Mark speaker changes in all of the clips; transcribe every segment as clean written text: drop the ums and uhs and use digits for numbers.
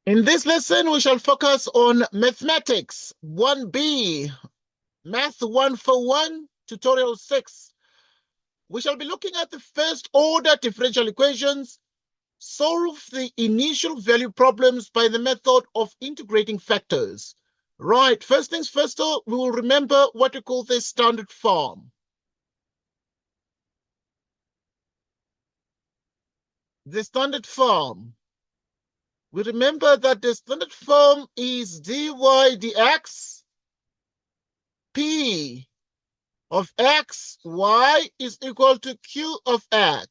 Speaker 1: In this lesson, we shall focus on mathematics 1B, Math 141, tutorial 6. We shall be looking at the first order differential equations, solve the initial value problems by the method of integrating factors. Right, first things first, we will remember what we call the standard form. The standard form. We remember that the standard form is dy dx p of x, y is equal to q of x.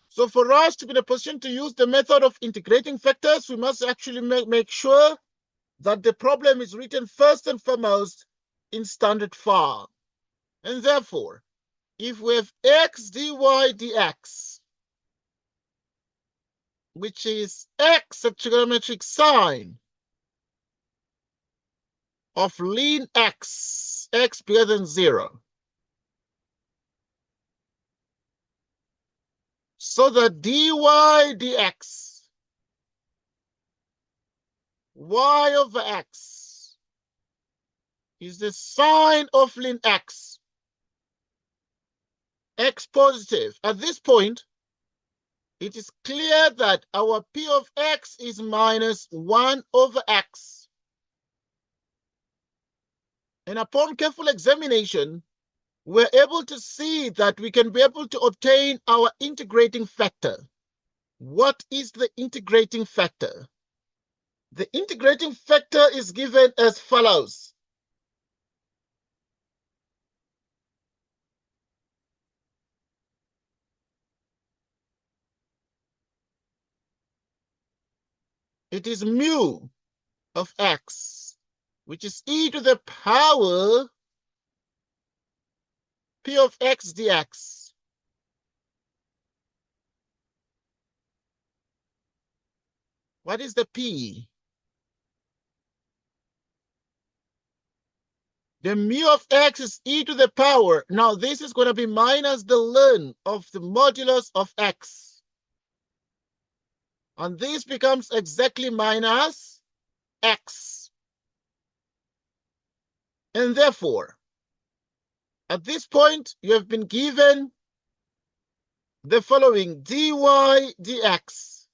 Speaker 1: So for us to be in a position to use the method of integrating factors, we must actually make sure that the problem is written first and foremost in standard form. And therefore, if we have x dy dx, which is x, a trigonometric sign of ln x, x bigger than 0, so that dy dx y over x is the sine of ln x, x positive. At this point, it is clear that our p of x is minus 1 over x. And upon careful examination, we're able to see that we can be able to obtain our integrating factor. What is the integrating factor? The integrating factor is given as follows. It is mu of x, which is e to the power p of x dx. What is the p? The mu of x is e to the power. Now this is going to be minus the ln of the modulus of x. And this becomes exactly minus x. And therefore, at this point, you have been given the following: dy dx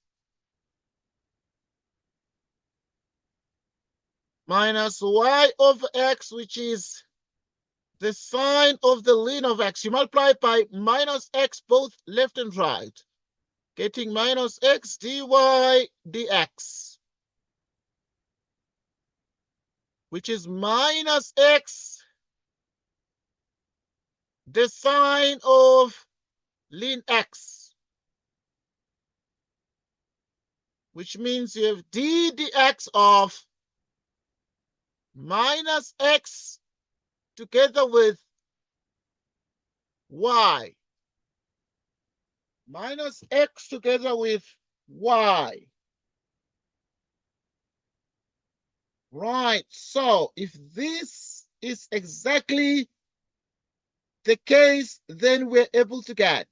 Speaker 1: minus y over x, which is the sine of the ln of x. You multiply by minus x both left and right, getting minus x dy dx, which is minus x, the sine of ln x, which means you have d dx of minus x together with y, minus x together with y. Right, so if this is exactly the case, then we're able to get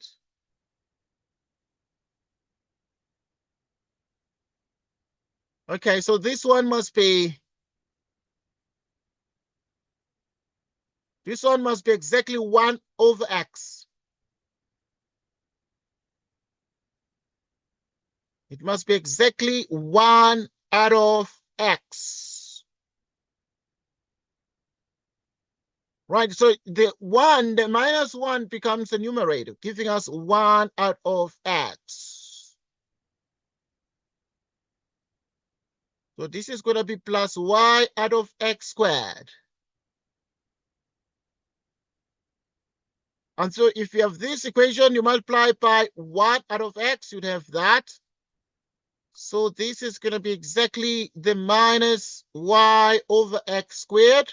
Speaker 1: okay, so this one must be exactly 1 over x. It must be exactly 1 out of x. Right, so the minus 1 becomes a numerator, giving us 1 out of x. So this is going to be plus y out of x squared. And so if you have this equation, you multiply by 1 out of x, you'd have that. So this is going to be exactly the minus y over x squared.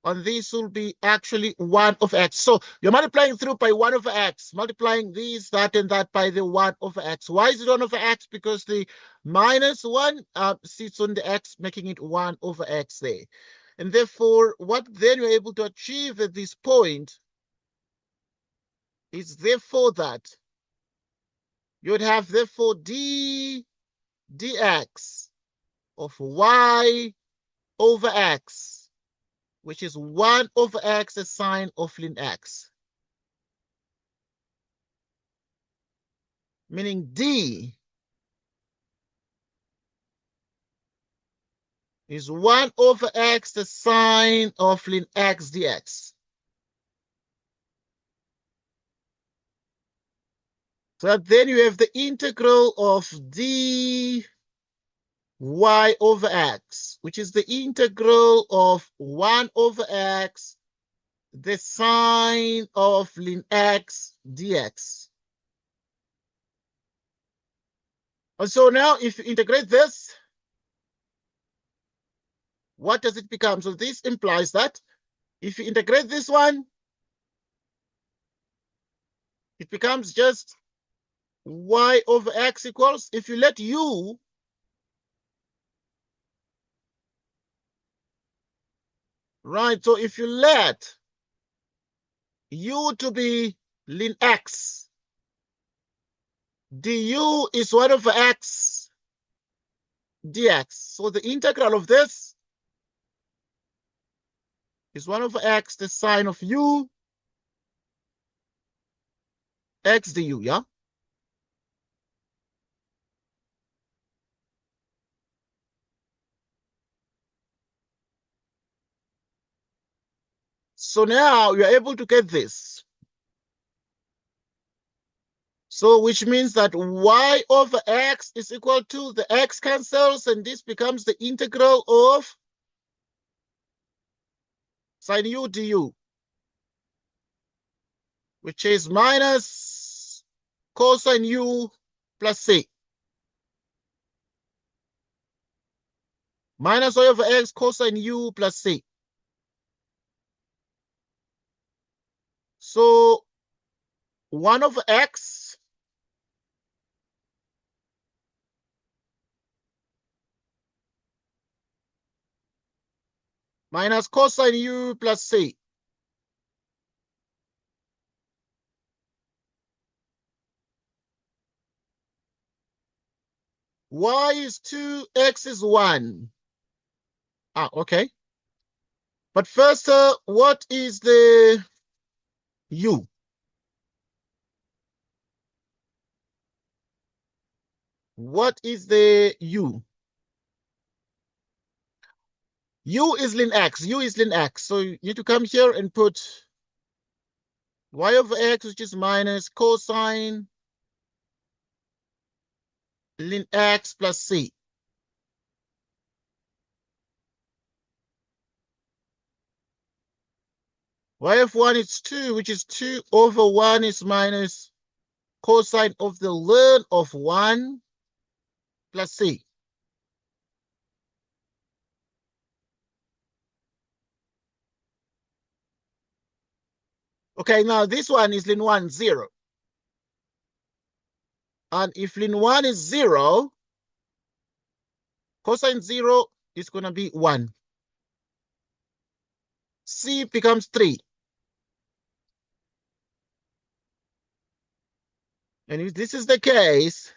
Speaker 1: And this will be actually 1 over x. So you're multiplying through by 1 over x, multiplying these, that, and that by the 1 over x. Why is it 1 over x? Because the minus 1 sits on the x, making it 1 over x there. And therefore, what then you're able to achieve at this point is therefore that you would have therefore d dx of y over x, which is 1 over x, the sine of ln x. Meaning d is 1 over x, the sine of ln x dx. So then you have the integral of dy over x, which is the integral of 1 over x, the sine of ln x dx. And so now if you integrate this, what does it become? So this implies that if you integrate this one, it becomes just y over x equals, if you let u right, so if you let u to be ln x, du is 1 over x dx. So the integral of this is 1 over x, the sine of u x du, yeah? So now you're able to get this. So which means that y over x is equal to the x cancels, and this becomes the integral of sine u du, which is minus cosine u plus c. Minus y over x cosine u plus c. So 1 over x minus cosine u plus c. Y is 2, x is 1. Ah, okay. But first, what is the u? What is the u? U is ln x. U is ln x. So you need to come here and put y over x, which is minus cosine ln x plus c. Y of 1 is 2, which is 2 over 1 is minus cosine of the ln of 1 plus c. Okay, now this one is ln 1, 0. And if ln 1 is 0, cosine 0 is going to be 1. C becomes 3. And if this is the case,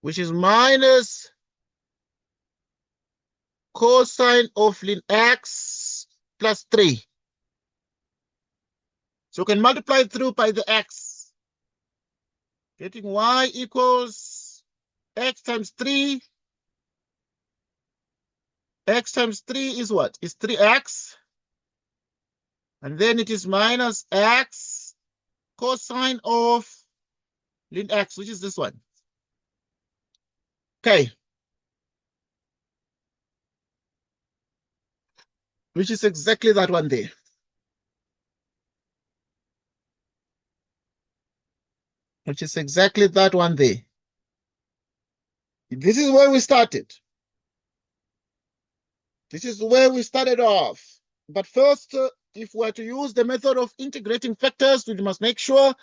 Speaker 1: which is minus cosine of ln x plus 3. So you can multiply through by the x, getting y equals x times 3. X times 3 is what? Is 3x. And then it is minus x cosine of ln x, which is this one. Okay. Which is exactly that one there. Which is exactly that one there. This is where we started. This is where we started off. But first, if we're to use the method of integrating factors, we must make sure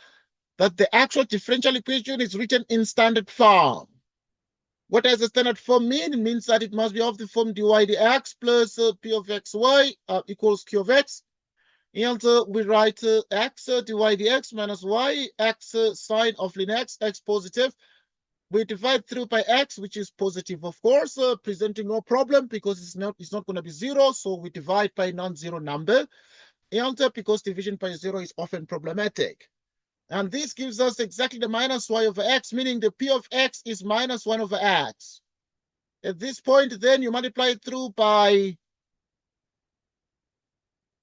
Speaker 1: that the actual differential equation is written in standard form. What does the standard form mean? It means that it must be of the form dy dx plus p of xy equals q of x. And we write x dy dx minus y, x sine of ln x positive, We divide through by x, which is positive, of course, presenting no problem because it's not going to be 0. So we divide by a non-zero number. And because division by 0 is often problematic. And this gives us exactly the minus y over x, meaning the p of x is minus 1 over x. At this point, then you multiply it through by,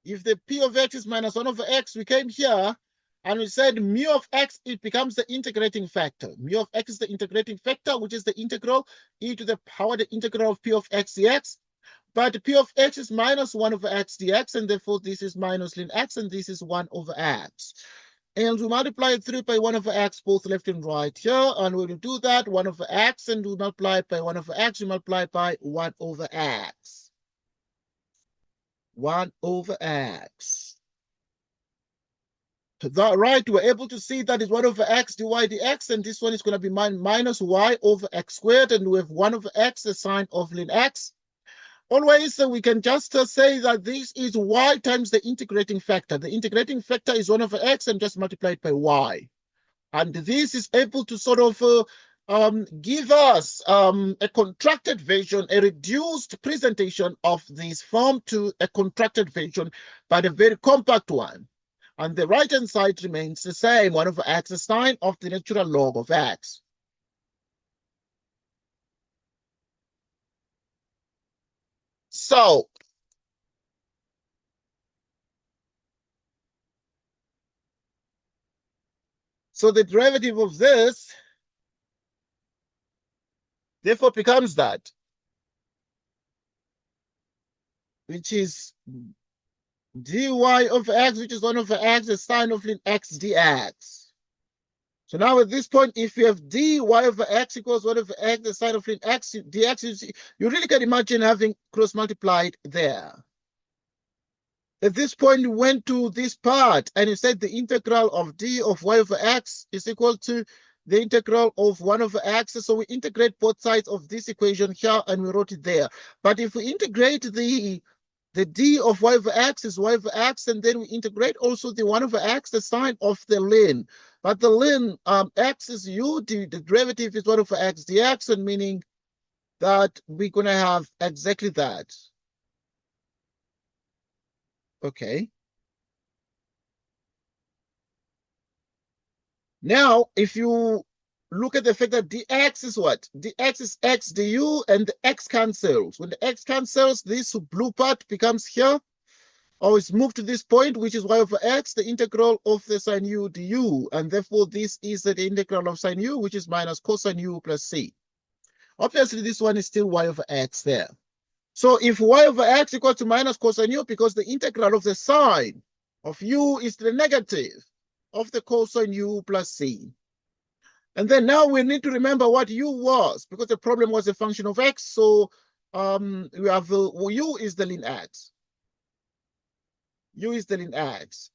Speaker 1: if the p of x is minus 1 over x, we came here and we said mu of x, it becomes the integrating factor. Mu of x is the integrating factor, which is the integral e to the power, the integral of p of x dx. But p of x is minus 1 over x dx, and therefore this is minus ln x, and this is 1 over x. And we multiply it through by 1 over x, both left and right here. And when we do that, 1 over x, and we multiply it by 1 over x, we multiply it by 1 over x. 1 over x. That, right, we're able to see that is 1 over x dy dx, and this one is going to be minus y over x squared, and we have 1 over x, the sign of ln x. Always, we can just say that this is y times the integrating factor. The integrating factor is 1 over x and just multiply it by y. And this is able to sort of give us a contracted version, a reduced presentation of this form to a contracted version, but a very compact one. And the right-hand side remains the same, 1 over x, the sign of the natural log of x. So the derivative of this therefore becomes that, which is dy over x, which is 1 over x, the sine of ln x dx. So now at this point, if you have dy over x equals 1 over x, the sine of ln x dx, you really can imagine having cross multiplied there. At this point, you went to this part and you said the integral of d of y over x is equal to the integral of 1 over x. So we integrate both sides of this equation here and we wrote it there. But if we integrate the d of y over x is y over x, and then we integrate also the 1 over x, the sign of the ln. But the ln, x is u, the derivative is 1 over x dx, and meaning that we're going to have exactly that. Okay. Now, if you look at the fact that dx is what? Dx is x du, and the x cancels. When the x cancels, this blue part becomes here, or it's moved to this point, which is y over x, the integral of the sine u du. And therefore, this is the integral of sine u, which is minus cosine u plus c. Obviously, this one is still y over x there. So if y over x equals to minus cosine u, because the integral of the sine of u is the negative of the cosine u plus c. And then now we need to remember what u was, because the problem was a function of x. So we have u is the ln x. U is the ln x.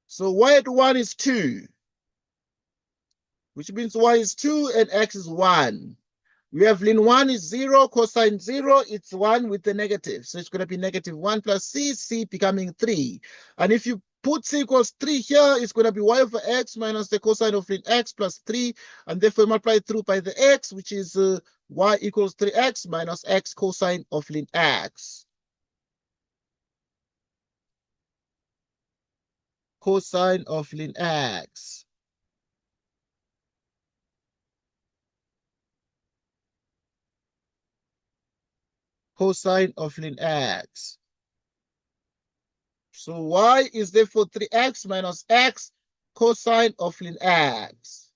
Speaker 1: So y at 1 is 2, which means y is 2 and x is 1. We have ln 1 is 0, cosine 0, it's 1 with the negative. So it's going to be negative 1 plus c, c becoming 3. And if you put c equals 3 here, it's going to be y over x minus the cosine of ln x plus 3. And therefore multiply it through by the x, which is y equals 3x minus x cosine of ln x. Cosine of ln x. Cosine of ln x. So y is therefore 3x minus x cosine of ln x.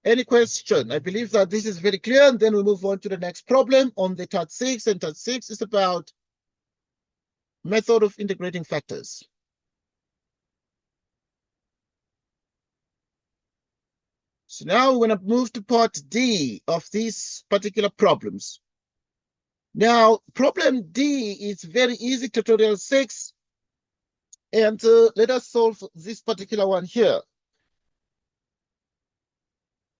Speaker 1: Any question? I believe that this is very clear, and then we move on to the next problem on the TAT 6, and TAT 6 is about method of integrating factors. So now we're going to move to part D of these particular problems. Now, problem D is very easy, tutorial 6, and let us solve this particular one here.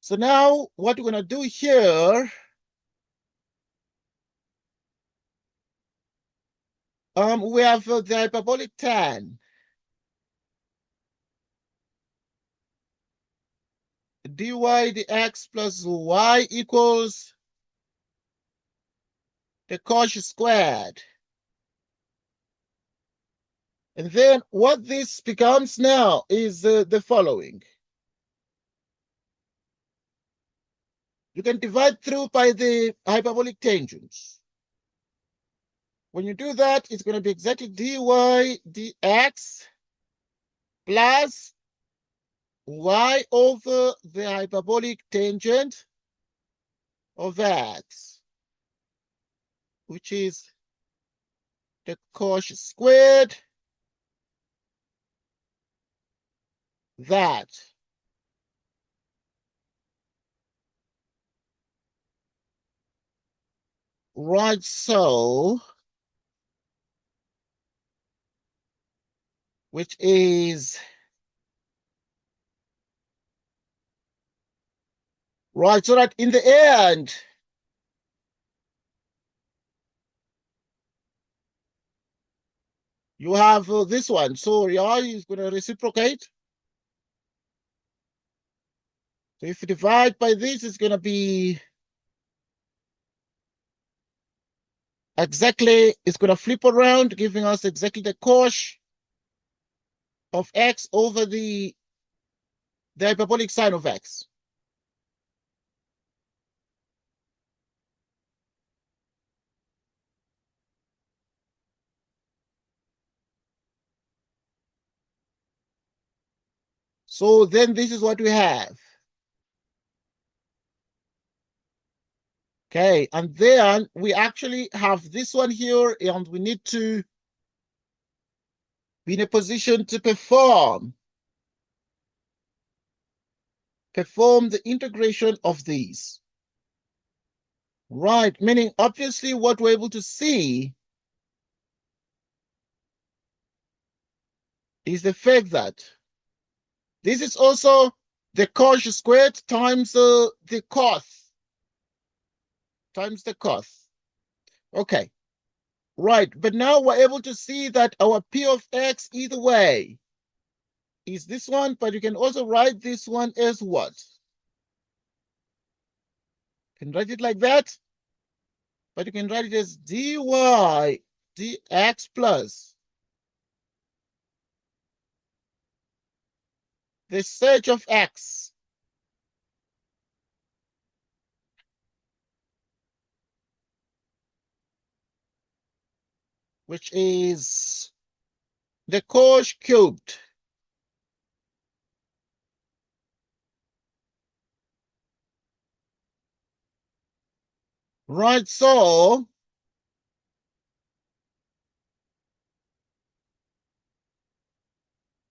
Speaker 1: So now what we're going to do here, we have the hyperbolic tan. dy dx plus y equals the cosh squared. And then what this becomes now is the following. You can divide through by the hyperbolic tangents. When you do that, it's going to be exactly dy dx plus y over the hyperbolic tangent of x, which is the cosh squared that. Right, so, which is, right, so that in the end, you have this one. So yeah, is going to reciprocate. So if you divide by this, it's going to be exactly, it's going to flip around, giving us exactly the cosh of x over the hyperbolic sine of x. So then this is what we have. Okay, and then we actually have this one here, and we need to be in a position to perform the integration of these. Right, meaning obviously what we're able to see is the fact that this is also the cosh squared times the cos times the cos. Okay, right, but now we're able to see that our p of x either way is this one, but you can also write this one as what? You can write it like that, but you can write it as dy dx plus the sec of x which is the cosh cubed. Right, so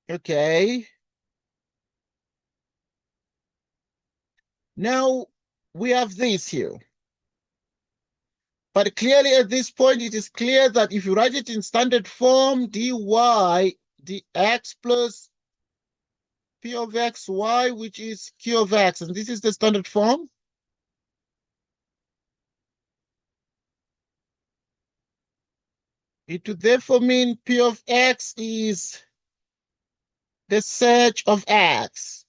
Speaker 1: okay. Now we have this here. But clearly at this point, it is clear that if you write it in standard form, dy dx plus p of x y, which is q of x, and this is the standard form. It would therefore mean p of x is the sec of x.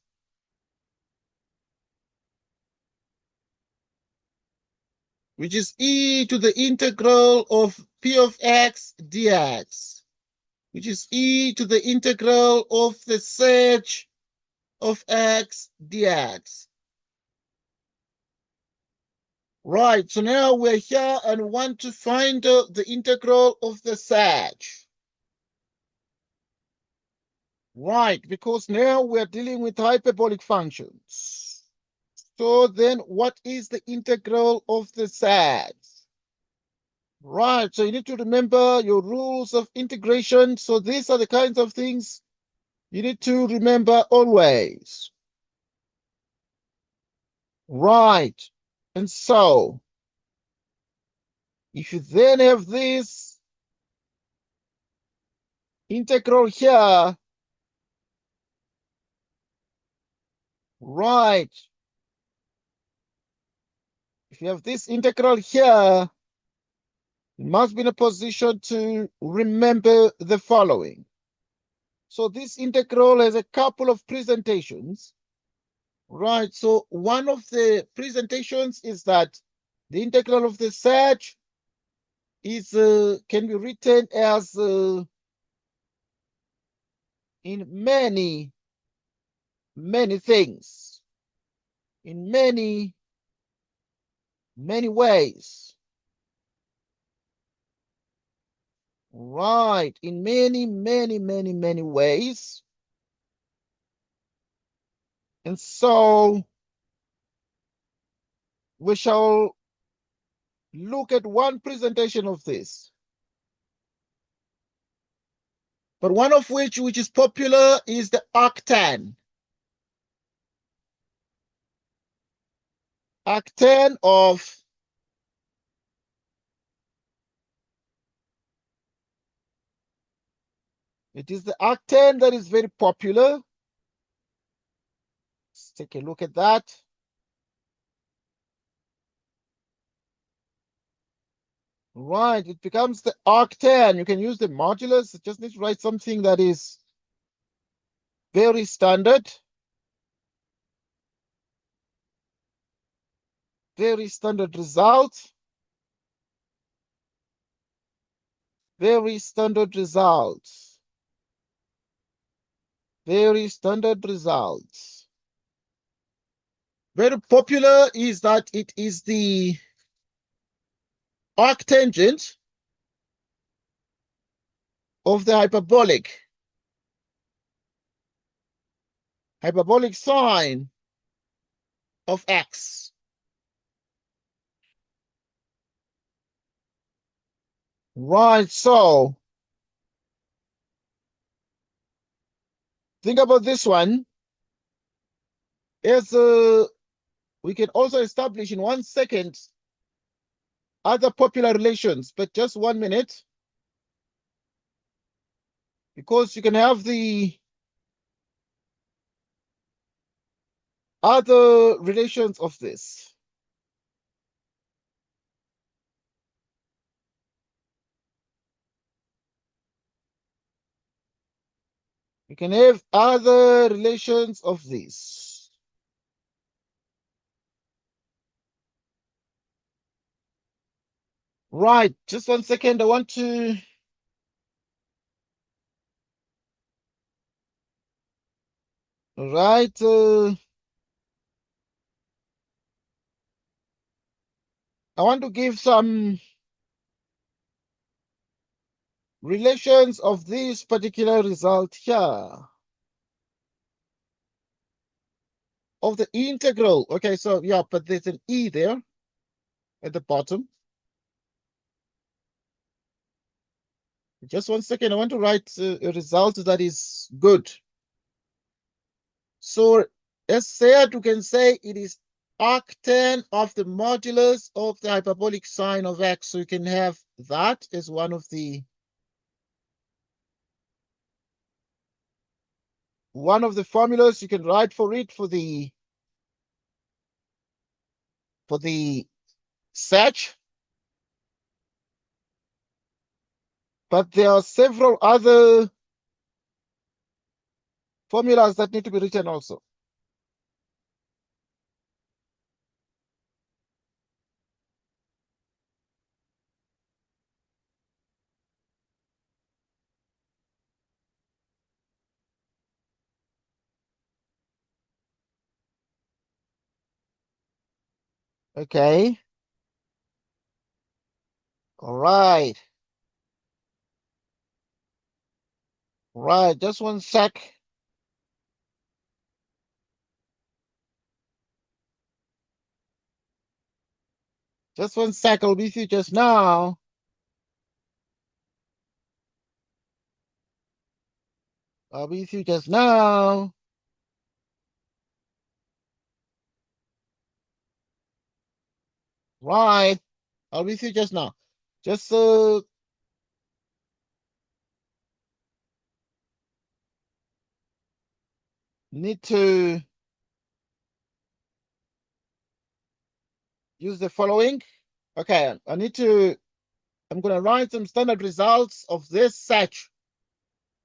Speaker 1: Which is e to the integral of p of x dx, which is e to the integral of the sec of x dx. Right, so now we're here and want to find the integral of the sec. Right, because now we're dealing with hyperbolic functions. So then what is the integral of the sec? Right, so you need to remember your rules of integration. So these are the kinds of things you need to remember always. Right, and so if you then have this integral here, right, if you have this integral here, you must be in a position to remember the following. So this integral has a couple of presentations, Right, so one of the presentations is that the integral of the surge is can be written as in many things, in many ways. Right, in many ways. And so we shall look at one presentation of this. But one of which is popular is the arctan. Arctan of it is the arctan that is very popular. Let's take a look at that. Right, it becomes the arctan. You can use the modulus. You just need to write something that is very standard. Very standard result. Very standard results. Very standard results. Very popular is that it is the arctangent of the hyperbolic sine of x. Right, so think about this one. As we can also establish in 1 second other popular relations, but just 1 minute, because you can have the other relations of this. You can have other relations of this. Right, just 1 second. I want to write I want to give some relations of this particular result here. Of the integral. Okay, so yeah, but there's an E there at the bottom. Just 1 second. I want to write a result that is good. So as said, you can say it is arctan of the modulus of the hyperbolic sine of x. So you can have that as one of the formulas you can write for it for the such. But there are several other formulas that need to be written also. Okay. All right. Right. Just 1 sec. Just 1 sec. I'll be with you just now. I'll be with you just now. Right. I'll be with you just now. Just need to use the following. Okay, I'm going to write some standard results of this such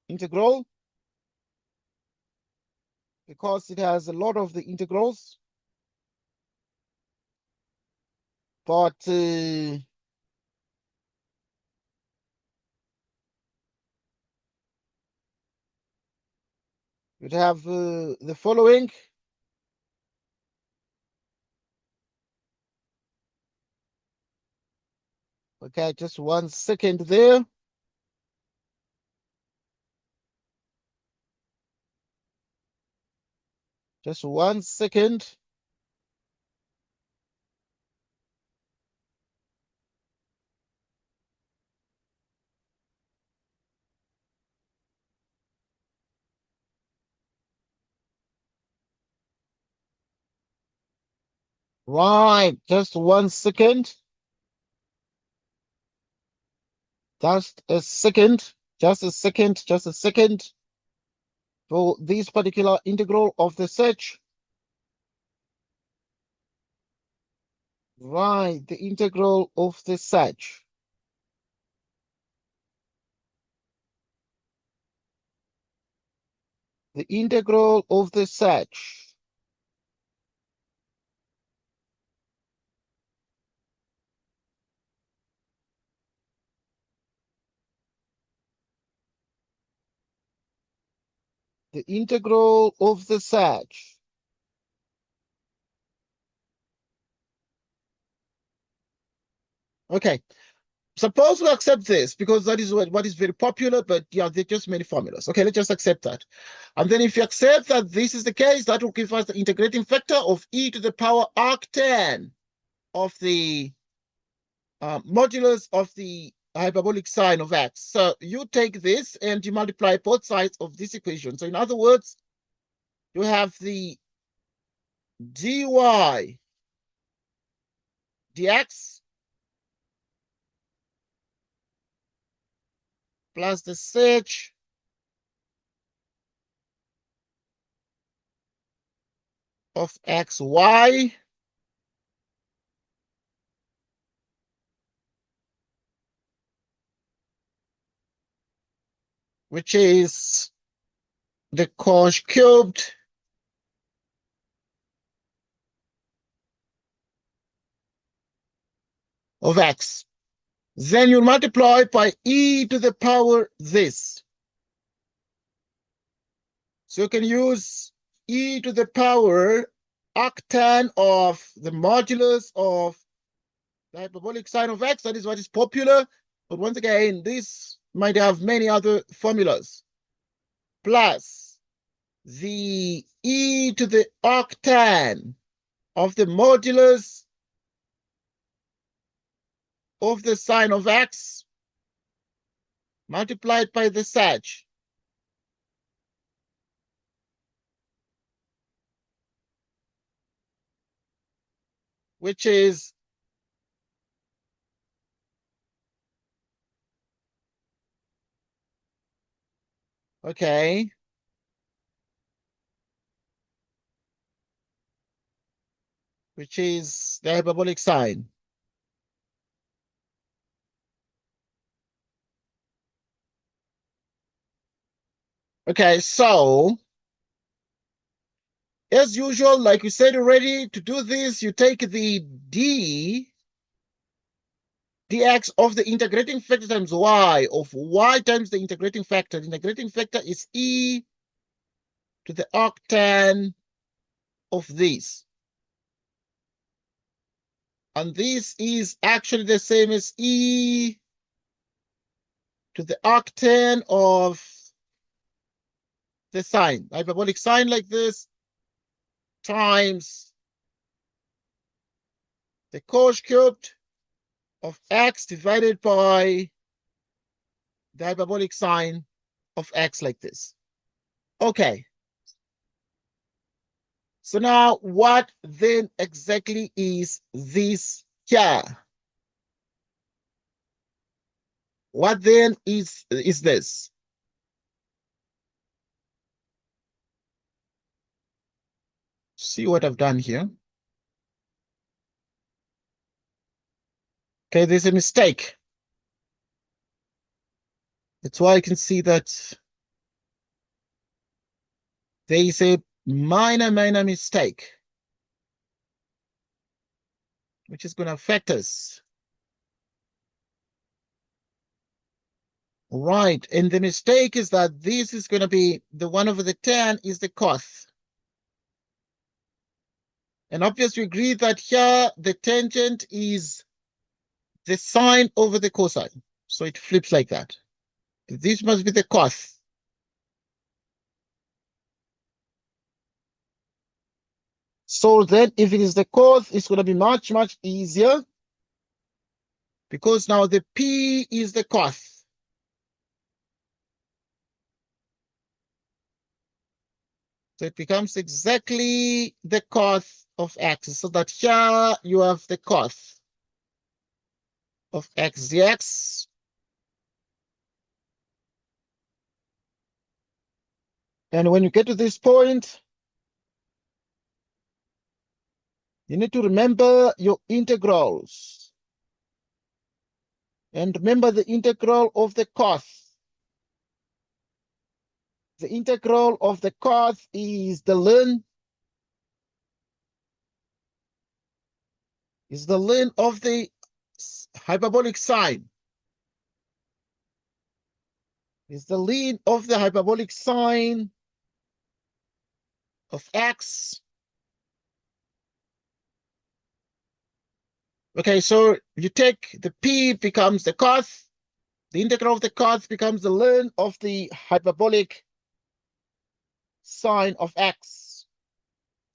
Speaker 1: integral. because it has a lot of the integrals. But you'd have the following. Okay, just 1 second there. Just 1 second. Right, just 1 second. Just a second. Just a second. Just a second. For this particular integral of the search. Right, the integral of the search. The integral of the search. The integral of the search. Okay, suppose we accept this because that is what is very popular, but yeah, there are just many formulas. Okay, let's just accept that. And then if you accept that this is the case, that will give us the integrating factor of e to the power arctan of the modulus of the hyperbolic sine of x. So you take this and you multiply both sides of this equation. So in other words, you have the dy dx plus the sec of xy which is the cos cubed of x. Then you multiply by e to the power this. So you can use e to the power arctan of the modulus of the hyperbolic sine of x. That is what is popular. But once again, this might have many other formulas. Plus the e to the arctan of the modulus of the sine of x multiplied by the sec. Which is okay. Which is the hyperbolic sine. Okay, so as usual, like we said already, to do this, you take the dx of the integrating factor times y of y times the integrating factor. The integrating factor is e to the arctan of this. And this is actually the same as e to the arctan of the sine, hyperbolic sine like this, times the cos cubed of x divided by the hyperbolic sine of x like this. Okay. So now what then exactly is this here? What then is this? See what I've done here. Okay, there's a mistake. That's why I can see that there is a minor mistake, which is going to affect us. Right, and the mistake is that this is going to be the 1 over the tan is the cos. And obviously we agree that here the tangent is the sine over the cosine. So it flips like that. This must be the cos. So then if it is the cos, it's going to be much easier, because now the P is the cos. So it becomes exactly the cos of x. So that here you have the cos of x dx. And when you get to this point, you need to remember your integrals. And remember the integral of the cos. The integral of the cos is the ln of the hyperbolic sine. Is the ln of the hyperbolic sine of x. Okay, so you take the P becomes the cos. The integral of the cos becomes the ln of the hyperbolic sine of x.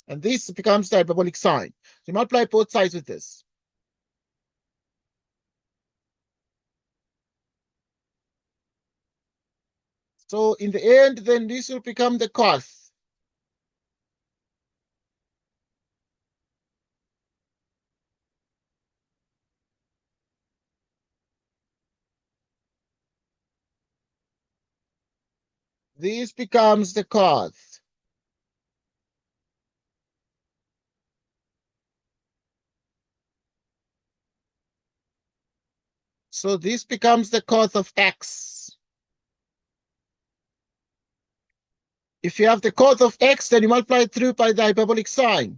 Speaker 1: And this becomes the hyperbolic sine. So you multiply both sides with this. So in the end, then this will become the cos. This becomes the cos. So this becomes the cos of x. If you have the cos of x, then you multiply it through by the hyperbolic sine,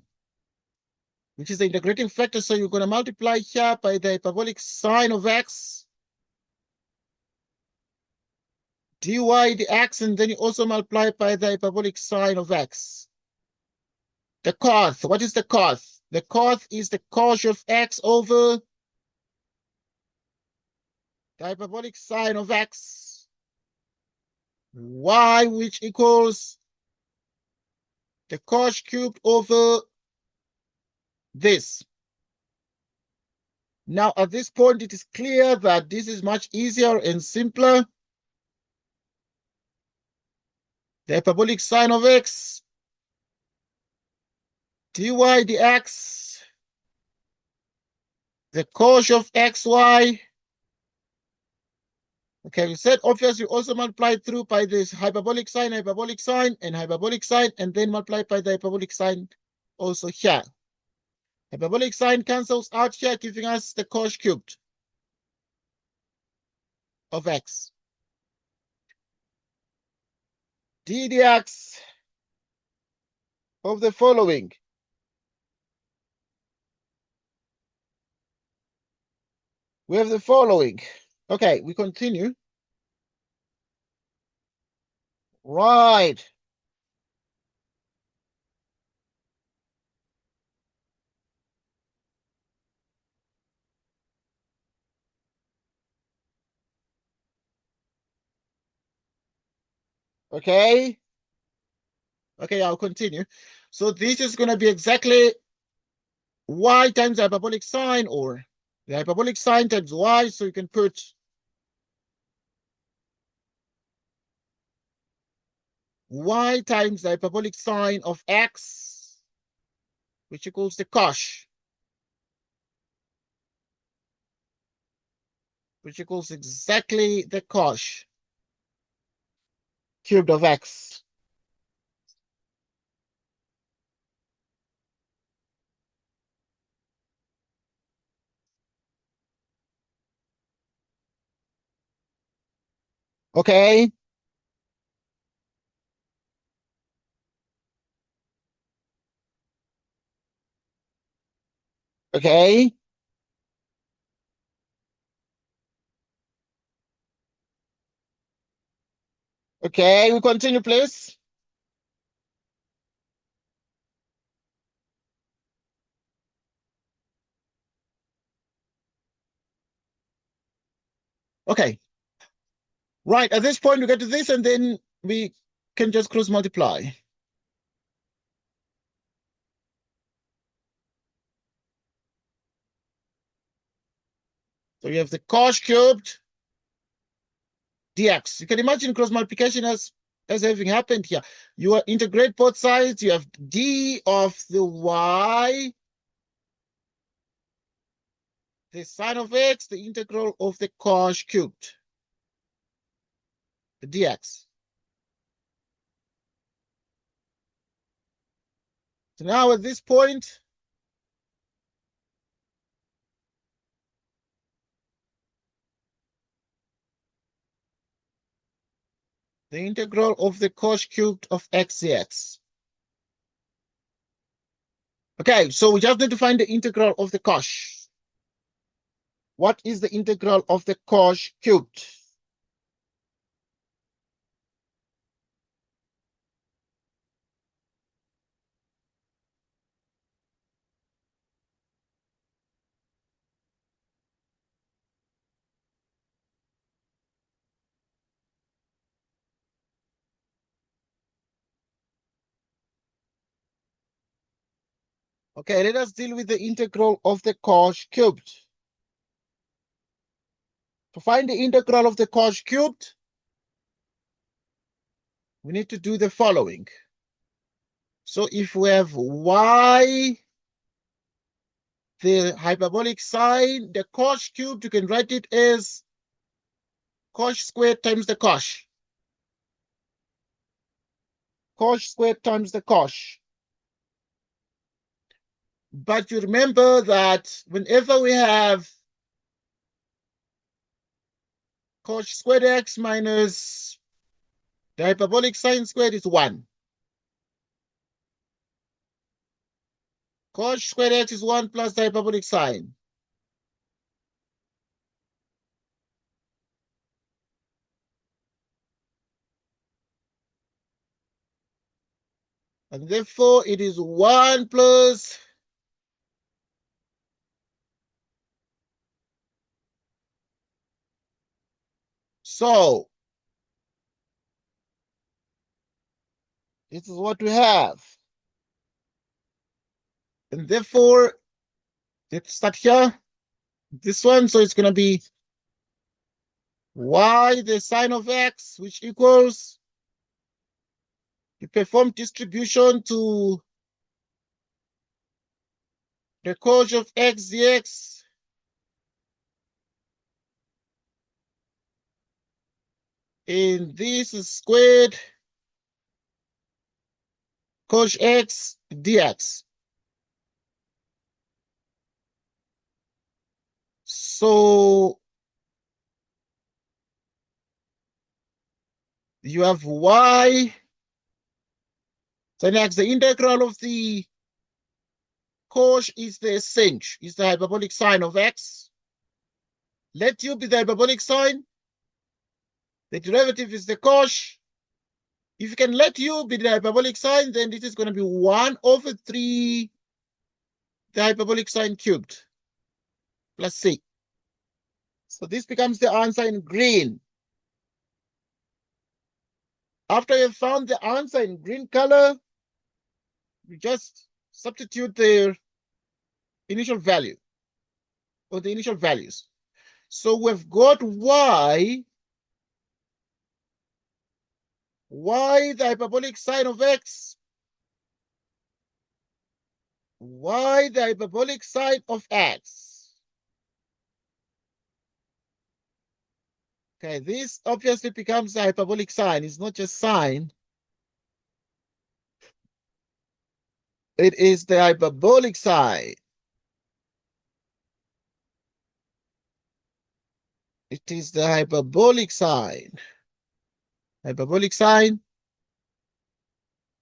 Speaker 1: which is the integrating factor. So you're going to multiply here by the hyperbolic sine of x, dy dx, and then you also multiply by the hyperbolic sine of x. The cos, what is the cos? The cos is the cos of x over the hyperbolic sine of x, y, which equals the cos cubed over this. Now, at this point, it is clear that this is much easier and simpler. The hyperbolic sine of x, dy dx, the cos of xy. Okay, we said obviously also multiply through by this hyperbolic sine, and then multiply by the hyperbolic sine also here. Hyperbolic sine cancels out here, giving us the cos cubed of x. D dx of the following. We have the following. Okay, we continue. Right. Okay. Okay, I'll continue. So this is going to be exactly y times the hyperbolic sine, or the hyperbolic sine times y. So you can put y times the hyperbolic sine of x, which equals the cos, which equals exactly the cos cubed of x. Okay. Okay. Okay, we continue, please. Okay. Right, at this point, we get to this, and then we can just cross multiply. So you have the cosh cubed dx. You can imagine cross multiplication as having happened here. You integrate both sides. You have d of the y, the sine of x, the integral of the cosh cubed, the dx. So now at this point, the integral of the cosh cubed of x dx. Okay, so we just need to find the integral of the cosh. What is the integral of the cosh cubed? Okay, let us deal with the integral of the cosh cubed. To find the integral of the cosh cubed, we need to do the following. So if we have y, the hyperbolic sign, the cosh cubed, you can write it as cosh squared times the cosh. Cosh squared times the cosh. But you remember that whenever we have cosh squared x minus the hyperbolic sign squared is 1. Cosh squared x is 1 plus the hyperbolic sign. And therefore, it is 1 plus so this is what we have. And therefore, let's start here. This one, so it's going to be y, the sine of x, which equals, you perform distribution to the cosh of x dx and this is squared cosh x dx. So you have y, so next the integral of the cosh is the sinh, is the hyperbolic sign of x. Let u be the hyperbolic sign. The derivative is the cosh. If you can let u be the hyperbolic sign, then this is going to be 1 over 3 the hyperbolic sign cubed plus c. So this becomes the answer in green. After you've found the answer in green color, you just substitute the initial value or the initial values. So we've got y, the hyperbolic sign of x, y, the hyperbolic sign of x. Okay, this obviously becomes the hyperbolic sign. It's not just sign. It is the hyperbolic sign. It is the hyperbolic sign. Hyperbolic sign.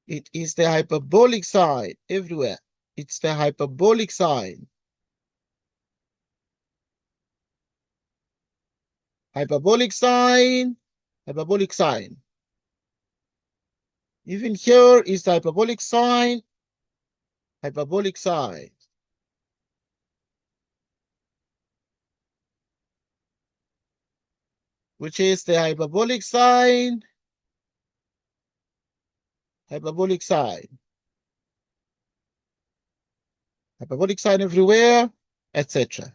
Speaker 1: It is the hyperbolic sign everywhere. It's the hyperbolic sign. hyperbolic sine, hyperbolic sine. Even here is the hyperbolic sine, hyperbolic sine. Which is the hyperbolic sine, hyperbolic sine. Hyperbolic sine everywhere, etc.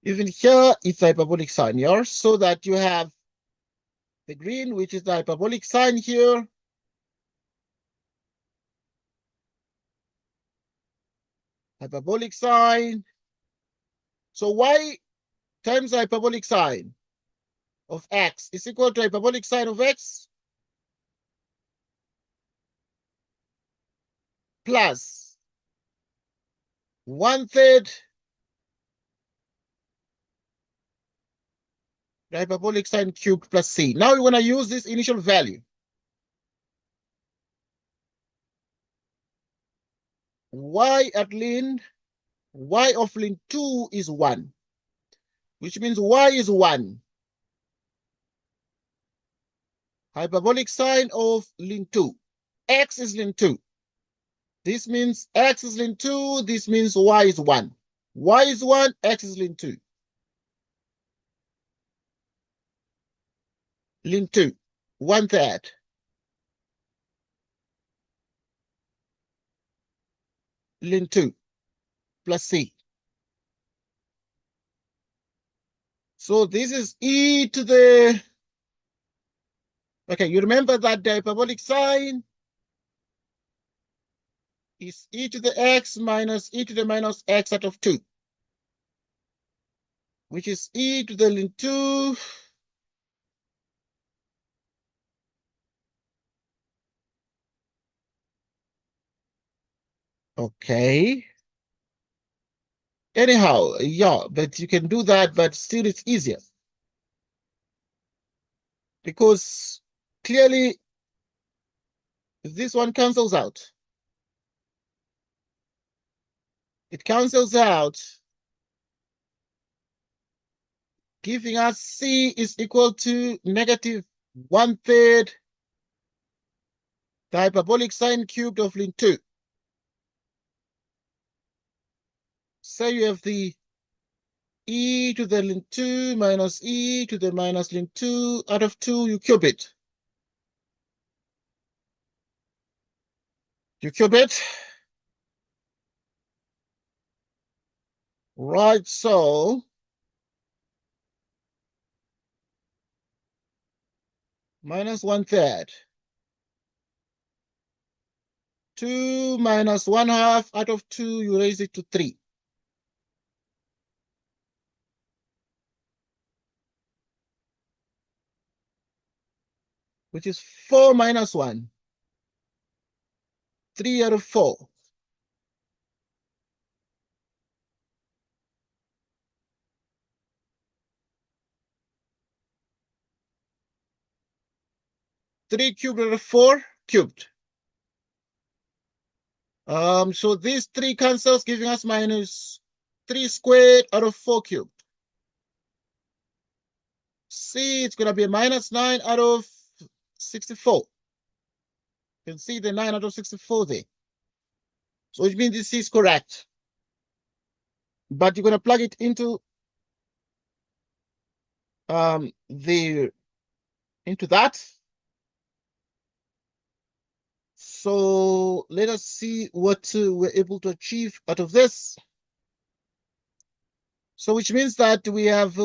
Speaker 1: Even here, it's hyperbolic sine here, so that you have the green, which is the hyperbolic sine here. Hyperbolic sine. So y times the hyperbolic sine of x is equal to hyperbolic sine of x plus 1/3 the hyperbolic sine cubed plus c. Now we want to use this initial value. Y of ln 2 is 1, which means y is 1. Hyperbolic sine of ln 2. X is ln 2. This means x is ln 2. This means y is 1. Y is 1, x is ln 2. Ln 2, 1/3. Ln 2 plus c. So this is e to the, okay, you remember that the hyperbolic sine is e to the x minus e to the minus x out of 2, which is e to the ln 2 okay. Anyhow, yeah, but you can do that, but still it's easier. Because clearly this one cancels out. It cancels out, giving us c is equal to negative 1/3 the hyperbolic sine cubed of ln 2. So you have the e to the ln 2 minus e to the minus ln 2 out of 2, you cube it. You cube it. Right, so minus 1/3. 2 minus 1/2 out of 2, you raise it to 3. Which is 4 minus 1. 3 out of 4. Three cubed out of 4 cubed. So these 3 cancels, giving us minus 3 squared out of 4 cubed. C, it's going to be a minus 9 out of 64. You can see the 9 out of 64 there. So which means this is correct. But you're going to plug it into into that. So let us see what we're able to achieve out of this. So which means that we have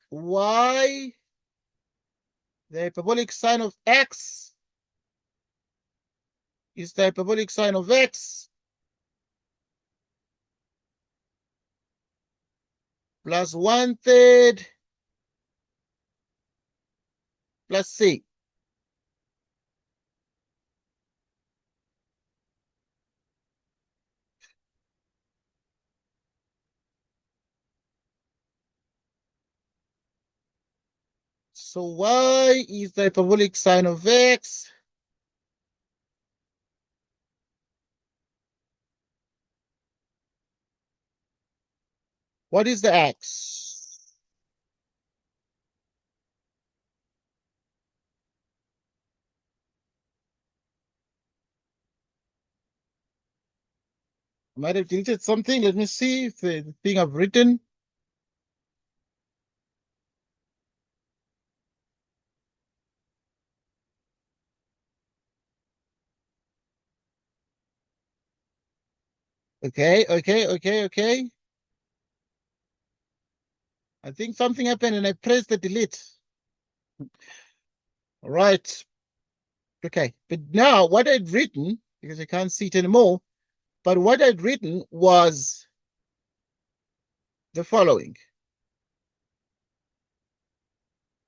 Speaker 1: y, the hyperbolic sine of x is the hyperbolic sine of x plus 1/3 plus c. So y is the hyperbolic sine of x What is the x? might have deleted something. Let me see if the thing I've written. Okay. I think something happened and I pressed the delete. All right. Okay. But now what I'd written, because I can't see it anymore, but what I'd written was the following.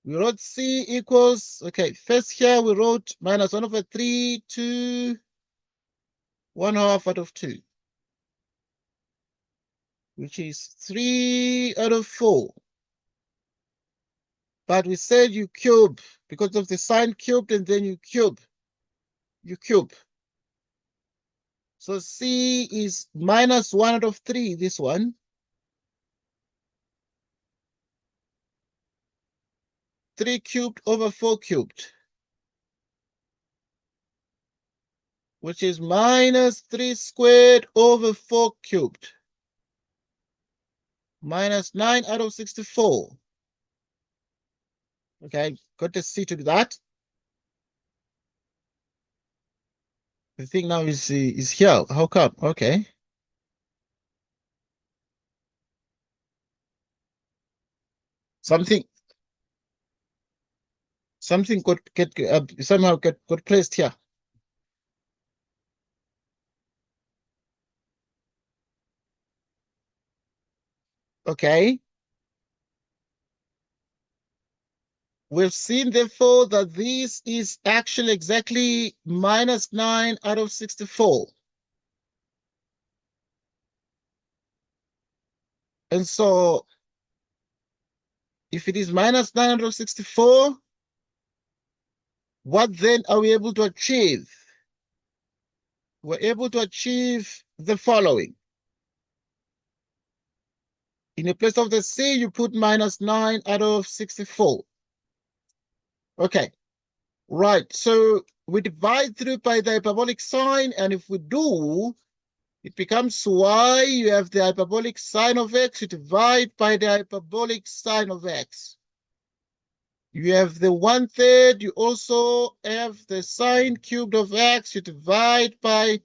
Speaker 1: We wrote C equals, okay, first here we wrote minus 1/3 to 1/2 out of 2, which is 3 out of 4. But we said you cube because of the sign cubed, and then you cube. So C is minus 1 out of 3, this one. 3 cubed over 4 cubed, which is minus 3 squared over 4 cubed, minus 9 out of 64. Okay, got the C to do that. The thing now is here. How come? Okay. Something somehow got placed here. Okay. We've seen therefore that this is actually exactly minus 9 out of 64. And so if it is minus 9 out of 64, what then are we able to achieve? We're able to achieve the following. In the place of the C, you put minus 9 out of 64. Okay, right. So we divide through by the hyperbolic sign, and if we do, it becomes y. You have the hyperbolic sine of x. You divide by the hyperbolic sine of x. You have the 1/3. You also have the sine cubed of x. You divide by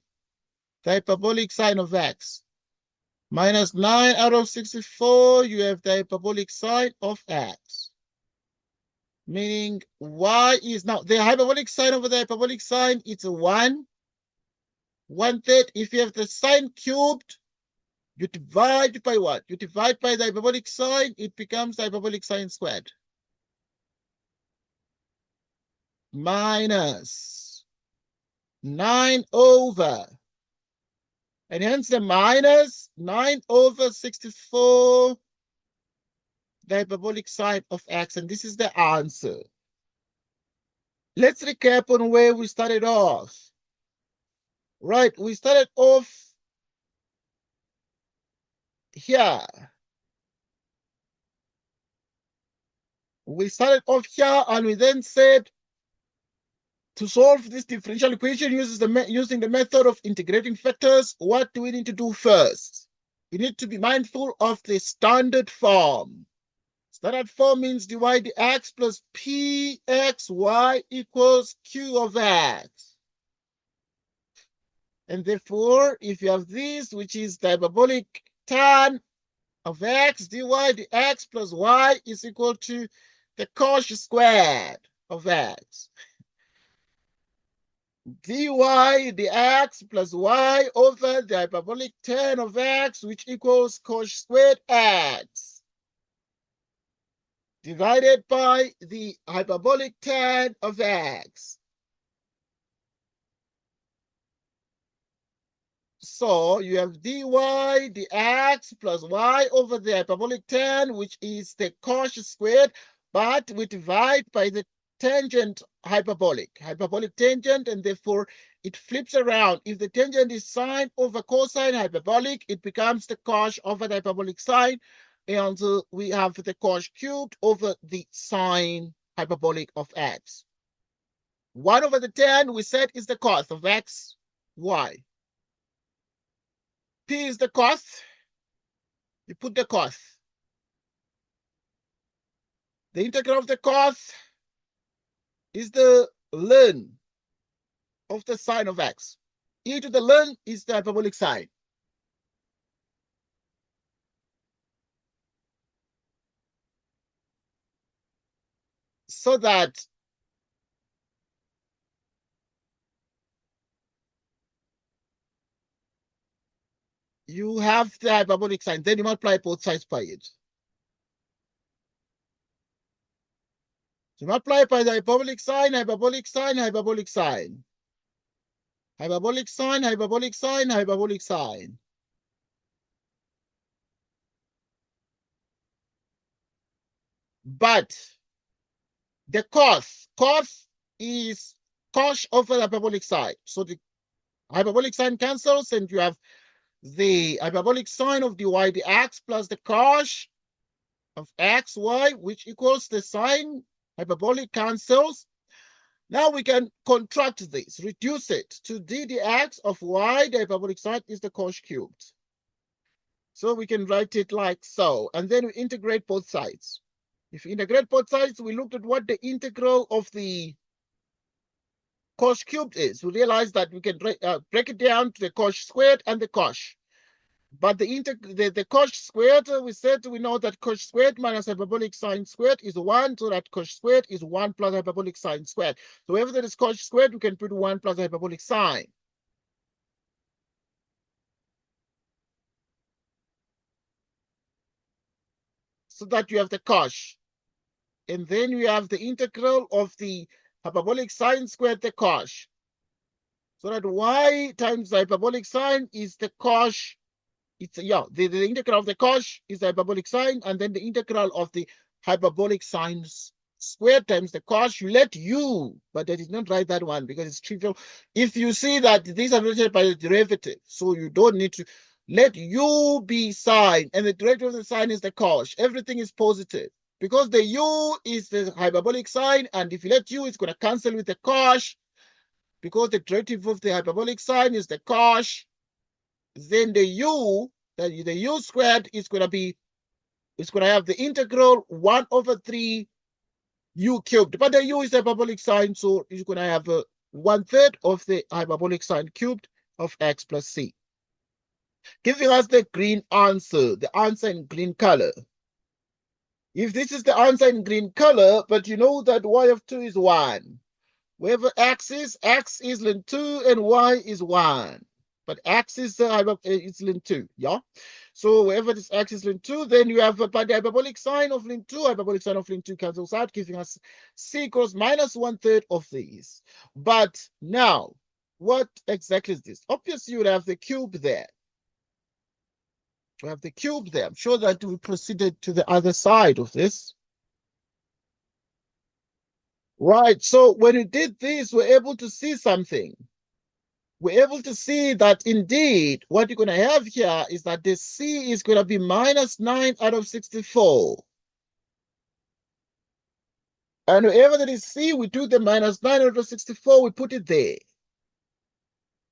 Speaker 1: the hyperbolic sine of x. Minus 9 out of 64, you have the hyperbolic sine of x. Meaning y is now the hyperbolic sine over the hyperbolic sine, it's a 1. 1/3. If you have the sine cubed, you divide by what? You divide by the hyperbolic sine, it becomes the hyperbolic sine squared. Minus 9 over. And hence the minus 9 over 64, the hyperbolic sine of x. And this is the answer. Let's recap on where we started off. Right, we started off here. We started off here and we then said to solve this differential equation using the method of integrating factors, what do we need to do first? We need to be mindful of the standard form. Standard form means dy dx plus pxy equals q of x. And therefore, if you have this, which is the hyperbolic tan of x, dy dx plus y is equal to the cos squared of x. Dy dx plus y over the hyperbolic tan of x, which equals cos squared x, divided by the hyperbolic tan of x. So you have dy dx plus y over the hyperbolic tan, which is the cos squared, but we divide by the tangent hyperbolic tangent, and therefore it flips around. If the tangent is sine over cosine hyperbolic, it becomes the cos over the hyperbolic sine, and we have the cos cubed over the sine hyperbolic of x. 1 over the tan we said is the cos of x, y. P is the cost. You put the cost. The integral of the cost is the ln of the sine of x. E to the ln is the hyperbolic sine. So that you have the hyperbolic sine, then you multiply both sides by it. So multiply by the hyperbolic sine, hyperbolic sine, hyperbolic sine. Hyperbolic sine, hyperbolic sine, hyperbolic sine. But the cos is cos over the hyperbolic sine. So the hyperbolic sine cancels and you have the hyperbolic sine of dy dx plus the cos of xy, which equals the sine hyperbolic cancels. Now we can contract this, reduce it to d dx of y, the hyperbolic sine is the cos cubed. So we can write it like so, and then we integrate both sides. If we integrate both sides, we looked at what the integral of the cos cubed is. We realize that we can break it down to the cos squared and the cos. But the cos squared, we said we know that cos squared minus hyperbolic sine squared is 1, so that cos squared is 1 plus hyperbolic sine squared. So wherever there is cos squared, we can put 1 plus hyperbolic sine. So that you have the cos. And then you have the integral of the hyperbolic sine squared, the cos. So that y times the hyperbolic sine is the cos. It's the integral of the cos is the hyperbolic sine, and then the integral of the hyperbolic sine squared times the cos. You let u, but I did not write that one because it's trivial. If you see that these are related by the derivative, so you don't need to let u be sine, and the derivative of the sine is the cos. Everything is positive because the u is the hyperbolic sine, and if you let u, it's going to cancel with the cos because the derivative of the hyperbolic sine is the cos. Then the u squared is going to be, it's going to have the integral 1 over 3 u cubed. But the u is the hyperbolic sine, so it's going to have 1/3 of the hyperbolic sine cubed of x plus c. Giving us the green answer, the answer in green color. If this is the answer in green color, but you know that y of 2 is 1. Wherever x is ln 2 and y is 1. But x is ln 2, yeah? So wherever this x is ln 2, then you have by the hyperbolic sine of ln 2, hyperbolic sine of ln 2 cancels out, giving us c equals minus 1/3 of these. But now, what exactly is this? Obviously, you would have the cube there. We have the cube there. I'm sure that we proceeded to the other side of this. Right, so when we did this, we're able to see something. We're able to see that indeed what you're going to have here is that the c is going to be minus 9 out of 64. And wherever there is c, we do the minus 9 out of 64, we put it there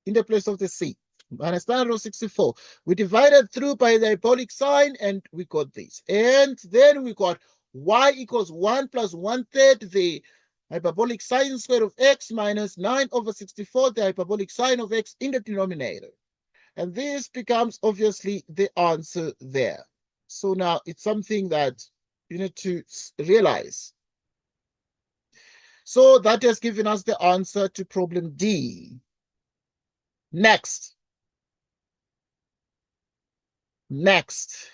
Speaker 1: in the place of the c. Minus 9 out of 64. We divided through by the hyperbolic sign and we got this. And then we got y equals 1 plus 1/3 the hyperbolic sine square of x minus 9 over 64, the hyperbolic sine of x in the denominator. And this becomes obviously the answer there. So now it's something that you need to realize. So that has given us the answer to problem D. Next. Next.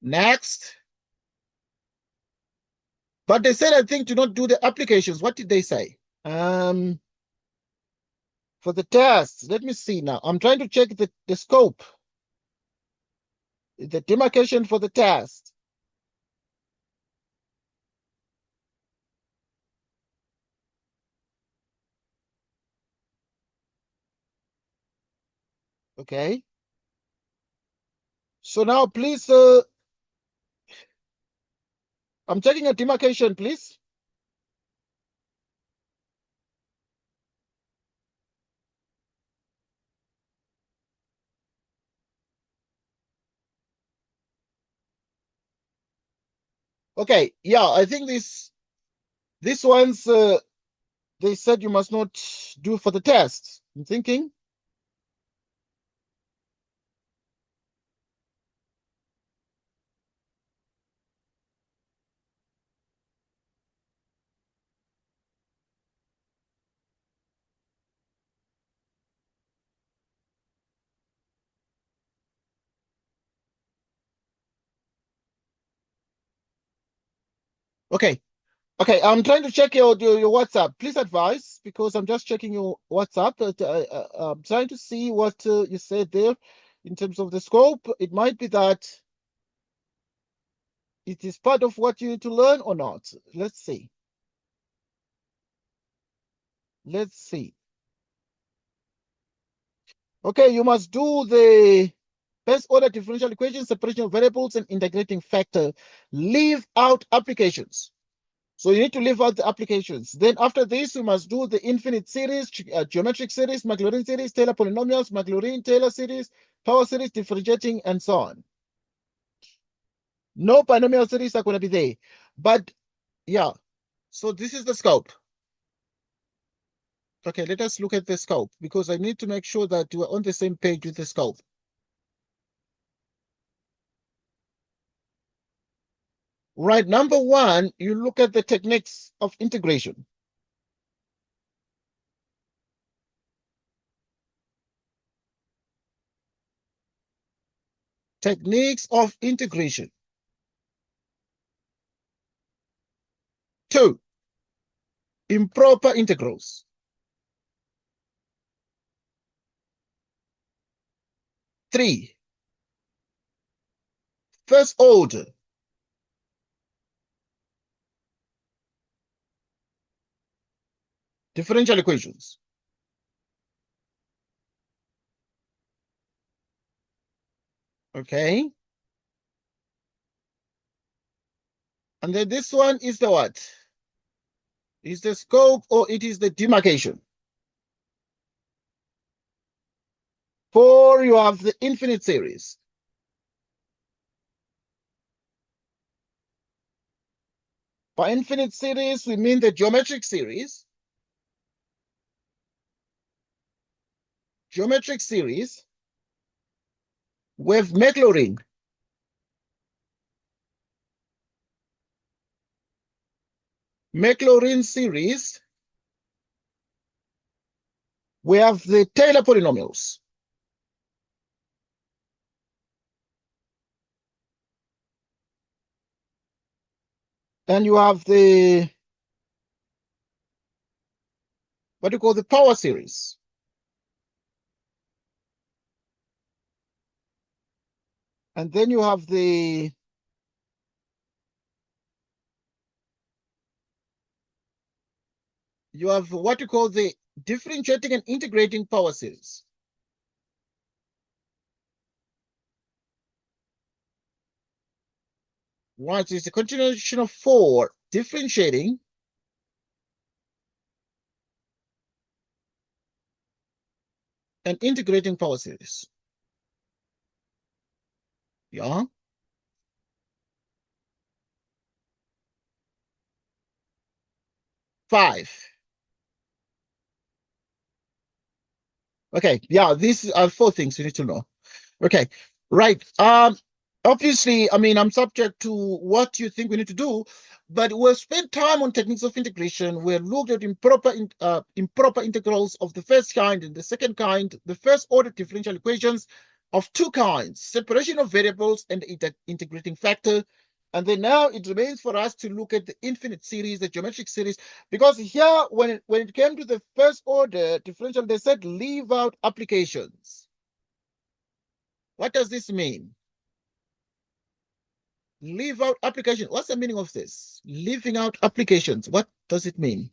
Speaker 1: Next. But they said, I think, to not do the applications. What did they say? For the test, let me see now. I'm trying to check the scope. The demarcation for the test. Okay. So now, please, I'm checking a demarcation, please. Okay, yeah, I think this one's they said you must not do for the test. I'm thinking. Okay. Okay, I'm trying to check your WhatsApp. Please advise because I'm just checking your WhatsApp. I'm trying to see what you said there in terms of the scope. It might be that it is part of what you need to learn or not. Let's see. Let's see. Okay, you must do the first order differential equation, separation of variables, and integrating factor. Leave out applications. So you need to leave out the applications. Then after this, you must do the infinite series, geometric series, Maclaurin series, Taylor polynomials, Maclaurin, Taylor series, power series, differentiating, and so on. No binomial series are going to be there. But yeah, so this is the scope. Okay, let us look at the scope because I need to make sure that we're on the same page with the scope. Right, number one, you look at the techniques of integration. Techniques of integration. Two, improper integrals. Three, first order. Differential equations. Okay. And then this one is the what? Is the scope or it is the demarcation? Four, you have the infinite series. By infinite series, we mean the geometric series. Geometric series with Maclaurin. Maclaurin series, we have the Taylor polynomials. And you have the, what do you call the power series. And then you have the, you have what you call the differentiating and integrating power series. Right, it's a continuation of four differentiating and integrating power series. Yeah. Five. Okay, yeah, these are four things you need to know. Okay, right. Obviously, I mean, I'm subject to what you think we need to do, but we'll spend time on techniques of integration. We'll look at improper integrals of the first kind and the second kind, the first order differential equations of two kinds, separation of variables and integrating factor. And then now it remains for us to look at the infinite series, the geometric series, because here, when it came to the first order differential, they said leave out applications. What does this mean? Leave out application. What's the meaning of this? Leaving out applications. What does it mean?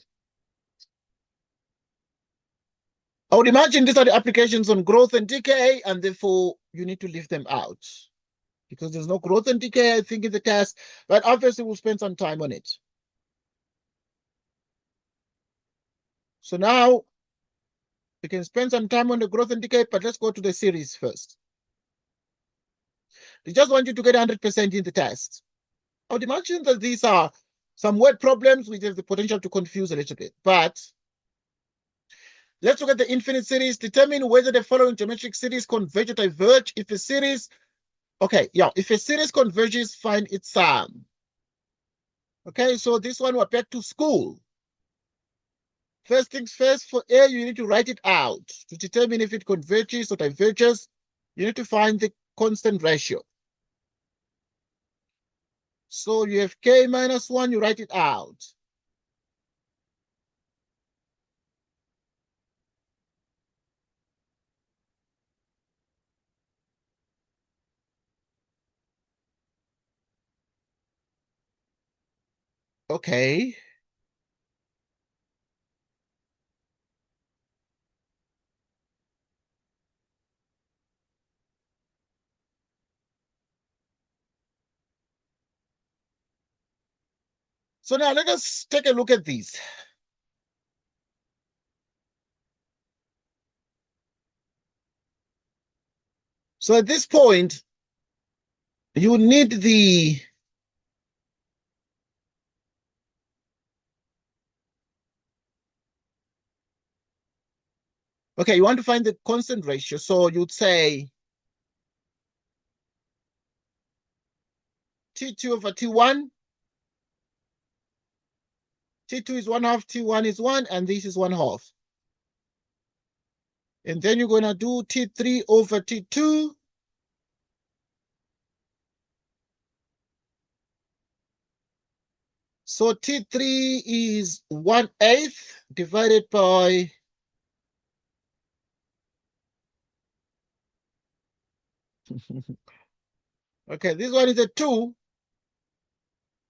Speaker 1: I would imagine these are the applications on growth and decay, and therefore you need to leave them out because there's no growth and decay, I think, in the test, but obviously we'll spend some time on it. So now we can spend some time on the growth and decay, but let's go to the series first. They just want you to get 100% in the test. I would imagine that these are some word problems which have the potential to confuse a little bit. But let's look at the infinite series. Determine whether the following geometric series converge or diverge. If a series, if a series converges, find its sum. Okay, so this one we're back to school. First things first, for A, you need to write it out. To determine if it converges or diverges, you need to find the constant ratio. So you have K minus 1, you write it out. Okay. So now let us take a look at these. So at this point, you need the okay, you want to find the constant ratio. So you'd say T2 over T1. T2 is 1/2, T1 is 1, and this is 1/2. And then you're going to do T3 over T2. So T3 is 1/8 divided by okay, this one is a 2.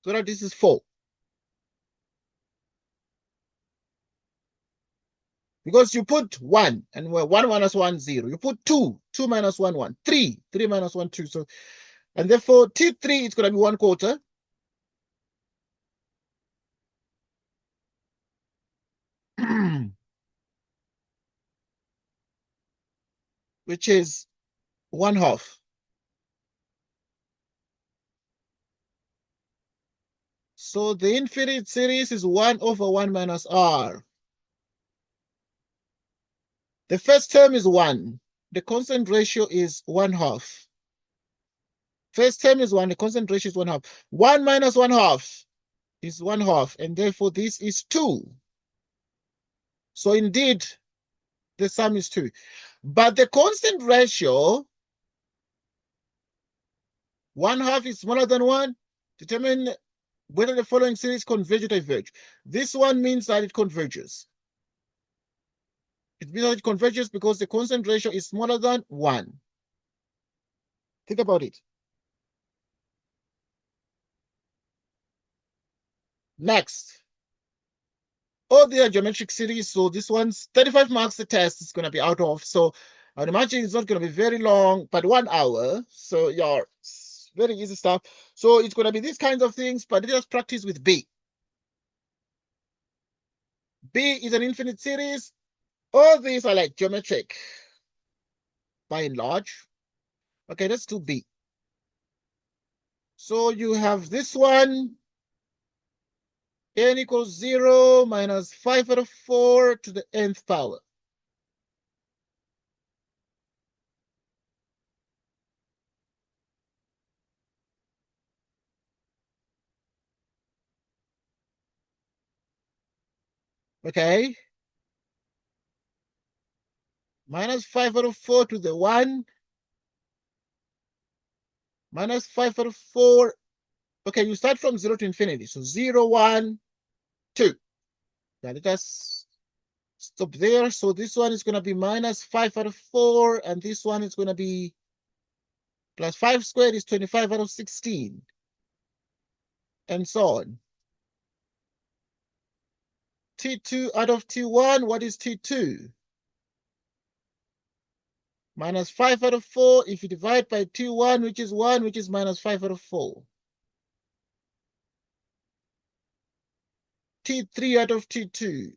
Speaker 1: So that this is 4. Because you put 1, and 1 minus 1, 0. You put 2, 2 minus 1, 1. 3, 3 minus 1, 2. So, and therefore T3 is going to be 1/4. Which is 1/2. So the infinite series is 1 over 1 minus r. The first term is 1. The constant ratio is 1/2. First term is 1. The constant ratio is 1/2. 1 minus 1/2 is 1/2. And therefore this is 2. So indeed, the sum is 2. But the constant ratio, 1/2 is smaller than 1. Determine whether the following series converge or diverge. This one means that it converges. It means that it converges because the constant ratio is smaller than 1. Think about it. Next. Oh, they are geometric series. So this one's 35 marks the test is going to be out of. So I would imagine it's not going to be very long, but 1 hour. So yeah, very easy stuff. So it's going to be these kinds of things, but let us practice with B. B is an infinite series. All these are like geometric by and large. Okay, let's do B. So you have this one, n equals 0 minus 5 out of 4 to the nth power. Okay. Minus 5 out of 4 to the 1. Minus 5 out of 4. Okay, you start from 0 to infinity. So 0, 1, 2. Now let us stop there. So this one is going to be minus 5 out of 4. And this one is going to be plus 5 squared is 25 out of 16. And so on. T2 out of T1, what is T2? Minus 5 out of 4. If you divide by T1, which is 1, which is minus 5 out of 4. T3 out of T2.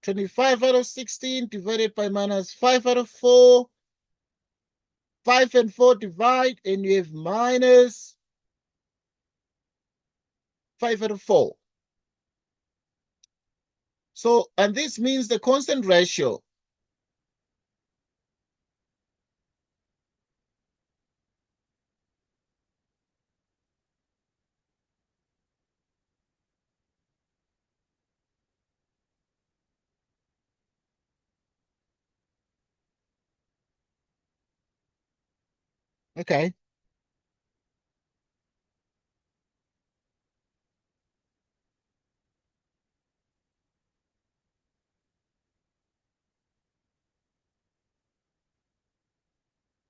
Speaker 1: 25 out of 16 divided by minus 5 out of 4. 5 and 4 divide, and you have minus 5 out of 4. So, and this means the constant ratio okay,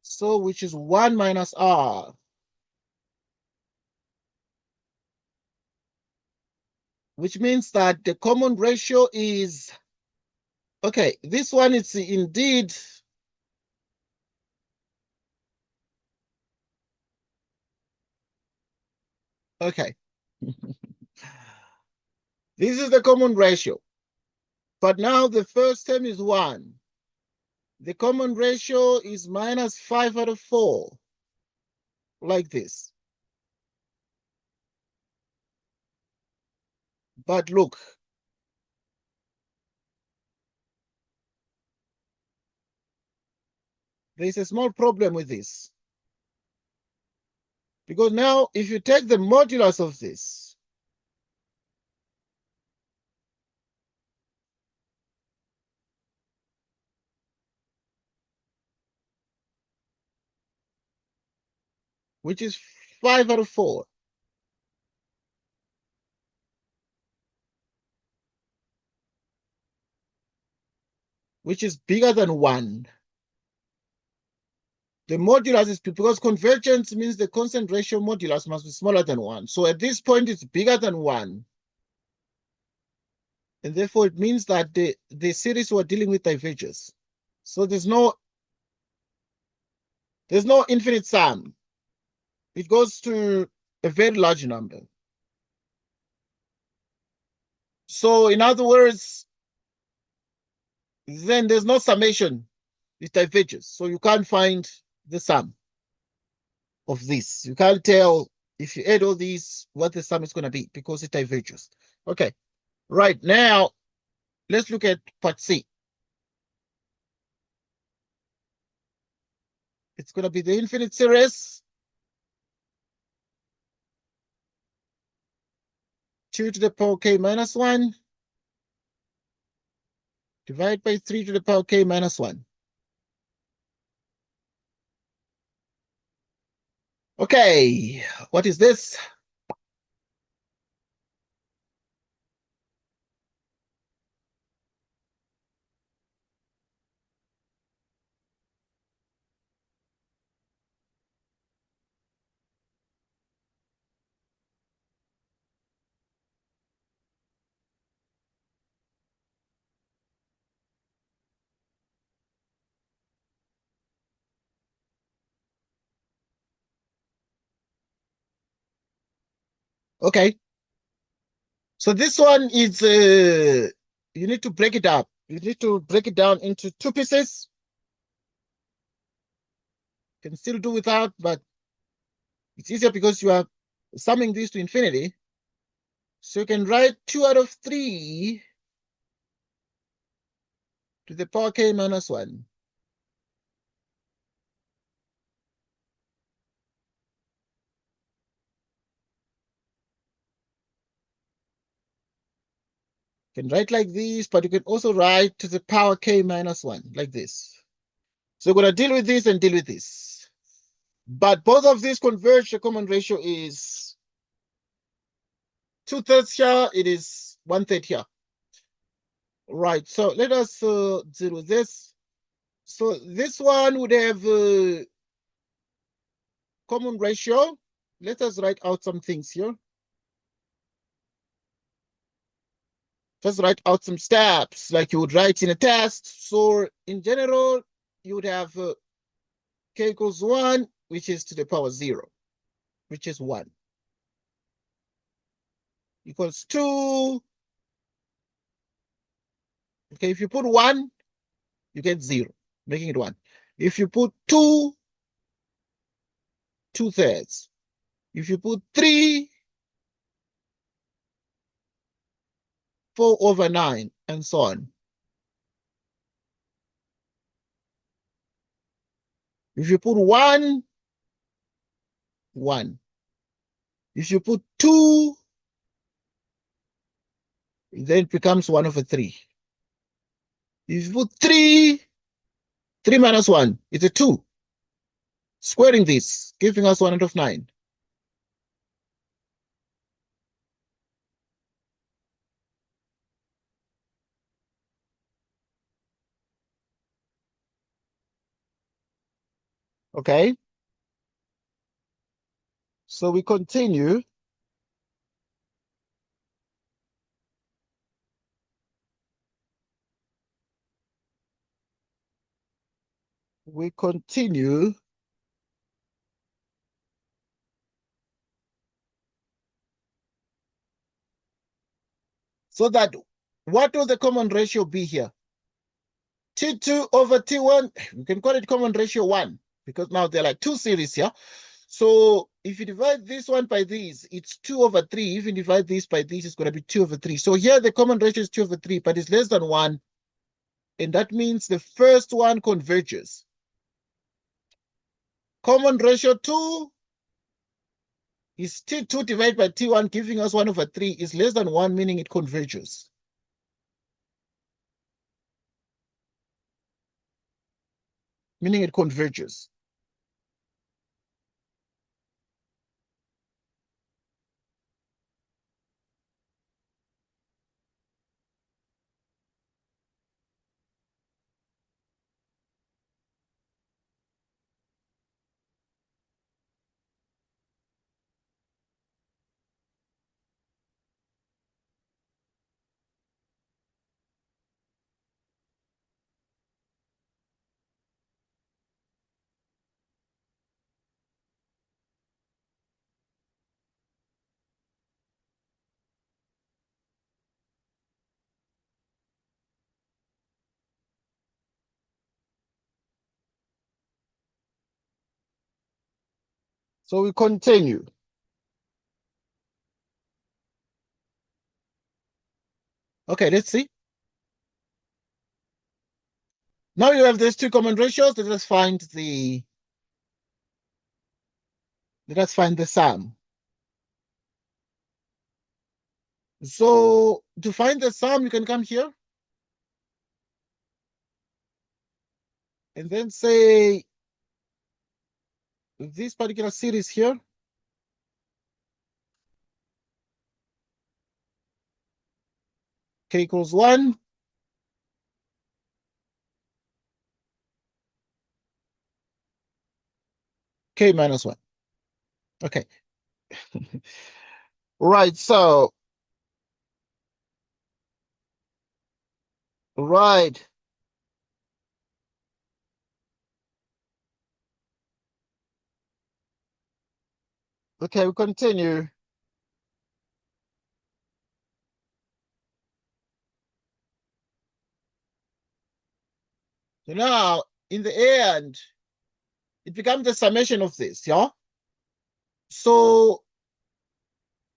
Speaker 1: so which is 1 minus r, which means that the common ratio is, okay, this one is indeed, okay. This is the common ratio. But now the first term is 1. The common ratio is minus 5 out of 4, like this. But look, there's a small problem with this. Because now, if you take the modulus of this, which is 5 out of 4, which is bigger than 1. The modulus is, because convergence means the constant ratio modulus must be smaller than 1. So at this point, it's bigger than 1. And therefore, it means that the series we're dealing with diverges. So there's no infinite sum. It goes to a very large number. So in other words, then there's no summation. It diverges. So you can't find the sum of this. You can't tell if you add all these what the sum is going to be because it diverges. Okay. Right now, let's look at part C. It's going to be the infinite series. 2 to the power k minus 1 divided by 3 to the power k minus 1. Okay, what is this? Okay. So this one is, you need to break it up. You need to break it down into 2 pieces. You can still do without, but it's easier because you are summing these to infinity. So you can write 2 out of 3 to the power k minus 1. You can write like this, but you can also write to the power k minus 1, like this. So we're going to deal with this and deal with this. But both of these converge. The common ratio is 2/3 here. It is 1/3 here. Right. So let us deal with this. So this one would have common ratio. Let us write out some things here. Just write out some steps like you would write in a test. So in general, you would have k equals 1, which is to the power 0, which is 1. Equals 2. Okay, if you put 1, you get 0, making it 1. If you put 2, 2/3. If you put 3, 4 over 9, and so on. If you put 1, 1. If you put 2, then it becomes 1 over 3. If you put 3, 3 minus 1, it's a 2. Squaring this, giving us 1 out of 9. Okay? So we continue. We continue. So that, what will the common ratio be here? T2 over T1, we can call it common ratio 1, because now there are like 2 series here. So if you divide this one by this, it's 2 over 3. If you divide this by this, it's going to be 2 over 3. So here the common ratio is 2 over 3, but it's less than 1. And that means the first one converges. Common ratio 2 is T2 divided by T1, giving us 1 over 3, is less than 1, meaning it converges. Meaning it converges. So we continue. Okay, let's see. Now you have these 2 common ratios. Let us find the sum. So to find the sum, you can come here and then say this particular series here k equals 1, k minus 1. Okay. Right, so right. Okay, we continue. So now, in the end, it becomes the summation of this, yeah? So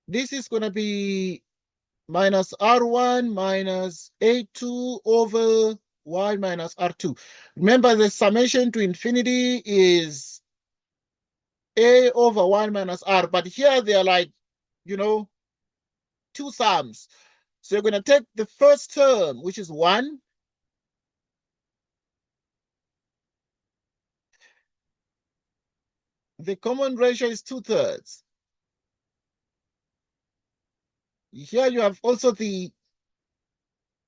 Speaker 1: this is going to be minus R1 minus A2 over Y minus R2. Remember, the summation to infinity is A over 1 minus R, but here they are like, you know, 2 sums. So you're going to take the first term, which is 1. The common ratio is 2/3. Here you have also the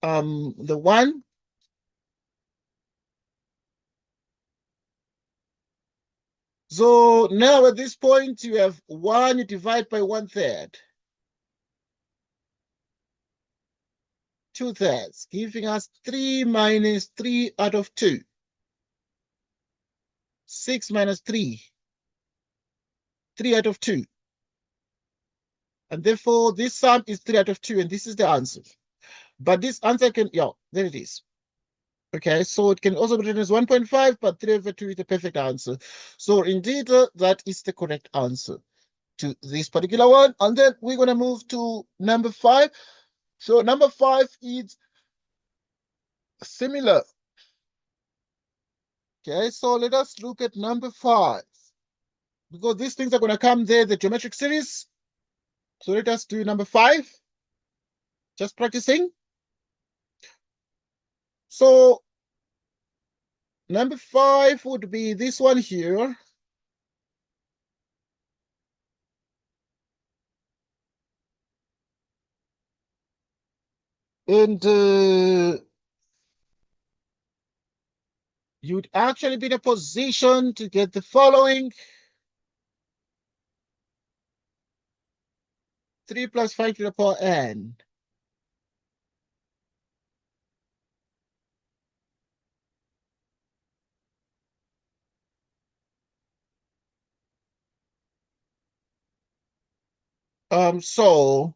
Speaker 1: 1. So now at this point, you have 1, you divide by 1/3. 2/3, giving us 3 minus 3 out of 2. 6 minus 3. 3 out of 2. And therefore, this sum is 3 out of 2, and this is the answer. But this answer can, yeah, there it is. Okay, so it can also be written as 1.5, but 3 over 2 is the perfect answer. So indeed, that is the correct answer to this particular one. And then we're going to move to number 5. So number 5 is similar. Okay, so let us look at number 5. Because these things are going to come there, the geometric series. So let us do number 5. Just practicing. So number 5 would be this one here. And you'd actually be in a position to get the following. 3 plus 5 to the power n. So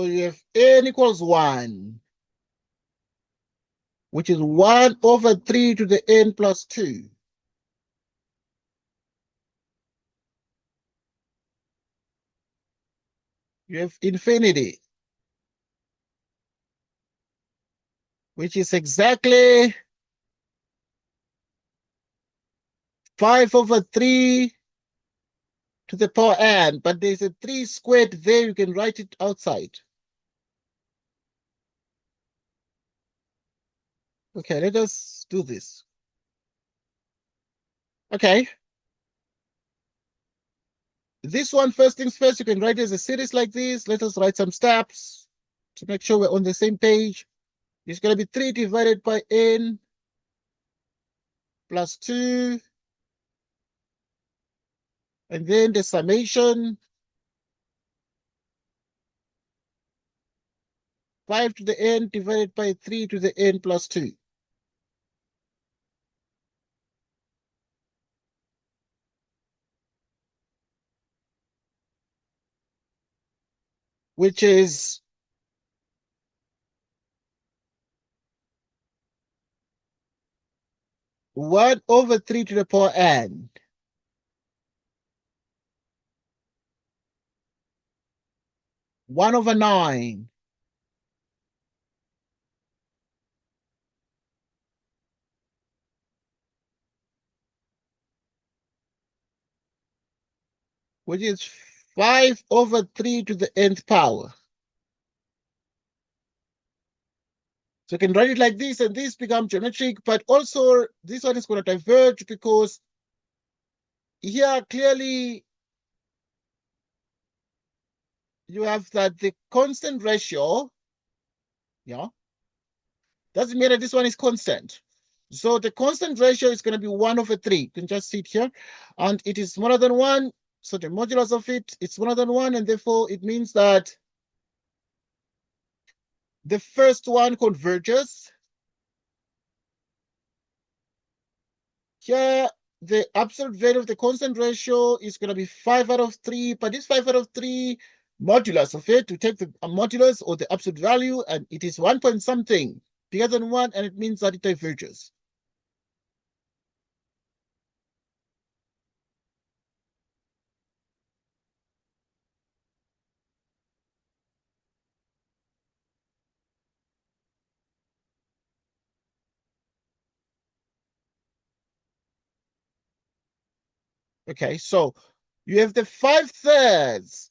Speaker 1: you have n equals 1, which is 1 over 3 to the n plus 2. You have infinity, which is exactly 5 over 3 to the power n, but there's a 3 squared there. You can write it outside. Okay, let us do this. Okay. This one, first things first, you can write it as a series like this. Let us write some steps to make sure we're on the same page. It's going to be 3 divided by n plus 2. And then the summation, 5 to the n divided by 3 to the n plus 2. Which is 1 over 3 to the power n. One over 9. Which is 5 over 3 to the nth power. So you can write it like this, and this becomes geometric, but also this one is going to diverge because here clearly you have that the constant ratio, yeah, doesn't mean that this one is constant. So the constant ratio is going to be 1 over 3. You can just see it here. And it is smaller than 1. So the modulus of it, it's smaller than 1. And therefore, it means that the first one converges. Here, the absolute value of the constant ratio is going to be 5 out of 3. But this 5 out of 3 modulus of it, to take the modulus or the absolute value, and it is 1 point something bigger than 1, and it means that it diverges. Okay, so you have the 5/3.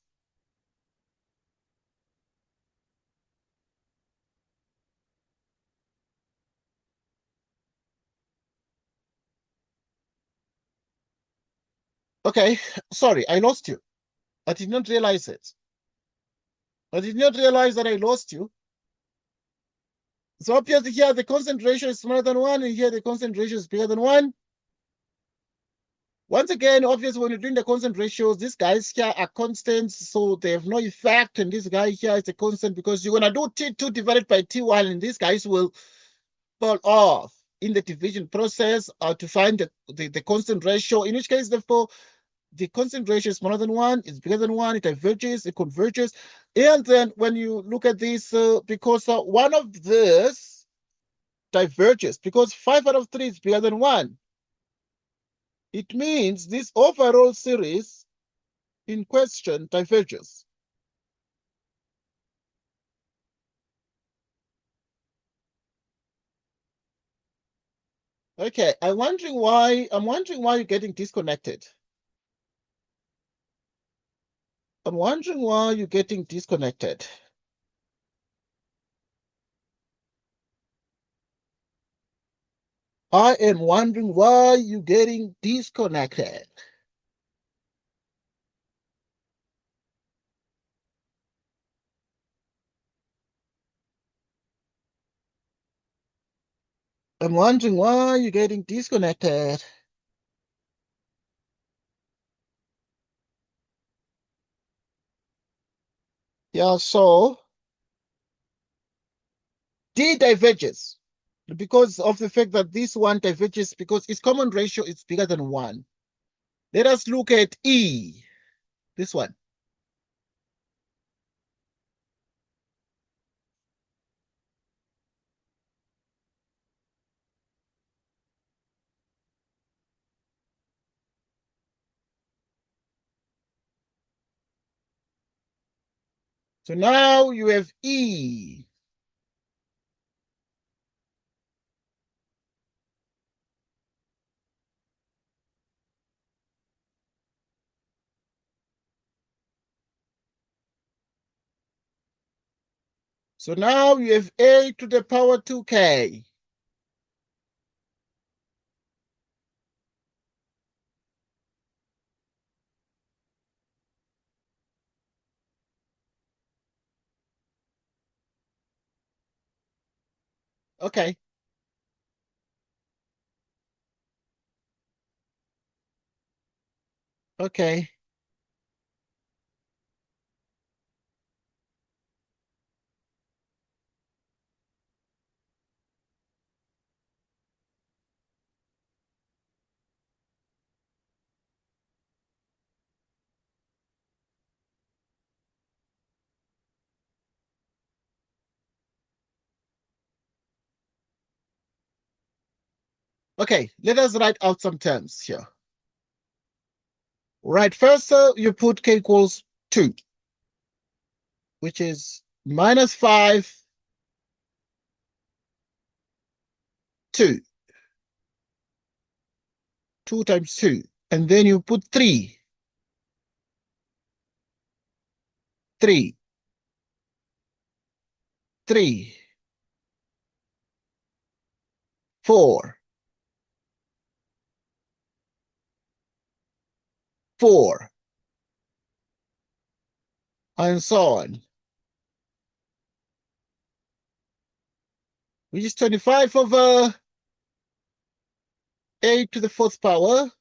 Speaker 1: Okay, sorry, I lost you. I did not realize it. I did not realize that I lost you. So obviously here the constant ratio is smaller than 1, and here the constant ratio is bigger than 1. Once again, obviously when you're doing the constant ratios, these guys here are constants, so they have no effect, and this guy here is a constant because you're going to do T2 divided by T1, and these guys will fall off in the division process to find the constant ratio, in which case, therefore, the constant ratio is smaller than 1, it's bigger than 1, it diverges, it converges. And then when you look at this, because one of this diverges, because 5 out of 3 is bigger than 1, it means this overall series in question diverges. Okay, I'm wondering why you're getting disconnected. I'm wondering why you're getting disconnected. I am wondering why you're getting disconnected. I'm wondering why you're getting disconnected. Yeah, so D diverges because of the fact that this one diverges because its common ratio is bigger than 1. Let us look at E, this one. So now you have E. So now you have A to the power 2K. Okay. Okay. Okay, let us write out some terms here. Right, first you put K equals 2, which is minus 5, 2. 2 times 2. And then you put 3, 3, 3, 4, 4, and so on, which is 25 over A to the 4th power.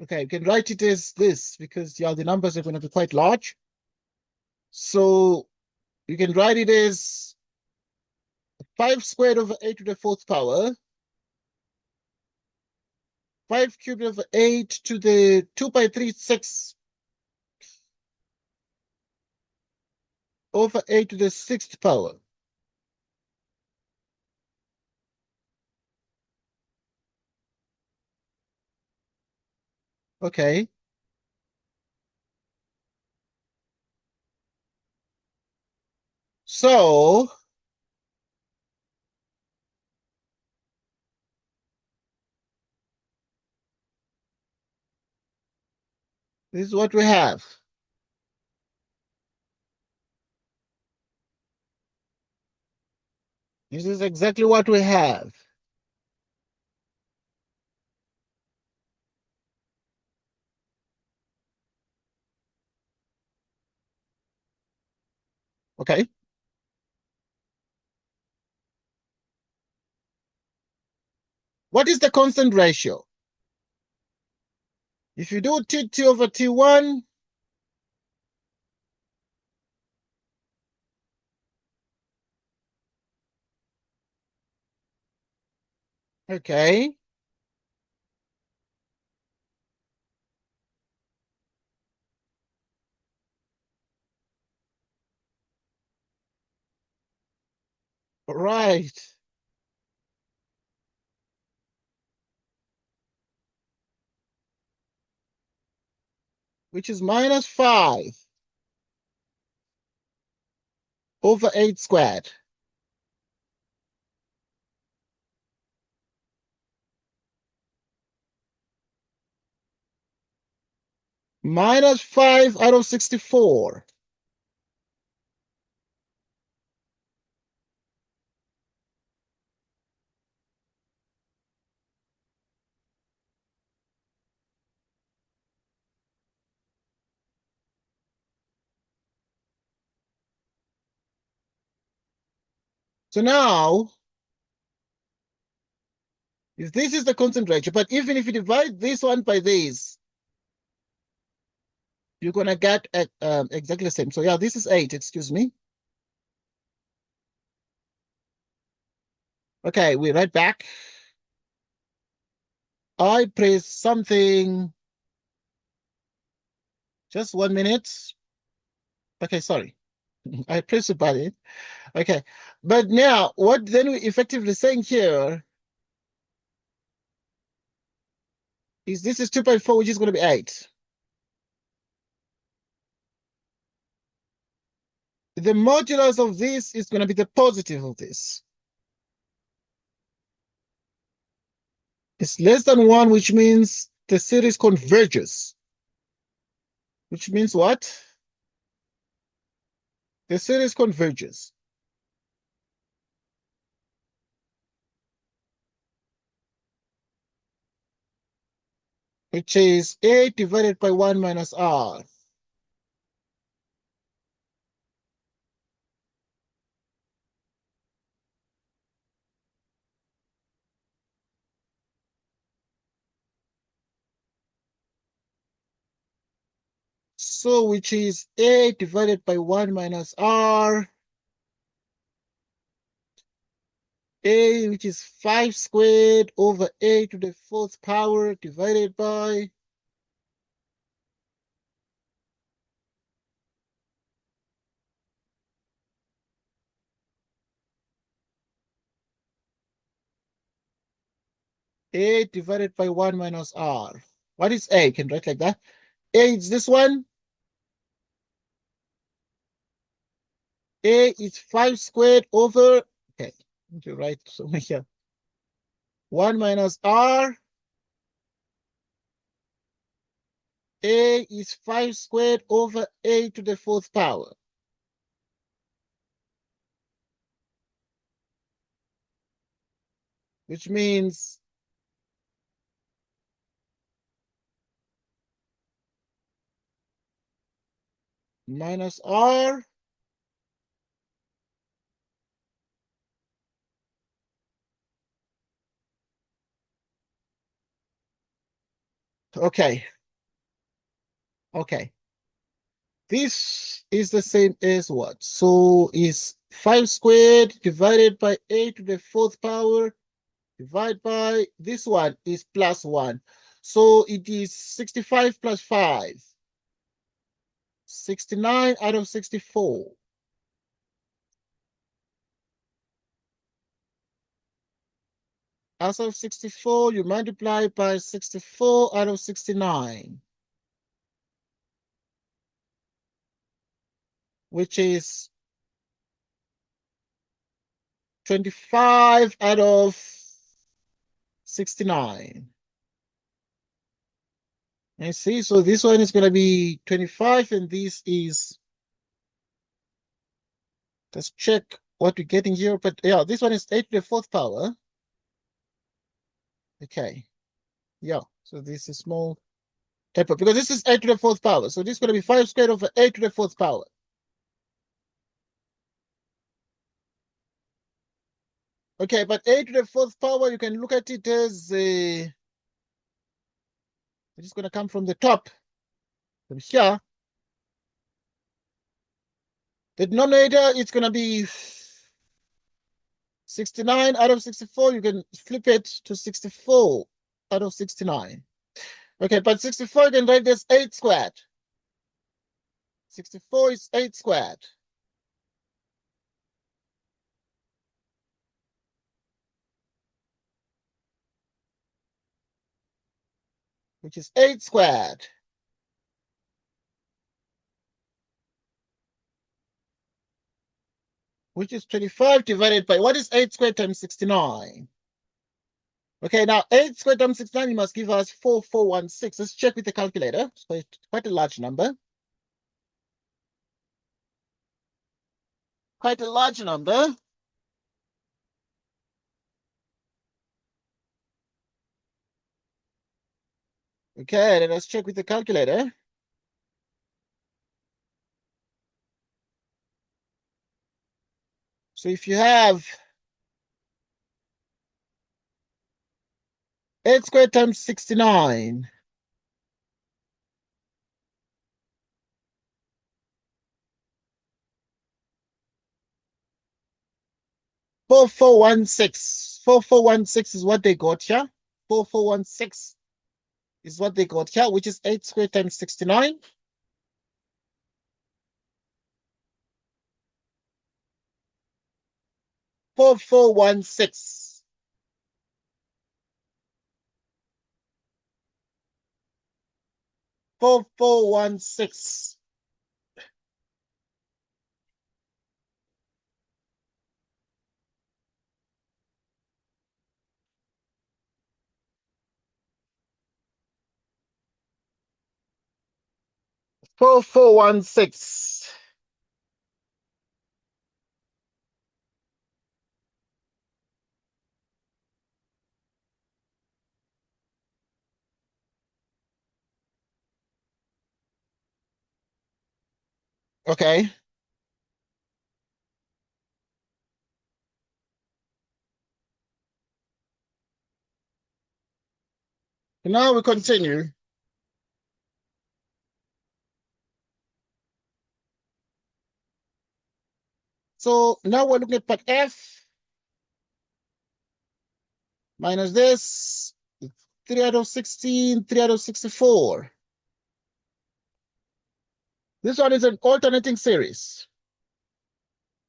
Speaker 1: Okay, you can write it as this because yeah, the numbers are going to be quite large. So you can write it as 5 squared over A to the 4th power, 5 cubed over 8 to the 2 by 3, 6 over A to the 6th power. Okay. So this is what we have. This is exactly what we have. Okay. What is the constant ratio? If you do T2 over T1, okay, Right. Which is minus 5 over 8 squared. Minus 5 out of 64. So now, if this is the concentration, but even if you divide this one by this, you're going to get exactly the same. So yeah, this is 8, excuse me. Okay, we're right back. I press something. Just 1 minute. Okay, sorry. I press a button. Okay, but now what then we're effectively saying here is this is 2.4, which is going to be 8. The modulus of this is going to be the positive of this. It's less than 1, which means the series converges. Which means what? The series converges. Which is A divided by 1 minus R. So which is A divided by 1 minus R. A, which is 5 squared over A to the 4th power divided by A divided by 1 minus R. What is A? You can write like that. A is this one. A is 5 squared over, okay, let me write somewhere here. 1 minus R. A is 5 squared over A to the 4th power. Which means minus R okay. Okay. This is the same as what? So is 5 squared divided by A to the 4th power divided by this one is plus 1. So it is 65 plus 5. 69 out of 64. As of 64, you multiply by 64 out of 69, which is 25 out of 69. And see, so this one is going to be 25, and this is, let's check what we're getting here. But yeah, this one is 8 to the 4th power. Okay. Yeah, so this is small type of, because this is 8 to the 4th power. So this is going to be 5 squared over 8 to the 4th power. Okay, but 8 to the 4th power, you can look at it as it's going to come from the top. From here. The denominator, it's going to be 69 out of 64. You can flip it to 64 out of 69. Okay, but 64, you can write this 8 squared. 64 is 8 squared. which is 8 squared. Which is 25 divided by, what is 8 squared times 69? Okay, now 8 squared times 69, you must give us 4416. Let's check with the calculator. It's quite a large number. Quite a large number. Okay, then let's check with the calculator. So if you have 8 squared times 69, four four one six. 4416 is what they got here. 4416 is what they got here, which is 8 squared times 69. Four four one six. 4416. Four four one six. Okay. Now we continue. So now we're looking at part F minus this, 3 out of 16, 3 out of 64. This one is an alternating series.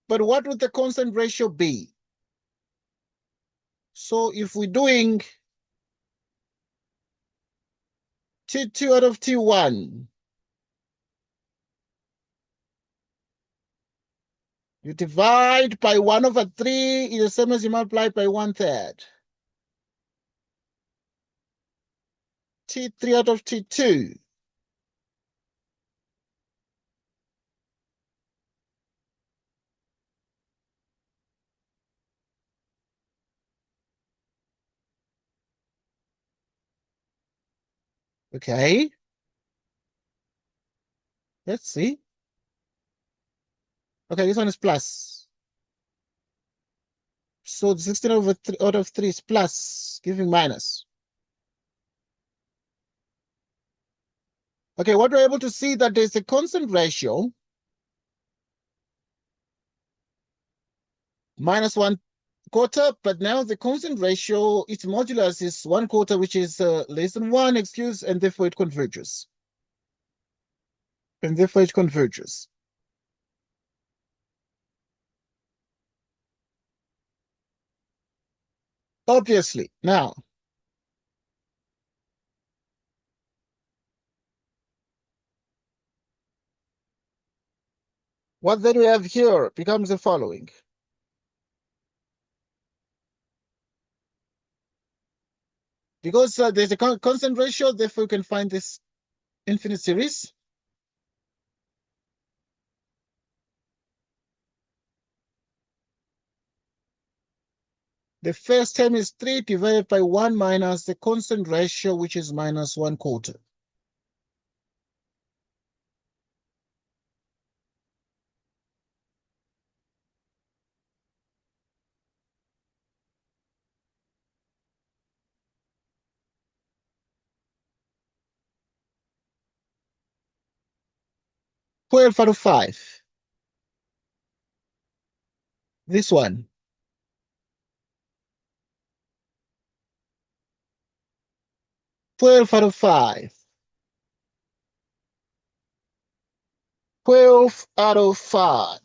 Speaker 1: But what would the constant ratio be? So if we're doing T2 out of T1, you divide by 1 over 3 is the same as you multiply by 1/3. T3 out of T2. Okay. Let's see. Okay, this one is plus. So 16 over 3 out of 3 is plus, giving minus. Okay, what we're able to see that there's a constant ratio minus 1/4, but now the constant ratio, its modulus is 1/4, which is less than 1, excuse, and therefore it converges. And therefore it converges. Obviously. Now, what then we have here becomes the following. Because there's a constant ratio, therefore you can find this infinite series. The first term is 3 divided by 1 minus the constant ratio, which is minus 1/4. Twelve out of 5. This one. 12 out of 5. 12 out of 5.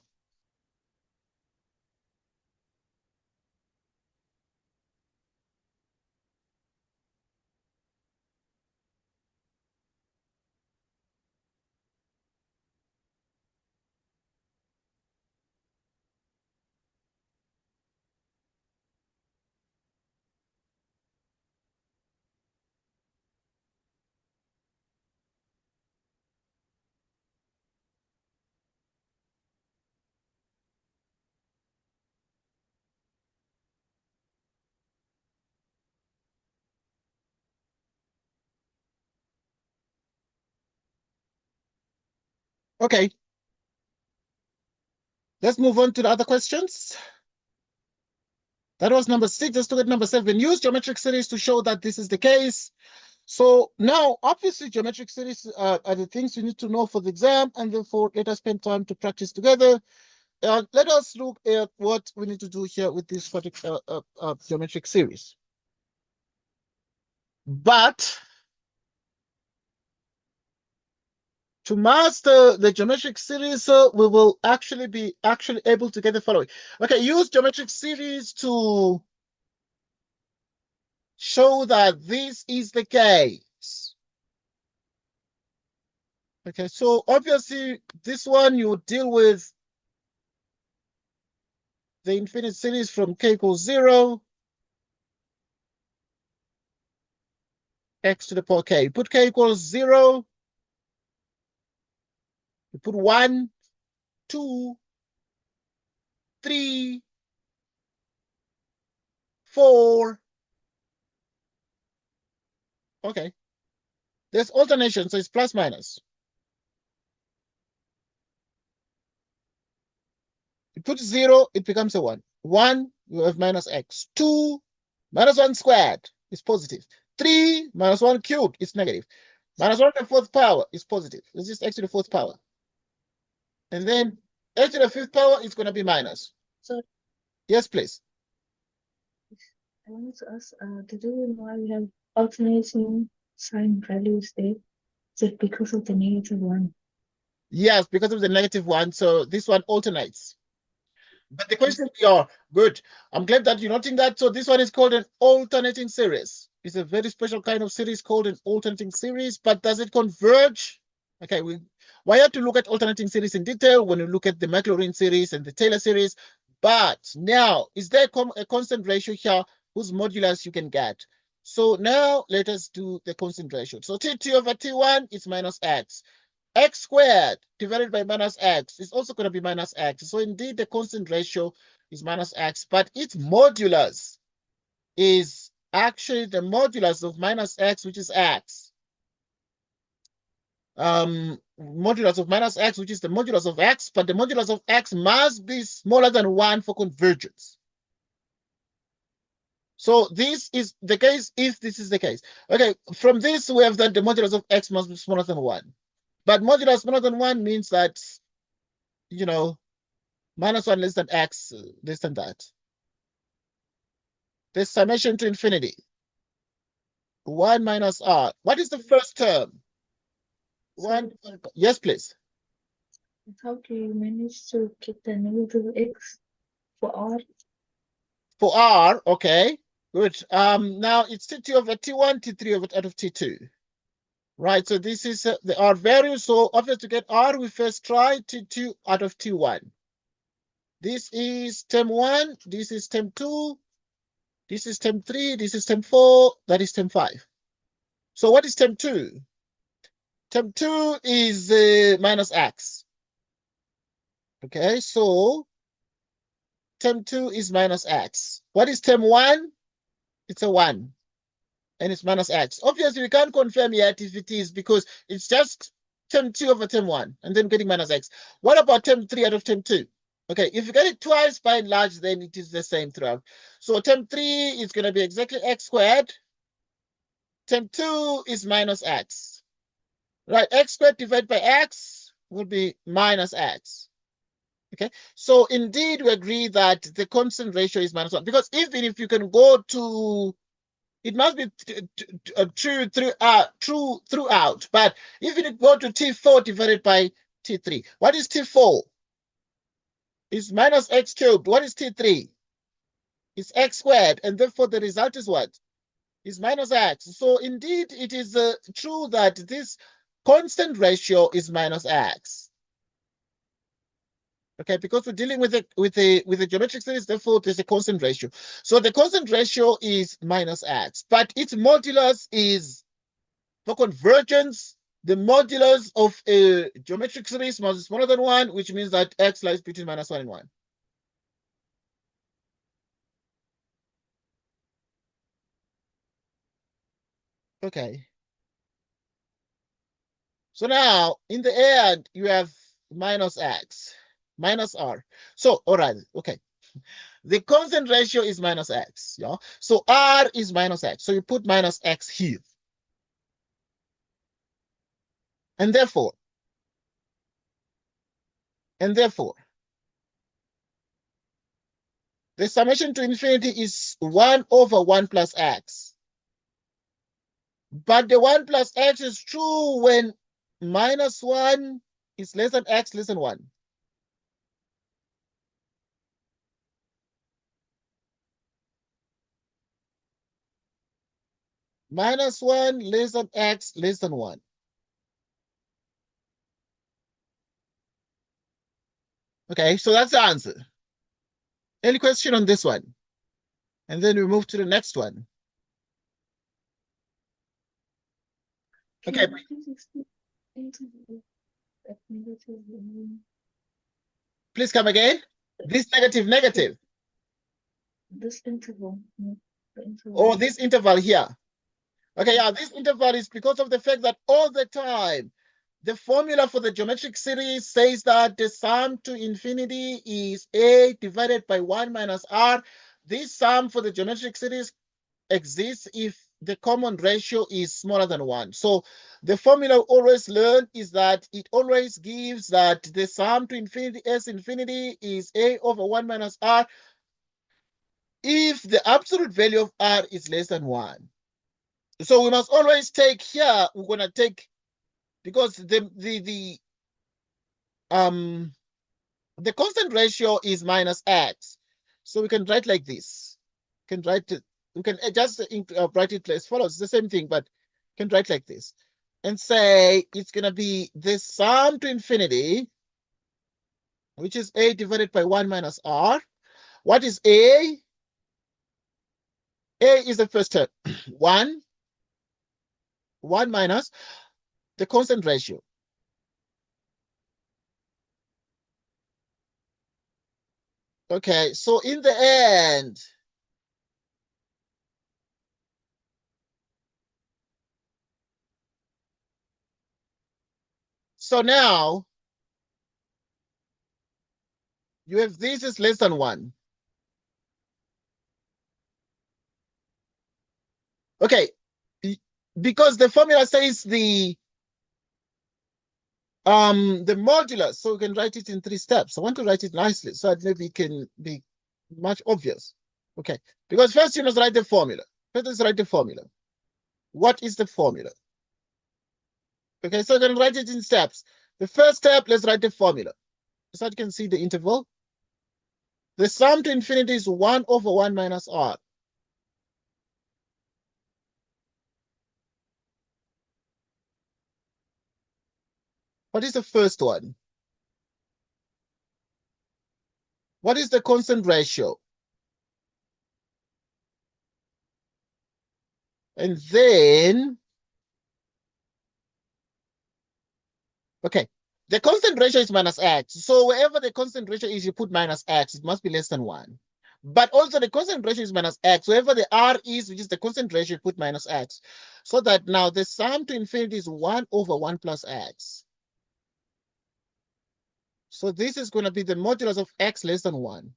Speaker 1: Okay. Let's move on to the other questions. That was number 6. Let's look at number 7. Use geometric series to show that this is the case. So now, obviously, geometric series are the things you need to know for the exam, and therefore, let us spend time to practice together. Let us look at what we need to do here with this particular geometric series. But to master the geometric series, we will actually be able to get the following. Okay, use geometric series to show that this is the case. Okay, so obviously this one you deal with the infinite series from k equals 0, x to the power k. You put k equals 0, you put 1, 2, 3, 4. Okay. There's alternation, so it's plus minus. You put 0, it becomes a 1. 1, you have minus x. 2, minus 1 squared is positive. 3, minus 1 cubed is negative. Minus 1 to the fourth power is positive. It's just x to the fourth power. And then x to the fifth power is going to be minus.
Speaker 2: So,
Speaker 1: yes, please.
Speaker 2: I wanted to ask, the reason why we have alternating sign values there, is it because of the negative one?
Speaker 1: Yes, because of the negative one. So this one alternates. But the question, yeah, good. I'm glad that you're noting that. So this one is called an alternating series. It's a very special kind of series called an alternating series. But does it converge? Okay, we have to look at alternating series in detail when you look at the Maclaurin series and the Taylor series. But now, is there a constant ratio here whose modulus you can get? So now let us do the constant ratio. So T2 over T1 is minus x. X squared divided by minus x is also going to be minus x. So indeed, the constant ratio is minus x, but its modulus is actually the modulus of minus x, which is x. Modulus of minus x, which is the modulus of x, but the modulus of x must be smaller than 1 for convergence. So this is the case if this is the case. Okay, from this we have that the modulus of x must be smaller than 1. But modulus smaller than 1 means that, you know, minus 1 less than x, less than that. The summation to infinity. 1 minus r. What is the first term? 1. Yes, please.
Speaker 2: How do you manage to get the negative x for r?
Speaker 1: For r, okay, good. Now it's T2 over T1, T3 over out of T2. Right, so this is the r value. So obviously to get r, we first try T2 out of T1. This is term 1, this is term 2, this is term 3, this is term 4, that is term 5. So what is term 2? Term 2 is minus x. Okay, so term 2 is minus x. What is term 1? It's a 1. And it's minus x. Obviously, we can't confirm yet if it is because it's just term 2 over term 1 and then getting minus x. What about term 3 out of term 2? Okay, if you get it twice by and large, then it is the same throughout. So term 3 is going to be exactly x squared. Term 2 is minus x. Right, x squared divided by x would be minus x. Okay, so indeed we agree that the constant ratio is minus 1 because even if you can go to, it must be true throughout, but even if you go to T4 divided by T3, what is T4? It's minus x cubed. What is T3? It's x squared, and therefore the result is what? Is minus x. So indeed it is true that this constant ratio is minus x. Okay, because we're dealing with a geometric series, therefore there's a constant ratio. So the constant ratio is minus x, but its modulus is, for convergence, the modulus of a geometric series must be smaller than 1, which means that x lies between minus 1 and 1. Okay. So now, in the end, you have minus x minus r. So, all right, okay. The constant ratio is minus x, yeah? So r is minus x. So you put minus x here. And therefore, the summation to infinity is 1 over 1 plus x. But the 1 plus x is true when minus 1 is less than x less than 1. Minus 1 less than x less than 1. Okay, so that's the answer. Any question on this one? And then we move to the next one. Okay. Please come again. This negative.
Speaker 2: This interval.
Speaker 1: Or this interval here. Okay, yeah, this interval is because of the fact that all the time, the formula for the geometric series says that the sum to infinity is a divided by 1 minus r. This sum for the geometric series exists if the common ratio is smaller than 1. So the formula we always learn is that it always gives that the sum to infinity s infinity is a over 1 minus r if the absolute value of r is less than 1. So we must always take here, we're going to take, because the constant ratio is minus x. So we can write like this. We can write it, we can just write it as follows. It's the same thing, but we can write like this and say it's going to be the sum to infinity, which is a divided by 1 minus r. What is a? A is the first term. 1 minus the constant ratio. Okay, so in the end, so now you have this is less than 1. Okay, because the formula says the modulus, so we can write it in 3 steps. I want to write it nicely so that maybe it can be much obvious. Okay, because first you must write the formula. First, let's write the formula. What is the formula? Okay, so you can write it in steps. The first step, let's write the formula. So you can see the interval. The sum to infinity is 1 over 1 minus r. What is the first one? What is the constant ratio? And then, okay, the constant ratio is minus x. So wherever the constant ratio is, you put minus x. It must be less than 1. But also the constant ratio is minus x. Wherever the r is, which is the constant ratio, you put minus x. So that now the sum to infinity is 1 over 1 plus x. So this is going to be the modulus of x less than 1.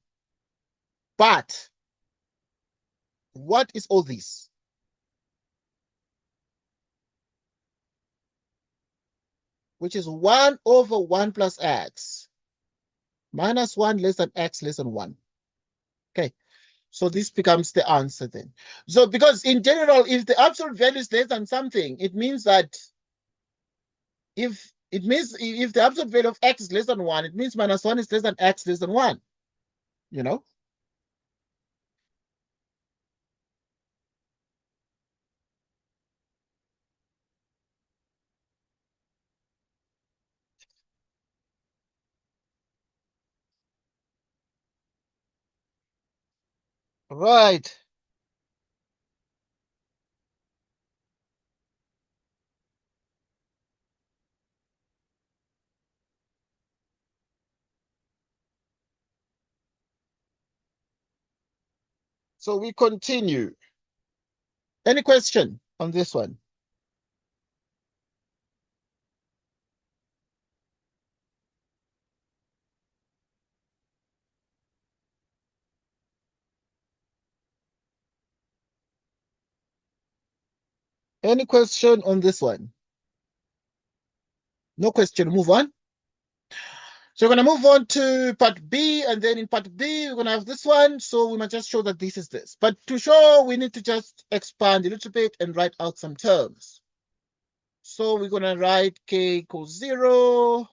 Speaker 1: But what is all this? Which is 1 over 1 plus x. Minus 1 less than x less than 1. Okay. So this becomes the answer then. So because in general, if the absolute value is less than something, it means that if the absolute value of x is less than 1, it means minus 1 is less than x less than 1. You know? Right. So we continue. Any question on this one? Any question on this one? No question, move on. So we're going to move on to part B, and then in part B, we're going to have this one. So we might just show that this is this. But to show, we need to just expand a little bit and write out some terms. So we're going to write k equals 0.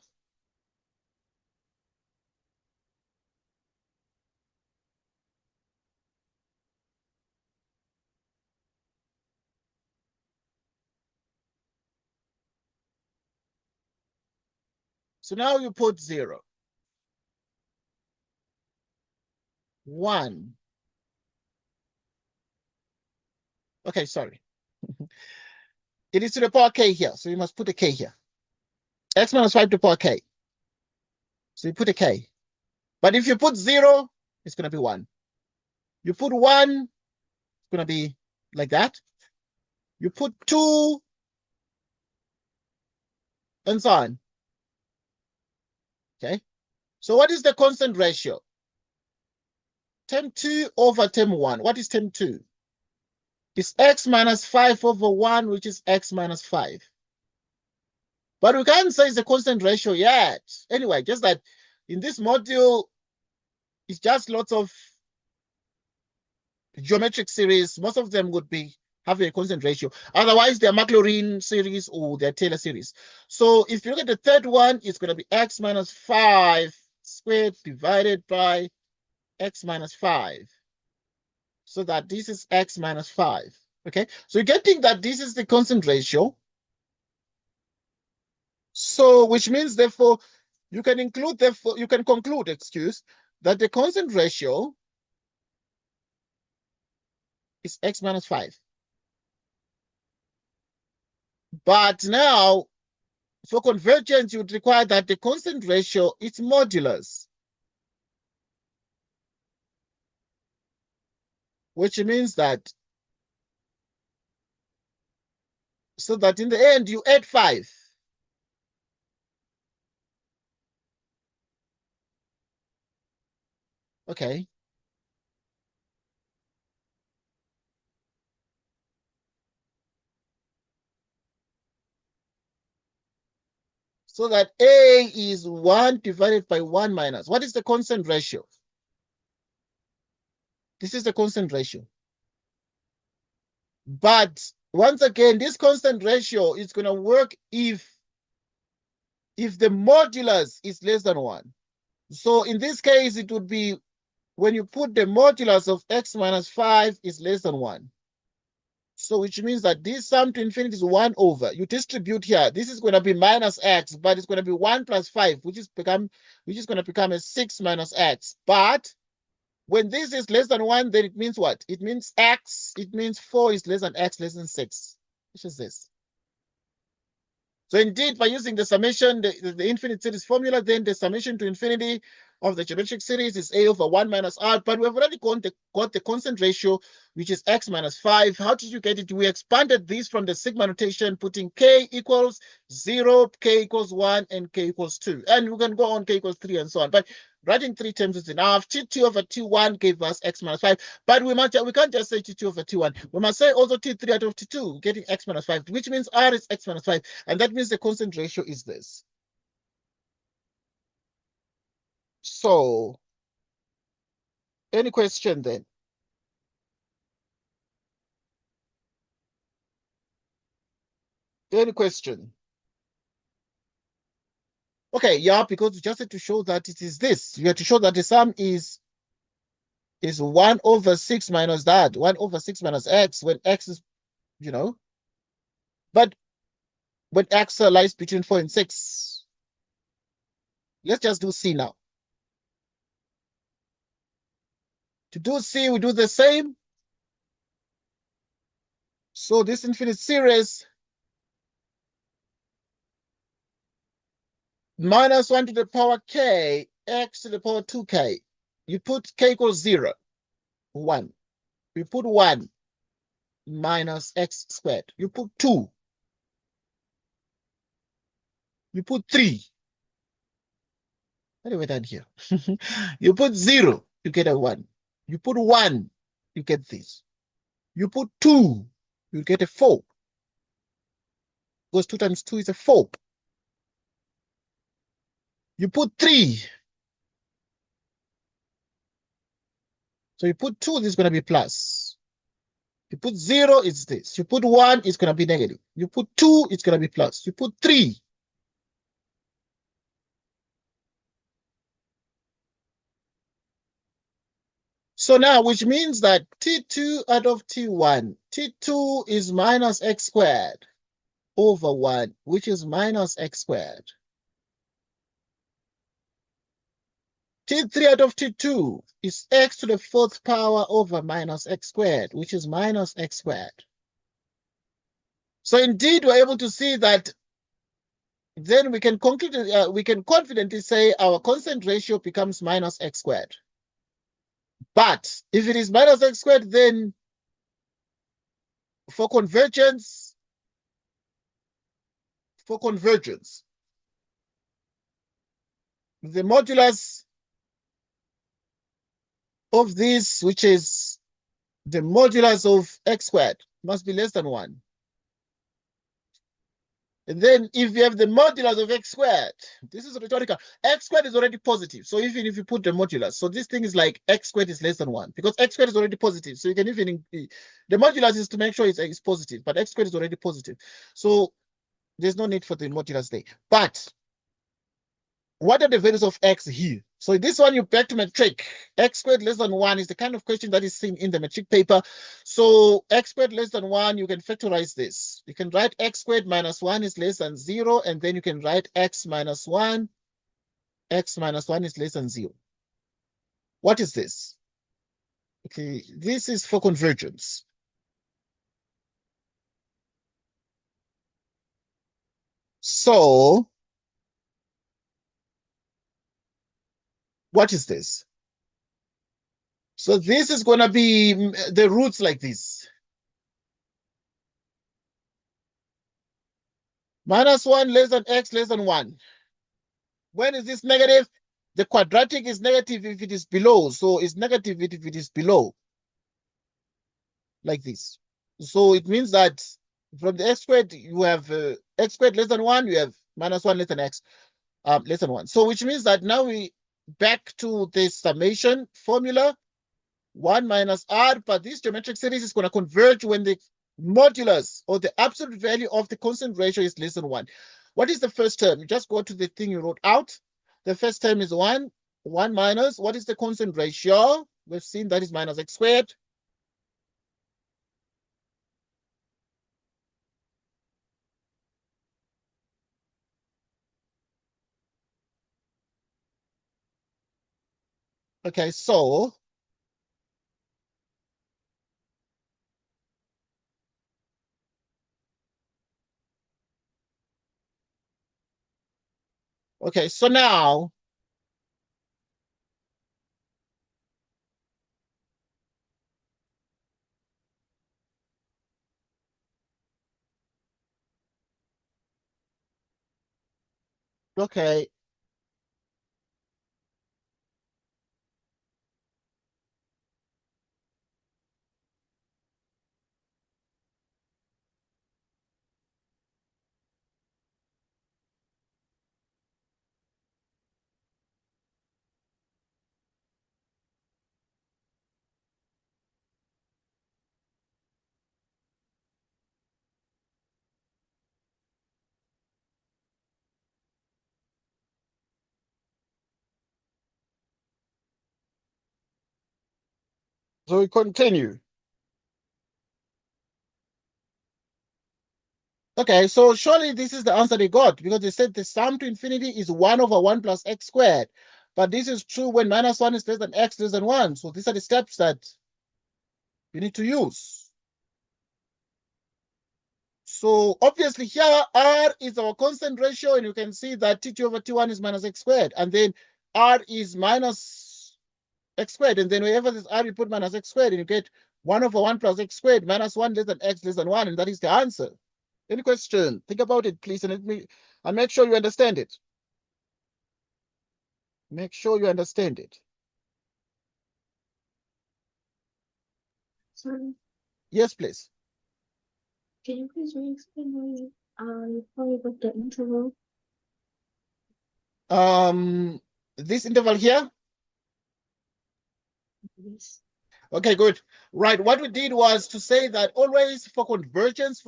Speaker 1: So now you put 0, 1. Okay, sorry. It is to the power k here, so you must put a k here. X minus 5 to the power k. So you put a k. But if you put 0, it's going to be 1. You put 1, it's going to be like that. You put 2, and so on. Okay. So what is the constant ratio? Term 2 over term 1. What is term 2? It's x minus 5 over 1, which is x minus 5. But we can't say it's a constant ratio yet. Anyway, just that in this module, it's just lots of geometric series. Most of them would be having a constant ratio. Otherwise, they're Maclaurin series or they're Taylor series. So if you look at the third one, it's going to be x minus 5 squared divided by x minus 5. So that this is x minus 5. Okay, so you're getting that this is the constant ratio. So which means, therefore, you can include, therefore, you can conclude, that the constant ratio is x minus 5. But now, for convergence, you would require that the constant ratio is modulus, which means that, so that in the end, you add 5. Okay. So that A is 1 divided by 1 minus. What is the constant ratio? This is the constant ratio. But once again, this constant ratio is going to work if the modulus is less than 1. So in this case, it would be when you put the modulus of x minus 5 is less than 1. So which means that this sum to infinity is 1 over. You distribute here. This is going to be minus x, but it's going to be 1 plus 5, which is going to become a 6 minus x. But when this is less than 1, then it means what? It means x. It means 4 is less than x less than 6. Which is this? So indeed, by using the summation, the infinite series formula, then the summation to infinity of the geometric series is a over 1 minus r. But we've already got the constant ratio, which is x minus 5. How did you get it? We expanded this from the sigma notation, putting k equals 0, k equals 1, and k equals 2. And we can go on k equals 3 and so on. But writing 3 terms is enough. T2 over T1 gave us x minus 5. But we can't just say T2 over T1. We must say also T3 out of T2, getting x minus 5, which means r is x minus 5. And that means the constant ratio is this. So, any question then? Any question? Okay, yeah, because we just had to show that it is this. You have to show that the sum is 1 over 6 minus that, 1 over 6 minus x, when x is, but when x lies between 4 and 6. Let's just do C now. To do C, we do the same. So this infinite series, minus 1 to the power k, x to the power 2k. You put k equals 0, 1. You put 1 minus x squared. You put 2. You put 3. What have we done here? You put 0, you get a 1. You put 1, you get this. You put 2, you get a 4. because 2 times 2 is a 4. You put 3. So you put 2, this is going to be plus. You put 0, it's this. You put 1, it's going to be negative. You put 2, it's going to be plus. You put 3. So now, which means that T2 out of T1, T2 is minus x squared over 1, which is minus x squared. T3 out of T2 is x to the 4th power over minus x squared, which is minus x squared. So indeed, we're able to see that then we can confidently say our constant ratio becomes minus x squared. But if it is minus x squared, then for convergence, the modulus of this, which is the modulus of x squared, must be less than 1. And then if you have the modulus of x squared, this is rhetorical. X squared is already positive. So even if you put the modulus, so this thing is like x squared is less than 1 because x squared is already positive. So you can even, the modulus is to make sure it's positive, but x squared is already positive. So there's no need for the modulus there. But what are the values of x here? So this one, you back to metric. X squared less than 1 is the kind of question that is seen in the metric paper. So x squared less than 1, you can factorize this. You can write x squared minus 1 is less than 0, and then you can write x minus 1. X minus 1 is less than 0. What is this? Okay, this is for convergence. So what is this? So this is going to be the roots like this. Minus 1 less than x less than 1. When is this negative? The quadratic is negative if it is below. So it's negative if it is below. Like this. So it means that from the x squared, you have x squared less than 1, you have minus 1 less than x less than 1. So which means that now we back to the summation formula, 1 minus r, but this geometric series is going to converge when the modulus or the absolute value of the constant ratio is less than 1. What is the first term? You just go to the thing you wrote out. The first term is 1. 1 minus, what is the constant ratio? We've seen that is minus x squared. Okay, so now okay. So we continue. Okay, so surely this is the answer they got because they said the sum to infinity is 1 over 1 plus x squared. But this is true when minus 1 is less than x less than 1. So these are the steps that you need to use. So obviously here r is our constant ratio, and you can see that t2 over t1 is minus x squared. And then r is minus x squared. And then wherever this r, you put minus x squared, and you get 1 over 1 plus x squared minus 1 less than x less than 1. And that is the answer. Any question? Think about it, please, and make sure you understand it. Make sure you understand it.
Speaker 2: Sorry,
Speaker 1: Yes, please.
Speaker 2: can you please re-explain why You probably got the interval.
Speaker 1: This interval here.
Speaker 2: Yes.
Speaker 1: Okay, good. Right. What we did was to say that always for convergence,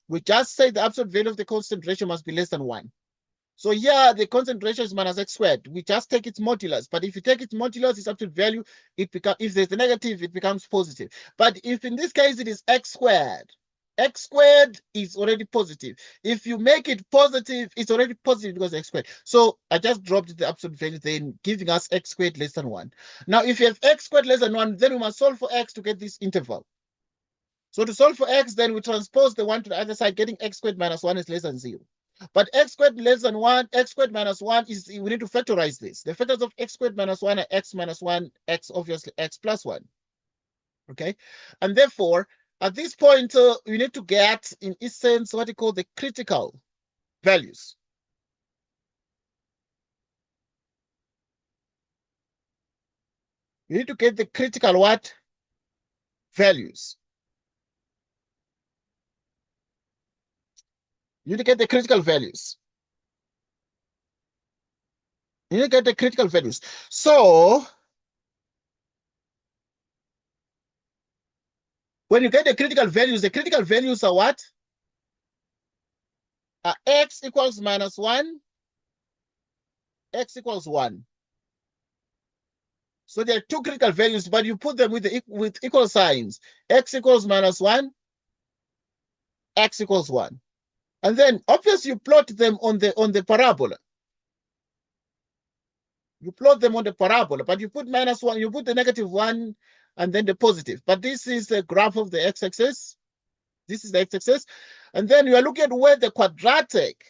Speaker 1: we just say the absolute value of the constant ratio must be less than 1. So here the constant ratio is minus x squared. We just take its modulus. But if you take its modulus, its absolute value, if there's a negative, it becomes positive. But if in this case it is x squared is already positive. If you make it positive, it's already positive because x squared. So I just dropped the absolute value then, giving us x squared less than 1. Now, if you have x squared less than 1, then we must solve for x to get this interval. So to solve for x, then we transpose the 1 to the other side, getting x squared minus 1 is less than 0. But x squared less than 1, x squared minus 1 is, we need to factorize this. The factors of x squared minus 1 are x minus 1, x obviously x plus 1. Okay? And therefore, at this point, we need to get, in essence, what you call the critical values. We need to get the critical what? Values. You need to get the critical values. You need to get the critical values. So, when you get the critical values are what? X equals minus 1, x equals 1. So there are two critical values, but you put them with equal signs. X equals minus 1, x equals 1. And then obviously you plot them on the parabola. You plot them on the parabola, but you put minus 1, you put the negative 1, and then the positive. But this is the graph of the x-axis. This is the x-axis. And then you are looking at where the quadratic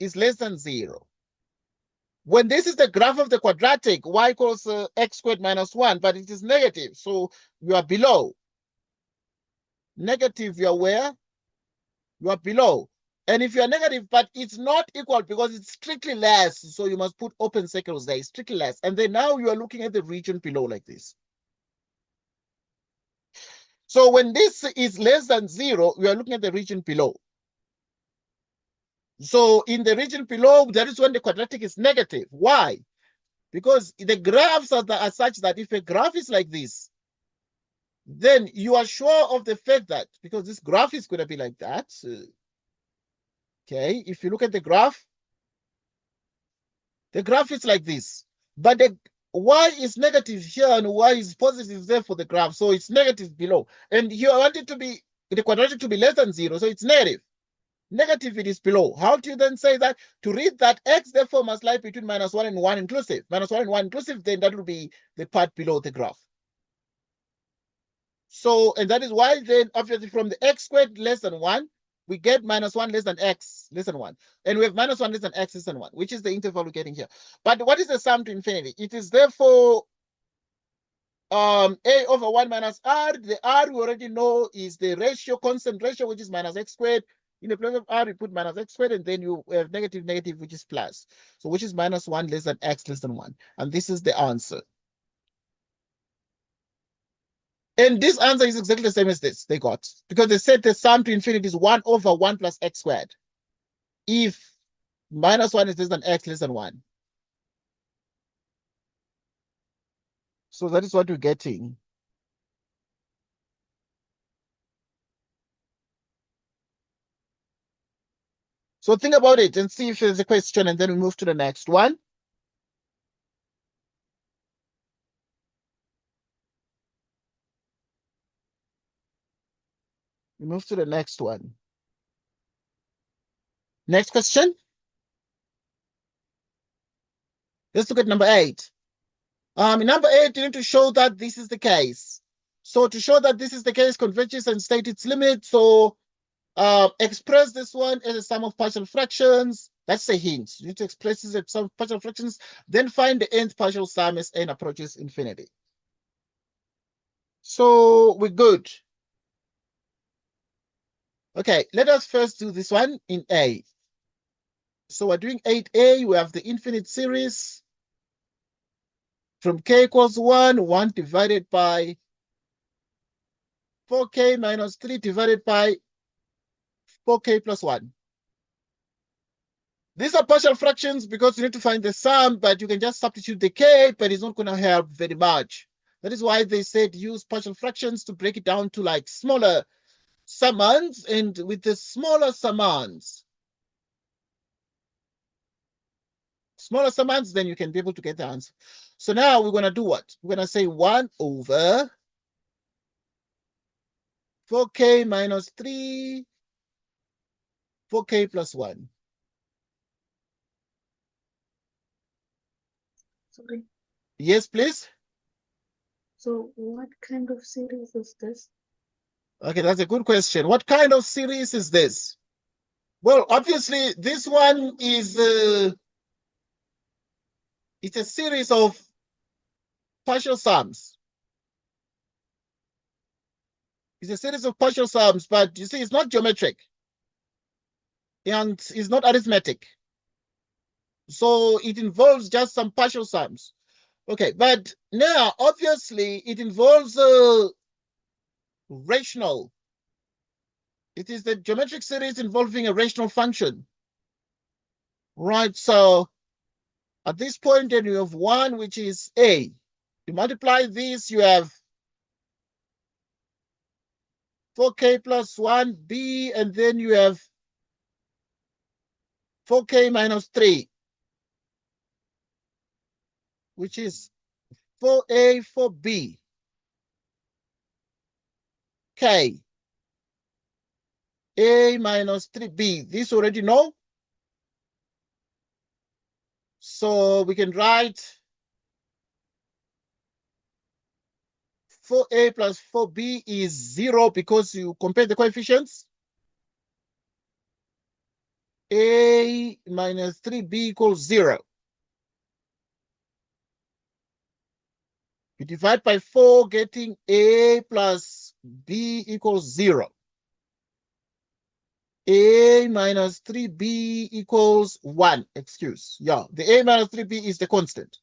Speaker 1: is less than 0. When this is the graph of the quadratic, y equals x squared minus 1, but it is negative. So you are below. Negative, you are where? You are below. And if you are negative, but it's not equal because it's strictly less, so you must put open circles there, it's strictly less. And then now you are looking at the region below like this. So when this is less than 0, we are looking at the region below. So in the region below, that is when the quadratic is negative. Why? Because the graphs are such that if a graph is like this, then you are sure of the fact that, because this graph is going to be like that, okay, if you look at the graph is like this, but the y is negative here and y is positive there for the graph, so it's negative below. And you want it to be, the quadratic to be less than 0, so it's negative. Negative, it is below. How do you then say that? To read that x therefore must lie between minus 1 and 1 inclusive. Minus 1 and 1 inclusive, then that will be the part below the graph. So, and that is why then obviously from the x squared less than 1, we get minus 1 less than x less than 1. And we have minus 1 less than x less than 1, which is the interval we're getting here. But what is the sum to infinity? It is therefore a over 1 minus r. The r we already know is the ratio, constant ratio, which is minus x squared. In the place of r, you put minus x squared, and then you have negative, which is plus. So which is minus 1 less than x less than 1. And this is the answer. And this answer is exactly the same as this they got, because they said the sum to infinity is 1 over 1 plus x squared. If minus 1 is less than x less than 1. So that is what we're getting. So think about it and see if there's a question, and then we move to the next one. We move to the next one. Next question. Let's look at number 8. In number 8, you need to show that this is the case. So to show that this is the case, converges and state its limit. So express this one as a sum of partial fractions. That's a hint. You need to express this as a sum of partial fractions. Then find the nth partial sum as n approaches infinity. So we're good. Okay, let us first do this one in A. So we're doing 8A. We have the infinite series from k equals 1 divided by 4k minus 3 divided by 4k plus 1. These are partial fractions because you need to find the sum, but you can just substitute the k, but it's not going to help very much. That is why they said use partial fractions to break it down to like smaller summands, and with the smaller summands, then you can be able to get the answer. So now we're going to do what? We're going to say 1 over 4k minus 3, 4k plus 1.
Speaker 2: Sorry.
Speaker 1: Yes, please.
Speaker 2: So what kind of series is this?
Speaker 1: Okay, that's a good question. What kind of series is this? Well, obviously, this one is it's a series of partial sums. It's a series of partial sums, but you see, it's not geometric and it's not arithmetic. So it involves just some partial sums. Okay, but now, obviously, it involves rational. It is the geometric series involving a rational function. Right, so at this point, then you have 1, which is a. You multiply this, you have 4k plus 1b, and then you have 4k minus 3, which is 4a, 4b, k, a minus 3b. This already know. So we can write 4a plus 4b is 0 because you compare the coefficients. A minus 3b equals 0. You divide by 4, getting a plus b equals 0. A minus 3b equals 1. Excuse. Yeah, the a minus 3b is the constant.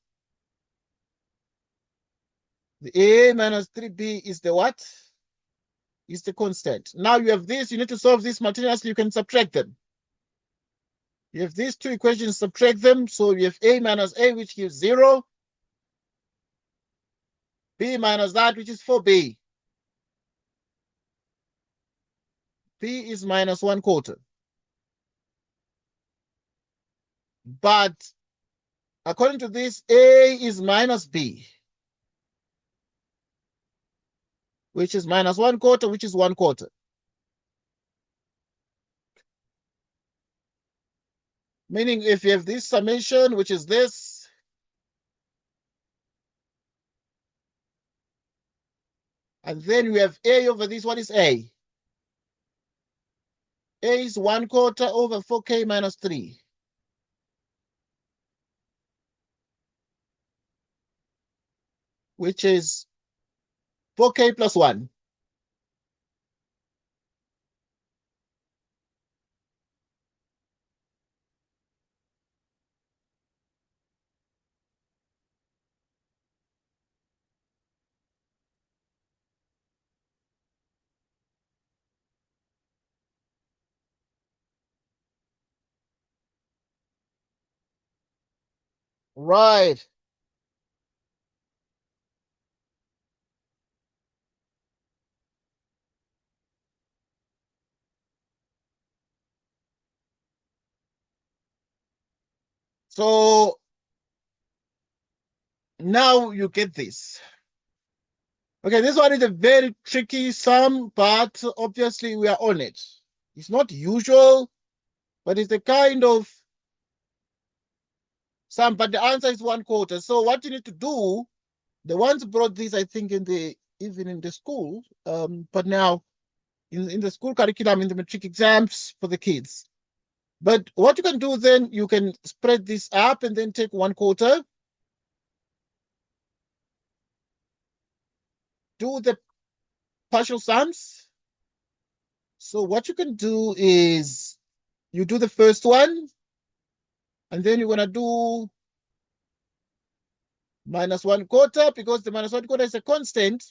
Speaker 1: The a minus 3b is the what? Is the constant. Now you have this. You need to solve this simultaneously. You can subtract them. You have these two equations, subtract them. So you have a minus a, which gives 0. B minus that, which is 4b. B is minus 1/4. But according to this, A is minus B, which is minus 1/4, which is 1/4. Meaning if you have this summation, which is this, and then you have A over this, what is A? A is 1/4 over 4k minus 3. Which is 4k plus 1. Right. So now you get this. Okay, this one is a very tricky sum, but obviously we are on it. It's not usual, but it's the kind of sum, but the answer is 1/4. So what you need to do, the ones brought this, I think, even in the school, but now in the school curriculum, in the matric exams for the kids. But what you can do then, you can spread this up and then take 1/4. Do the partial sums. So what you can do is you do the first one, and then you're going to do minus 1/4 because the minus 1/4 is a constant.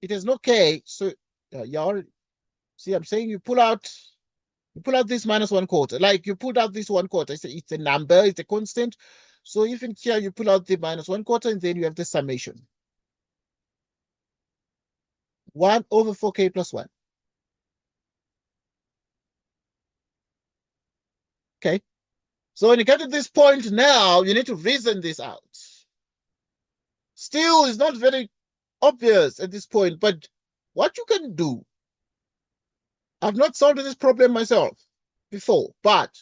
Speaker 1: It has no k. So you already see, I'm saying you pull out You pull out this minus 1/4. Like you pulled out this 1/4. It's a number, it's a constant. So even here you pull out the minus 1/4 and then you have the summation. 1 over 4k plus 1. Okay. So when you get to this point now, you need to reason this out. Still, it's not very obvious at this point, but what you can do, I've not solved this problem myself before, but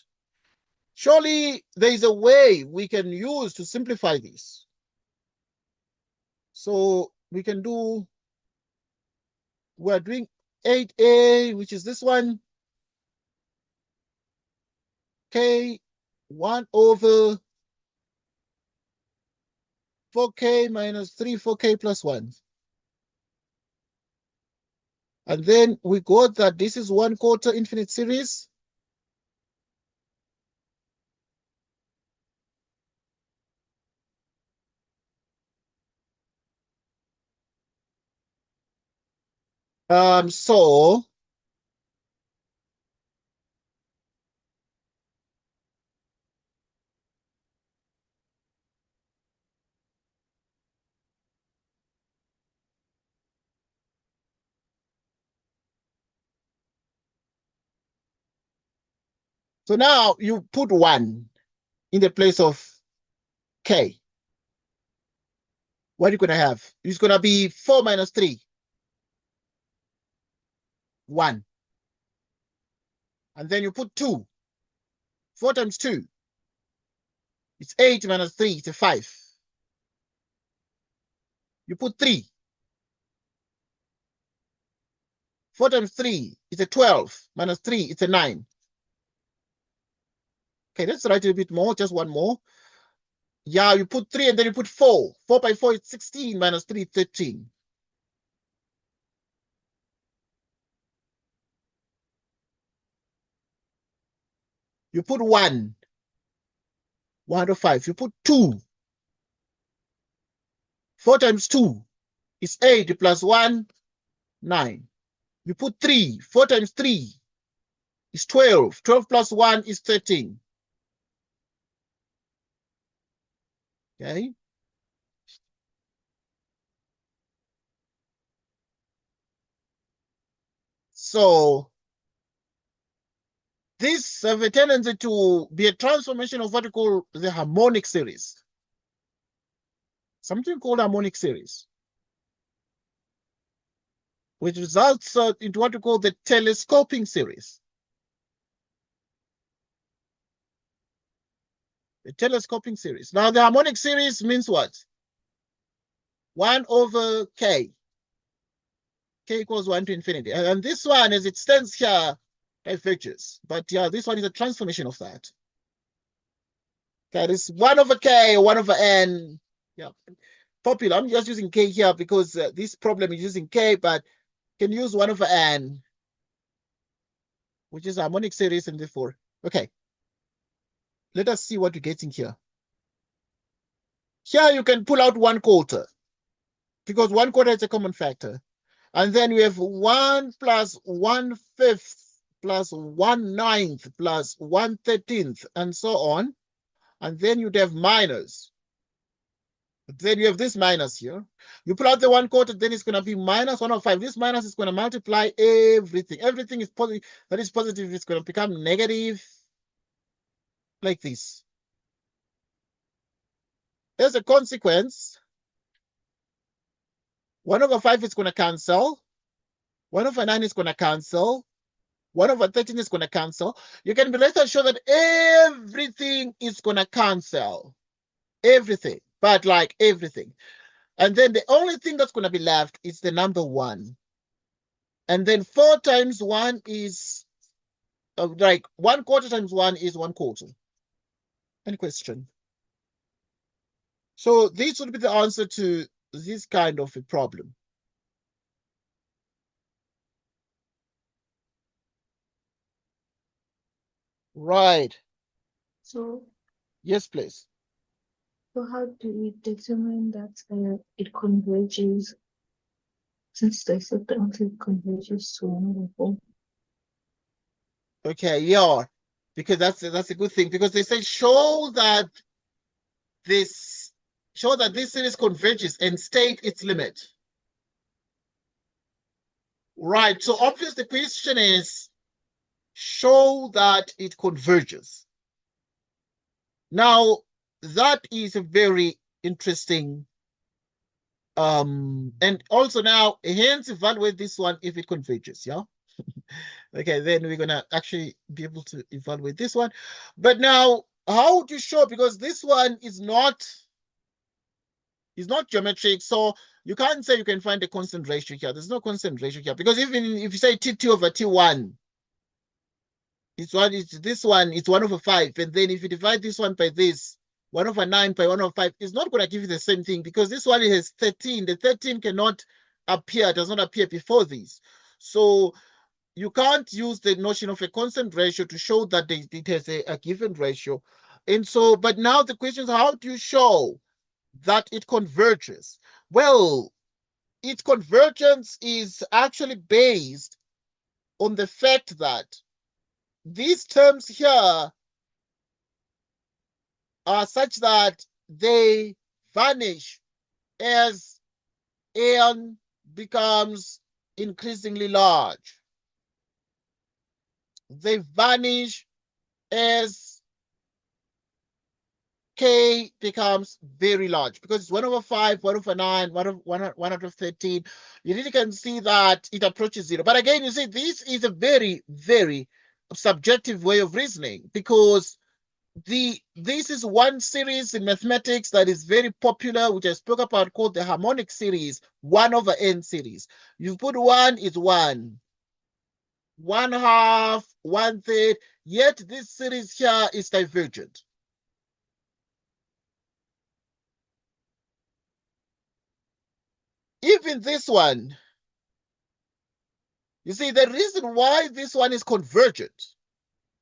Speaker 1: surely there is a way we can use to simplify this. So we can do, we're doing 8a, which is this one, k 1 over 4k minus 3 4k plus 1. And then we got that this is 1/4 infinite series. So now you put 1 in the place of k. What are you going to have? It's going to be 4 minus 3. 1. And then you put 2. 4 times 2. It's 8 minus 3. It's a 5. You put 3. 4 times 3. It's a 12. Minus 3. It's a 9. Okay, let's write a bit more. Just one more. Yeah, you put 3 and then you put 4. 4 by 4 is 16. Minus 3, 13. You put 1. 1 to 5. You put 2. 4 times 2 is 8 plus 1, 9. You put 3. 4 times 3 is 12. 12 plus 1 is 13. Okay. So this have a tendency to be a transformation of what we call the harmonic series. Something called harmonic series, which results into what we call the telescoping series. The telescoping series. Now, the harmonic series means what? 1 over k. K equals 1 to infinity. And this one, as it stands here, diverges. But yeah, this one is a transformation of that. Okay, this 1 over k, 1 over n. Yeah, popular. I'm just using k here because this problem is using k, but can use 1 over n, which is a harmonic series, and therefore, okay. Let us see what we're getting here. Here you can pull out 1/4 because 1/4 is a common factor. And then we have 1 plus 1/5 plus 1/9 plus 1/13 and so on. And then you'd have minus. Then you have this minus here. You pull out the 1/4, then it's going to be minus 1 over 5. This minus is going to multiply everything. Everything is positive. That is positive. It's going to become negative like this. As a consequence, 1 over 5 is going to cancel. 1 over 9 is going to cancel. 1 over 13 is going to cancel. You can be rest assured that everything is going to cancel. Everything. But like everything. And then the only thing that's going to be left is the number 1. And then 4 times 1 is, like 1/4 times 1 is 1/4. Any question? So this would be the answer to this kind of a problem. Right.
Speaker 2: So,
Speaker 1: Yes, please.
Speaker 2: so how do we determine that it converges, since they said the answer converges to another form?
Speaker 1: Okay, yeah, because that's a good thing because they say this show that this series converges and state its limit. Right. So obviously the question is show that it converges. Now that is a very interesting and also now hence evaluate this one if it converges, yeah. Okay, then we're gonna actually be able to evaluate this one. But now, how would you show? Because this one is not geometric, so you can't say you can find a constant ratio here. There's no constant ratio here because even if you say T2 over T1, it's this one, it's 1/5. And then if you divide this one by this, 1/9 by 1/5, it's not going to give you the same thing because this one has 13. The 13 cannot appear, does not appear before this. So you can't use the notion of a constant ratio to show that it has a given ratio. And so, but now the question is, how do you show that it converges? Well, its convergence is actually based on the fact that these terms here are such that they vanish as n becomes increasingly large. They vanish as k becomes very large because it's 1/5, 1/9, 1/13. You really can see that it approaches zero. But again, you see, this is a very, very subjective way of reasoning because this is one series in mathematics that is very popular, which I spoke about, called the harmonic series, 1/n series. You put one, it's one. 1/2, 1/3, yet this series here is divergent. Even this one, you see, the reason why this one is convergent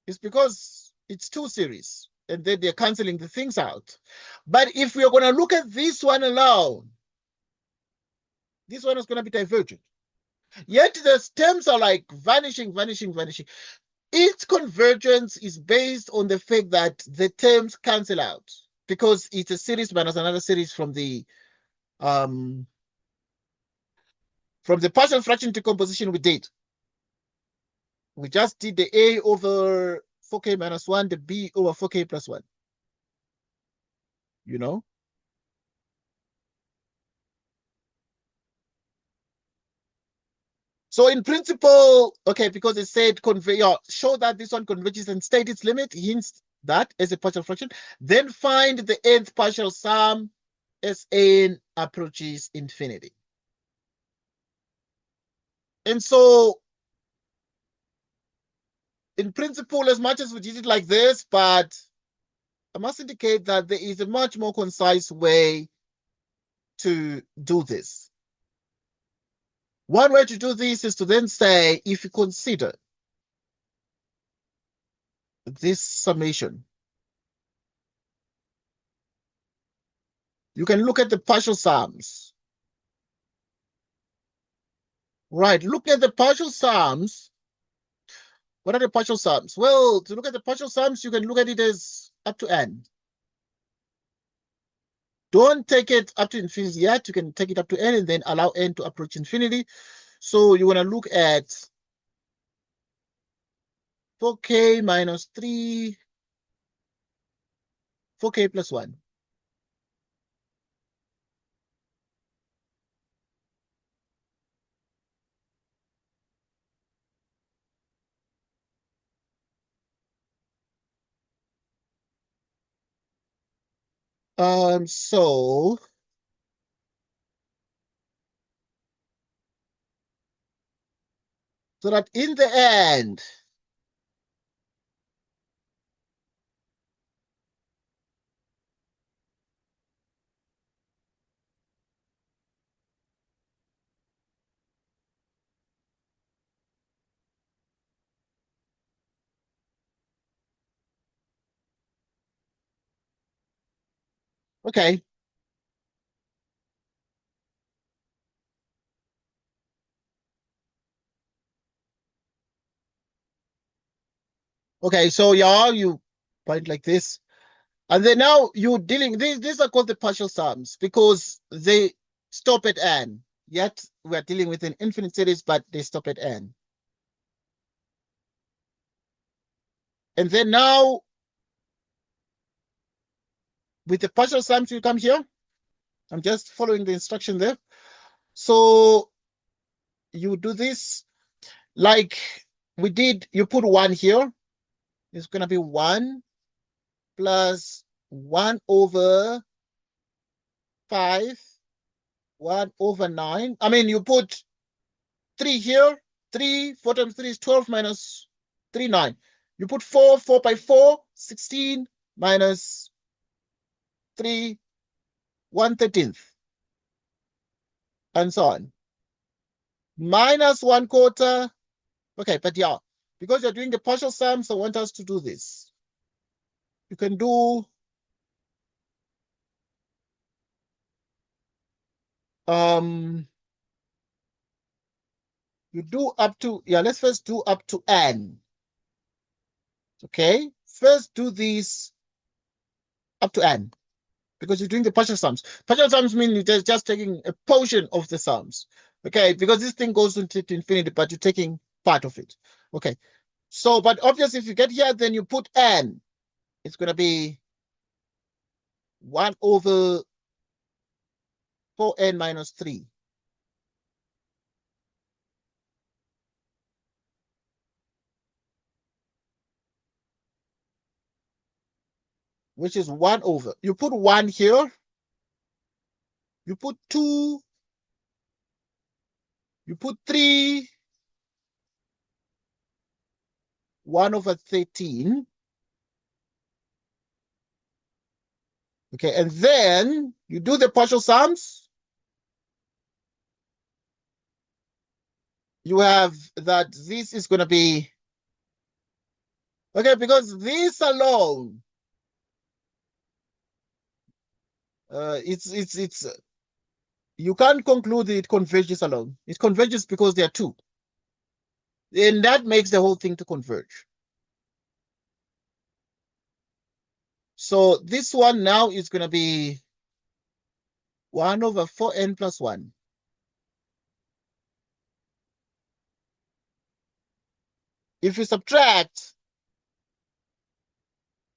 Speaker 1: is because it's two series and then they're canceling the things out. But if we are going to look at this one alone, this one is going to be divergent. Yet the terms are like vanishing, vanishing, vanishing. Its convergence is based on the fact that the terms cancel out because it's a series minus another series from the partial fraction decomposition we did. We just did the A over 4k minus 1, the B over 4k plus 1. You know? So in principle, okay, because it said show that this one converges and state its limit, hints that as a partial fraction, then find the nth partial sum as n approaches infinity. And so in principle, as much as we did it like this, but I must indicate that there is a much more concise way to do this. One way to do this is to then say, if you consider this summation, you can look at the partial sums. Right, look at the partial sums. What are the partial sums? Well, to look at the partial sums, you can look at it as up to n. Don't take it up to infinity yet. You can take it up to n and then allow n to approach infinity. So you want to look at 4k minus 3, 4k plus 1. So that in the end, okay, Okay, so yeah, you find like this. And then now you're dealing, these are called the partial sums because they stop at n. Yet we're dealing with an infinite series, but they stop at n. And then now with the partial sums, you come here. I'm just following the instruction there. So you do this like we did, you put 1 here. It's going to be 1 plus 1 over 5, 1 over 9. I mean, you put 3 here. 3, 4 times 3 is 12 minus 3, 9. You put 4, 4 by 4, 16 minus 3, 1/13th, and so on. Minus 1/4. Okay, but yeah, because you're doing the partial sums, I want us to do this. You can do you do up to, yeah, let's first do up to n. Okay, first do these up to n because you're doing the partial sums. Partial sums mean you're just taking a portion of the sums. Okay, because this thing goes into infinity, but you're taking part of it. Okay, so but obviously if you get here, then you put n. It's going to be 1 over 4n minus 3. Which is 1 over. You put 1 here. You put 2. You put 3. 1 over 13. Okay, and then you do the partial sums. You have that this is going to be, okay, because this alone, it's you can't conclude it converges alone. It converges because there are two. And that makes the whole thing to converge. So this one now is going to be 1 over 4n plus 1. If you subtract,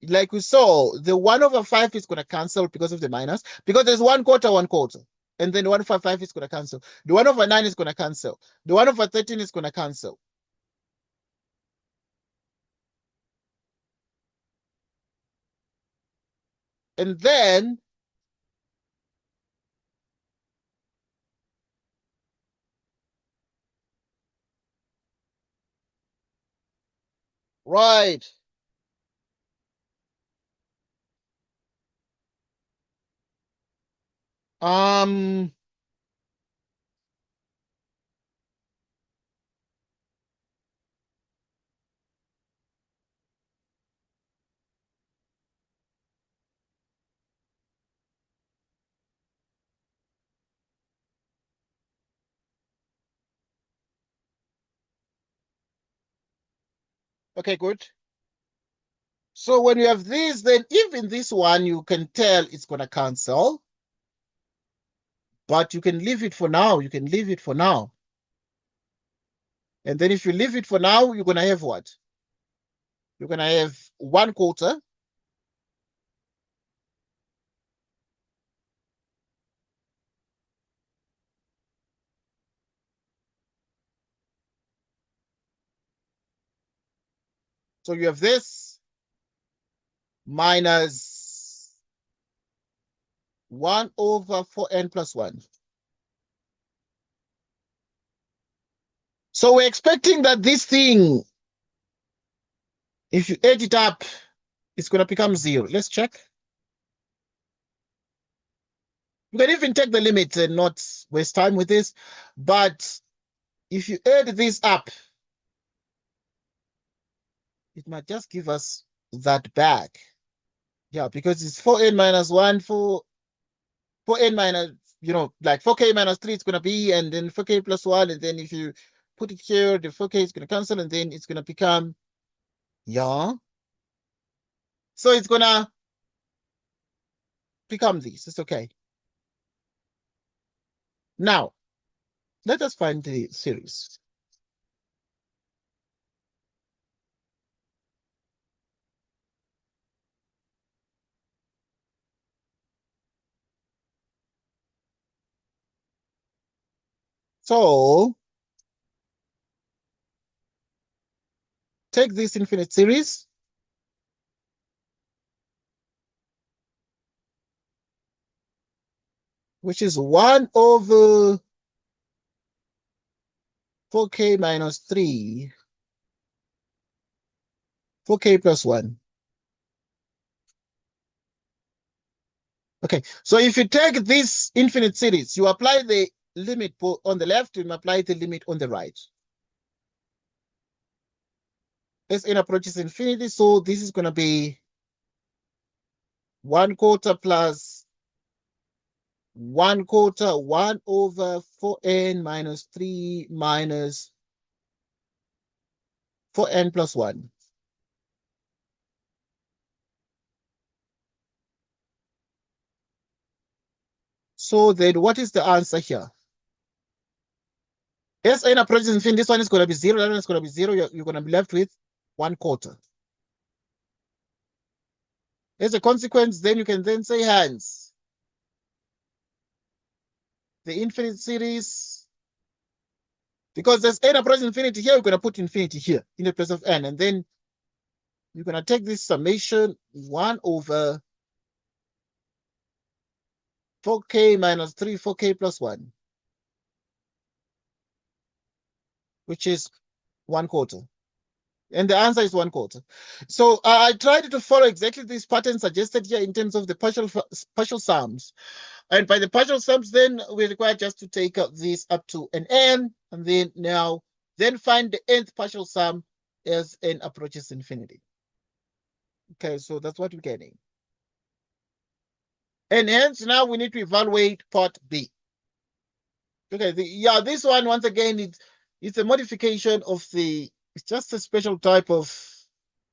Speaker 1: like we saw, the 1 over 5 is going to cancel because of the minus, because there's 1/4, 1/4. And then 1 over 5 is going to cancel. The 1 over 9 is going to cancel. The 1 over 13 is going to cancel. And then right. Um okay, good. So when you have this, then even this one, you can tell it's going to cancel. But you can leave it for now. You can leave it for now. And then if you leave it for now, you're going to have what? You're going to have 1/4. So you have this minus 1 over 4n plus 1. So we're expecting that this thing, if you add it up, it's going to become 0. Let's check. You can even take the limit and not waste time with this. But if you add this up, it might just give us that back. Yeah, because it's 4n minus 1, 4n minus, like 4k minus 3 it's going to be, and then 4k plus 1, and then if you put it here, the 4k is going to cancel, and then it's going to become Yeah. So it's gonna become this. It's okay. Now, let us find the series. So take this infinite series, which is 1 over 4k minus 3, 4k plus 1. Okay, so if you take this infinite series, you apply the limit on the left, and apply the limit on the right. As n approaches infinity, so this is going to be 1/4 plus 1/4, 1 over 4n minus 3 minus 4n plus 1. So then what is the answer here? As n approaches infinity, this one is going to be 0, that one is going to be 0. You're going to be left with 1/4. As a consequence, then you can then say hence the infinite series, because there's n approaches infinity here, you're going to put infinity here in the place of n, and then you're going to take this summation 1 over 4k minus 3, 4k plus 1, which is 1/4. And the answer is 1/4. So I tried to follow exactly this pattern suggested here in terms of the partial sums. And by the partial sums, then we require just to take this up to an n, and then find the nth partial sum as n approaches infinity. Okay, so that's what we're getting. And hence now we need to evaluate part B. Okay, this one, once again, it's a modification of it's just a special type of,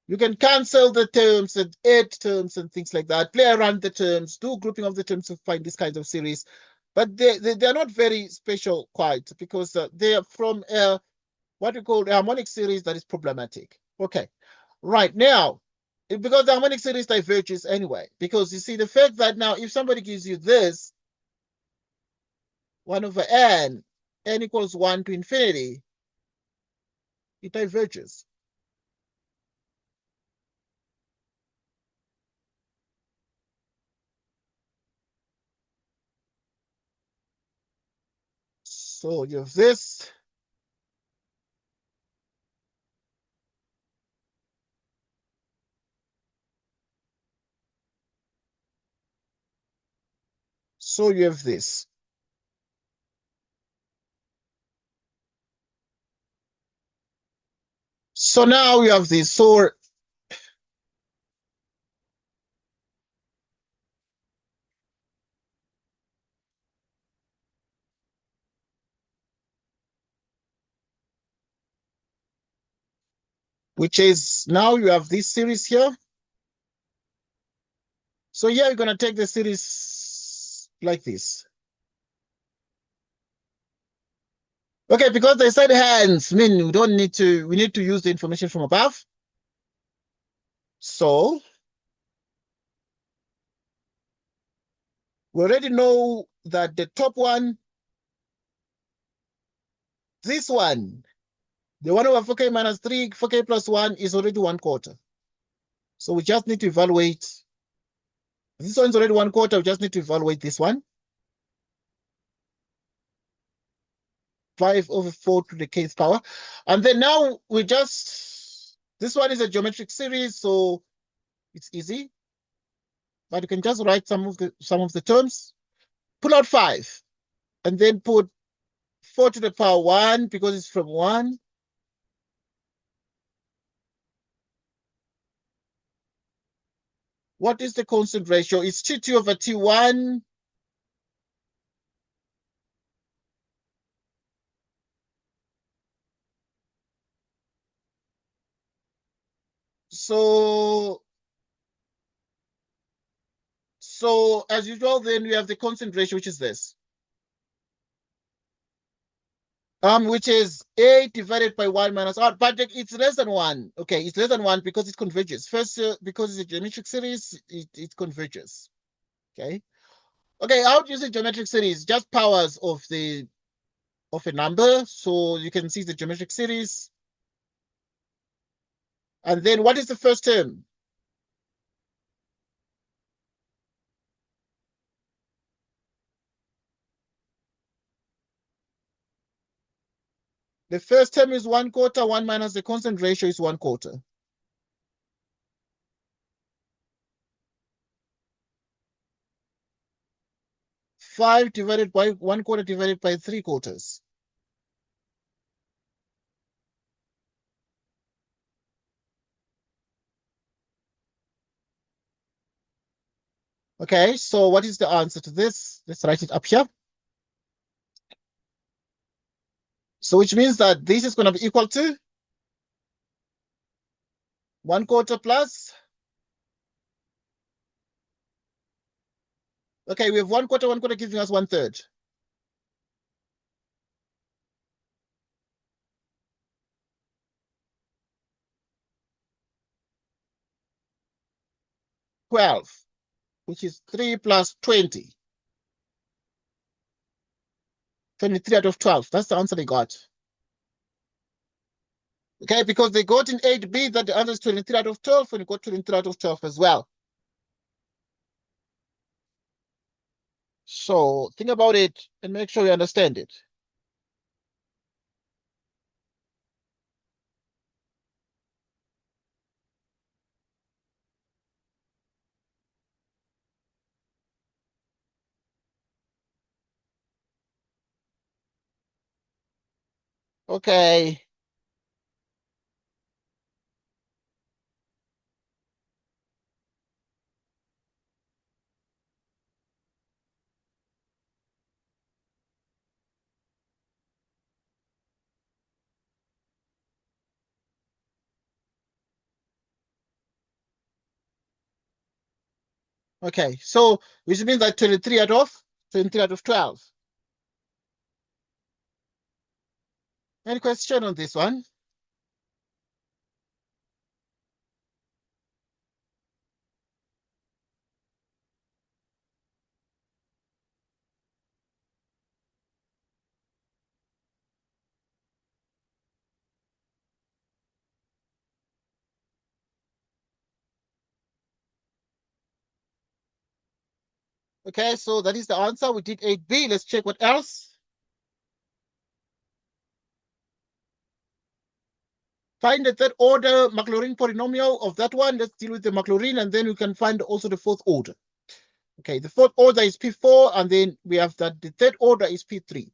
Speaker 1: you can cancel the terms and add terms and things like that, play around the terms, do grouping of the terms to find this kind of series. But they're not very special quite, because they are from what we call a harmonic series that is problematic. Okay, right now, because the harmonic series diverges anyway, because you see the fact that now if somebody gives you this 1 over n equals 1 to infinity, it diverges. So you have this. So you have this. So now we have this. So which is, now you have this series here. So here you're going to take the series like this. Okay, because they said hands, we need to use the information from above. So we already know that the top one, this one, the 1 over 4k minus 3, 4k plus 1 is already 1/4. So we just need to evaluate. This one's already 1/4. We just need to evaluate this one. 5 over 4 to the kth power. And then now this one is a geometric series, so it's easy. But you can just write some of the terms. Pull out 5, and then put 4 to the power 1, because it's from 1. What is the constant ratio? It's T2 over T1. So as usual, then we have the constant ratio, which is this. Which is A divided by 1 minus R, but it's less than 1. Okay, it's less than 1 because it converges. First, because it's a geometric series, it converges. Okay. Okay, how do you say geometric series? Just powers of a number. So you can see the geometric series. And then what is the first term? The first term is 1/4, 1 minus the constant ratio is 1/4. Five divided by 1/4 divided by 3/4. Okay, so what is the answer to this? Let's write it up here. So which means that this is going to be equal to 1/4 plus. Okay, we have 1/4 giving us 1/3. $12, which is 3 plus 20. 23 out of 12. That's the answer they got. Okay, because they got in 8B that the answer is 23 out of 12, and you got 23 out of 12 as well. So think about it and make sure you understand it. Okay. Okay, so which means that 23 out of 12. Any question on this one? Okay, so that is the answer. We did 8B. Let's check what else. Find the third order Maclaurin polynomial of that one. Let's deal with the Maclaurin, and then we can find also the fourth order. Okay, the fourth order is P4, and then we have that the third order is P3.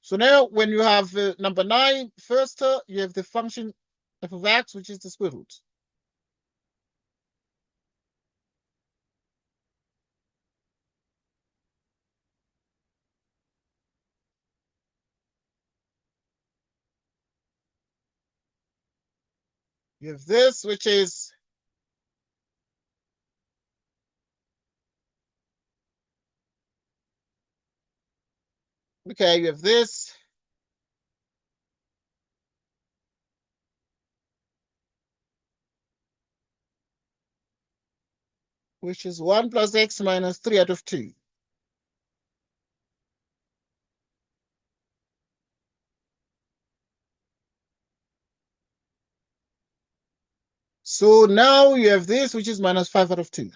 Speaker 1: So now when you have number 9, first you have the function f of x, which is the square root. You have this, which is okay, you have this. Which is 1 plus x minus 3 out of 2. So now you have this, which is minus 5 out of 2.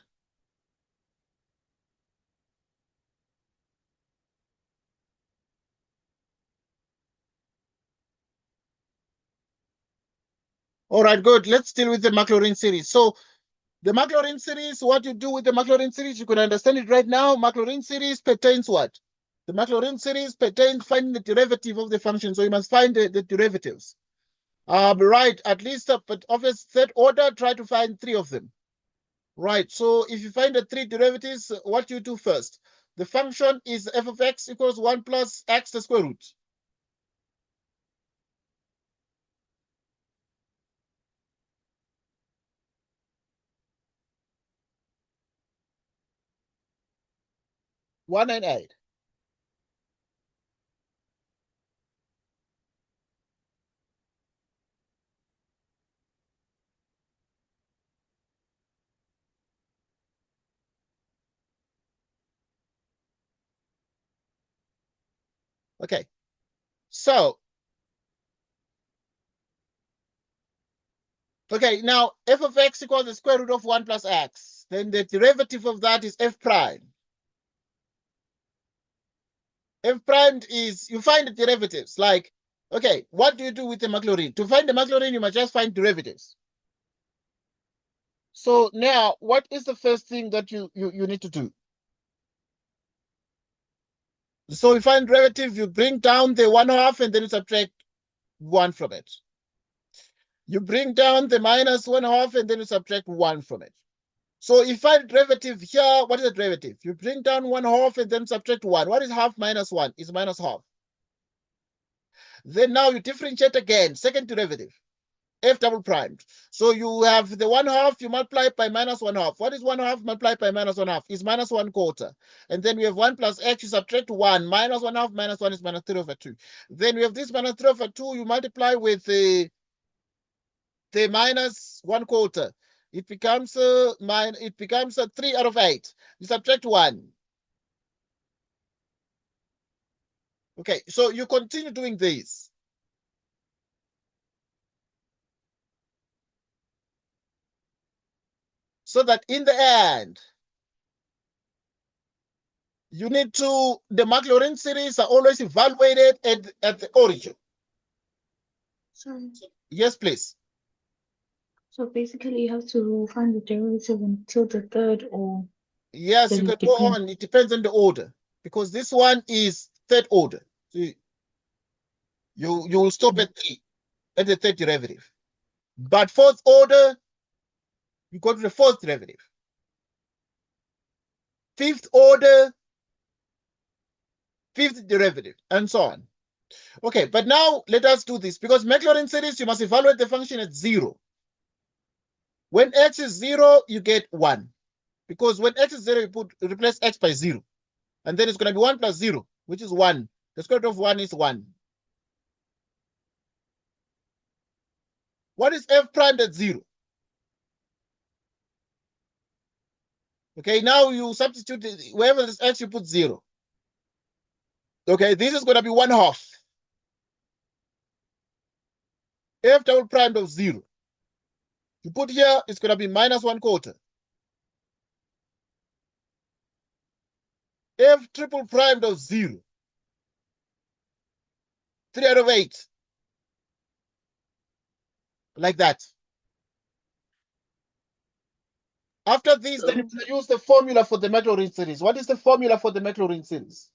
Speaker 1: All right, good. Let's deal with the Maclaurin series. So the Maclaurin series, what you do with the Maclaurin series, you can understand it right now. Maclaurin series pertains what? The Maclaurin series pertains finding the derivative of the function. So you must find the derivatives. Right, at least, but obviously third order, try to find 3 of them. Right, so if you find the 3 derivatives, what you do first? The function is f of x equals 1 plus x the square root. 198. Okay, so, okay, now f of x equals the square root of 1 plus x. Then the derivative of that is f prime. F prime is, you find the derivatives. Like, okay, what do you do with the Maclaurin? To find the Maclaurin, you must just find derivatives. So now, what is the first thing that you need to do? So you find derivative, you bring down the 1/2 and then you subtract 1 from it. You bring down the minus 1/2 and then you subtract 1 from it. So if you find derivative here, what is the derivative? You bring down 1/2 and then subtract 1. What is half minus 1? It's minus half. Then now you differentiate again, second derivative, f double primed. So you have the 1/2, you multiply it by minus 1/2. What is 1/2 multiplied by minus 1/2? Is minus 1/4. And then we have 1 plus x, you subtract 1. Minus 1/2 minus 1 is minus 3/2. Then we have this minus 3/2, you multiply with the minus 1/4. It becomes 3/8. You subtract 1. Okay, so you continue doing this. So that in the end, you need to, the Maclaurin series are always evaluated at the origin.
Speaker 2: Sorry.
Speaker 1: Yes, please.
Speaker 2: So basically, you have to find the derivative until the third, or
Speaker 1: yes, you can go on. It depends on the order, because this one is third order. So you will stop at the third derivative. But fourth order, you go to the fourth derivative. Fifth order, fifth derivative, and so on. Okay, but now let us do this, because Maclaurin series, you must evaluate the function at 0. When x is 0, you get 1. Because when x is 0, you replace x by 0. And then it's going to be 1 plus 0, which is 1. The square root of 1 is 1. What is f prime at 0? Okay, now you substitute, wherever there's x, you put 0. Okay, this is going to be 1/2. F double prime of 0. You put here, it's going to be minus 1/4. F triple prime of 0. 3/8. Like that. After this, then you use the formula for the Maclaurin series. What is the formula for the Maclaurin series?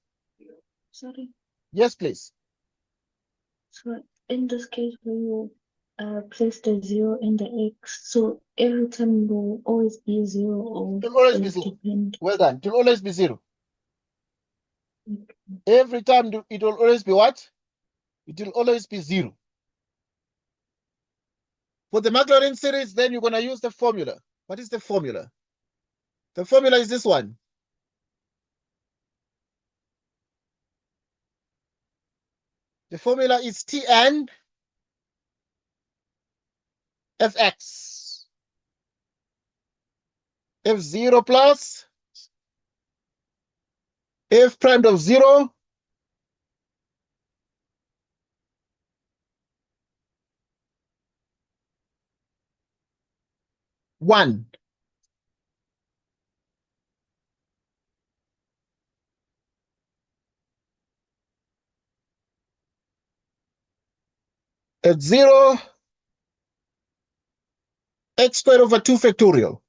Speaker 2: Sorry.
Speaker 1: Yes, please.
Speaker 2: So in this case, we will place the 0 in the x. So every time will always be 0, or
Speaker 1: it will always be 0.
Speaker 2: Depend.
Speaker 1: Well done. It will always be 0. Okay. Every time it will always be what? It will always be 0. For the Maclaurin series, then you're going to use the formula. What is the formula? The formula is this one. The formula is Tn fx. F0 plus f prime of 0 1. At 0, x squared over 2 factorial.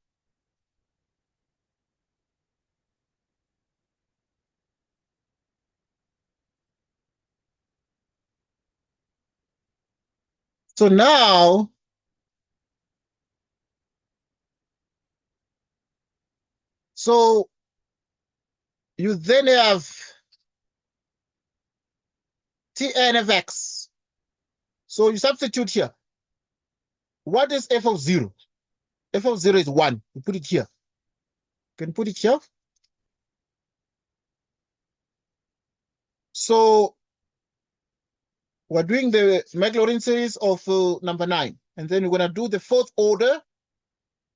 Speaker 1: So now, so you then have Tn of x. So you substitute here. What is f of 0? F of 0 is 1. You put it here. You can put it here. So we're doing the Maclaurin series of number 9. And then we're going to do the fourth order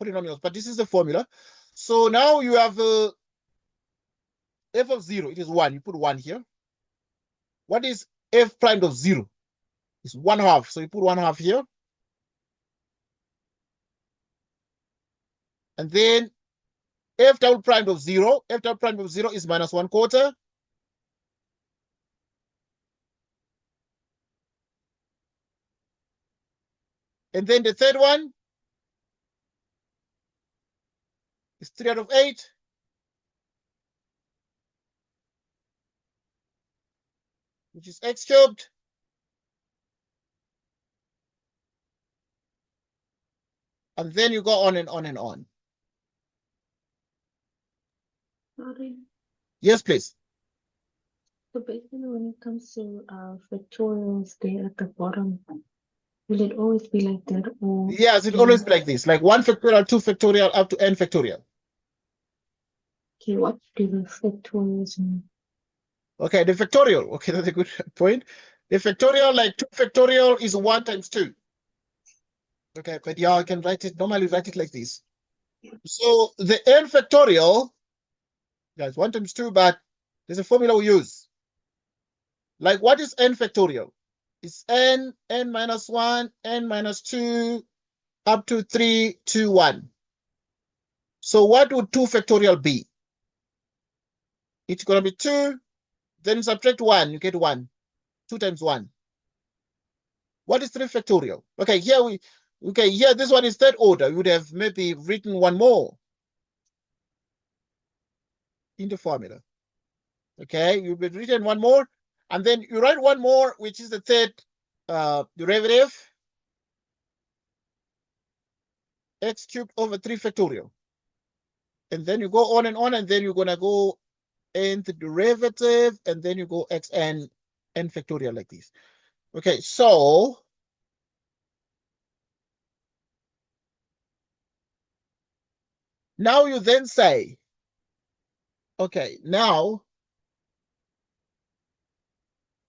Speaker 1: polynomials. But this is the formula. So now you have f of 0. It is 1. You put 1 here. What is f prime of 0? It's 1/2. So you put 1/2 here. And then f double prime of 0. F double prime of 0 is minus 1/4. And then the third one is 3/8. Which is x cubed. And then you go on and on and on.
Speaker 2: Sorry.
Speaker 1: Yes, please.
Speaker 2: So basically, when it comes to factorials there at the bottom, will it always be like that, or
Speaker 1: Yes, it always be like this, like 1 factorial, 2 factorial, up to n factorial.
Speaker 2: okay, what do the factorials mean?
Speaker 1: Okay, the factorial. Okay, that's a good point. The factorial, like 2 factorial is 1 times 2. Okay, but yeah, I can write it, normally write it like this. So the n factorial, guys, 1 times 2, but there's a formula we use. Like, what is n factorial? It's n minus 1, n minus 2, up to 3, 2, 1. So what would 2 factorial be? It's going to be 2, then subtract 1, you get 1. 2 times 1. What is 3 factorial? Okay, here this one is third order. You would have maybe written one more in the formula. Okay, you've been written one more, and then you write one more, which is the third derivative, x cubed over 3 factorial. And then you go on, and then you're going to go nth derivative, and then you go xn n factorial like this. Okay, so now you then say, okay, now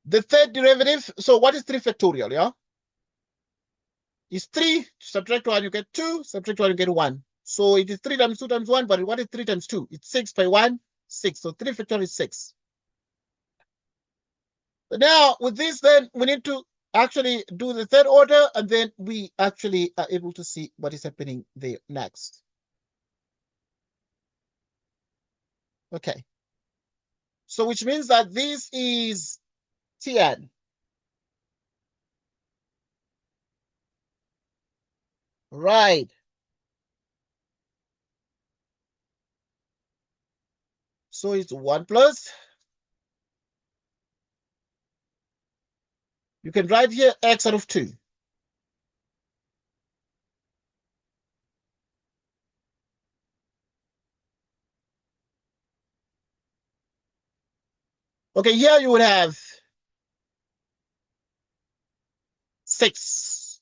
Speaker 1: the third derivative, so what is 3 factorial, yeah? It's 3, subtract 1, you get 2, subtract 1, you get 1. So it is 3 times 2 times 1, but what is 3 times 2? It's 6 by 1, 6. So 3 factorial is 6. So now with this, then we need to actually do the third order, and then we actually are able to see what is happening there next. Okay. So which means that this is Tn. Right. So it's 1 plus. You can write here x out of 2. Okay, here you would have 6.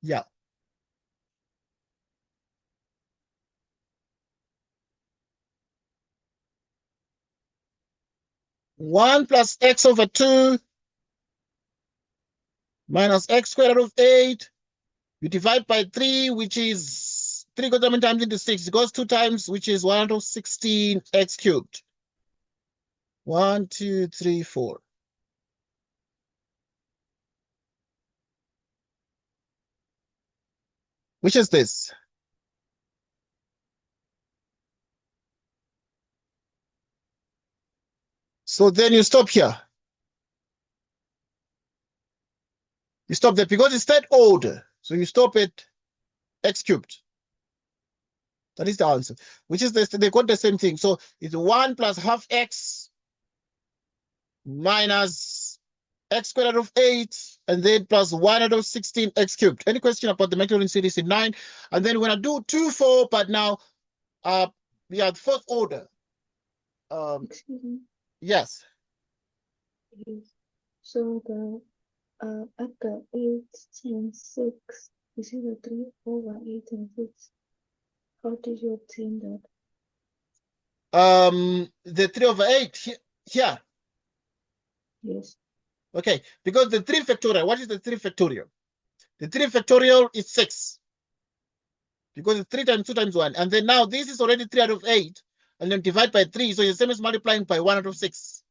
Speaker 1: Yeah. One plus x over 2 minus x squared out of 8. You divide by 3, which is 3 goes how many times into 6? It goes 2 times, which is 1 out of 16 x cubed. 1, 2, 3, 4. Which is this? So then you stop here. You stop there because it's third order. So you stop at x cubed. That is the answer. Which is this? They got the same thing. So it's 1 plus half x minus x squared out of 8, and then plus 1 out of 16 x cubed. Any question about the Maclaurin series in 9? And then we're going to do 2, 4, but now we are fourth order.
Speaker 2: Excuse me.
Speaker 1: Yes.
Speaker 2: Yes. So the at the 8, 10, 6, you see the 3 over 8 and 6. How did you obtain that?
Speaker 1: The 3 over 8. Here.
Speaker 2: Yes.
Speaker 1: Okay, because the 3 factorial, what is the 3 factorial? The 3 factorial is 6. Because it's 3 times 2 times 1. And then now this is already 3 out of 8. And then divide by 3. So it's the same as multiplying by 1 out of 6.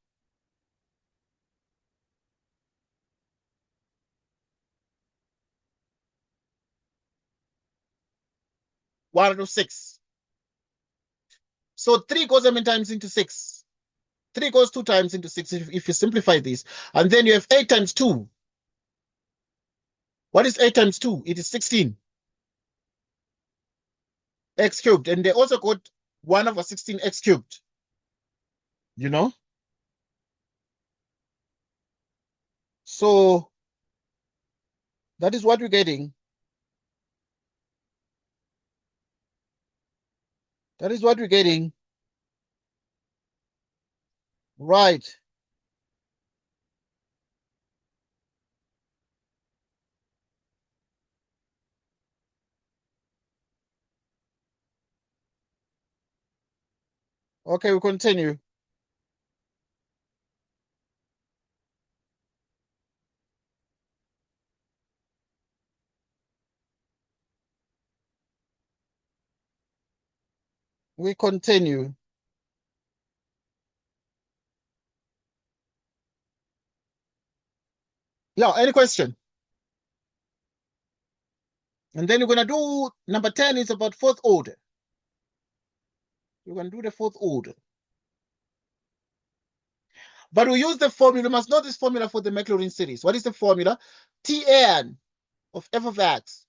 Speaker 1: One out of 6. So 3 goes how many times into 6? 3 goes 2 times into 6 if you simplify this. And then you have 8 times 2. What is 8 times 2? It is 16. X cubed. And they also got 1 over 16 x cubed. You know? So that is what we're getting. That is what we're getting. Right. Okay, we continue. We continue. Yeah, any question? And then you're going to do number 10 is about fourth order. You're going to do the fourth order. But we use the formula. You must know this formula for the Maclaurin series. What is the formula? Tn of f of x.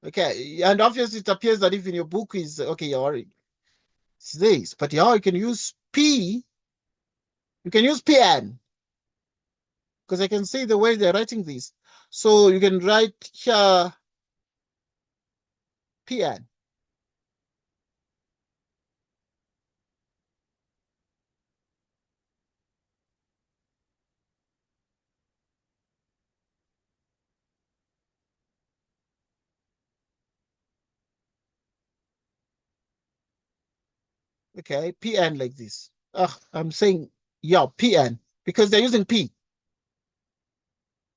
Speaker 1: Okay, and obviously it appears that if in your book is, okay, you already, it's this. But yeah, you can use P. You can use Pn. Because I can see the way they're writing this. So you can write here Pn. Okay, Pn like this. I'm saying, yeah, Pn. Because they're using P.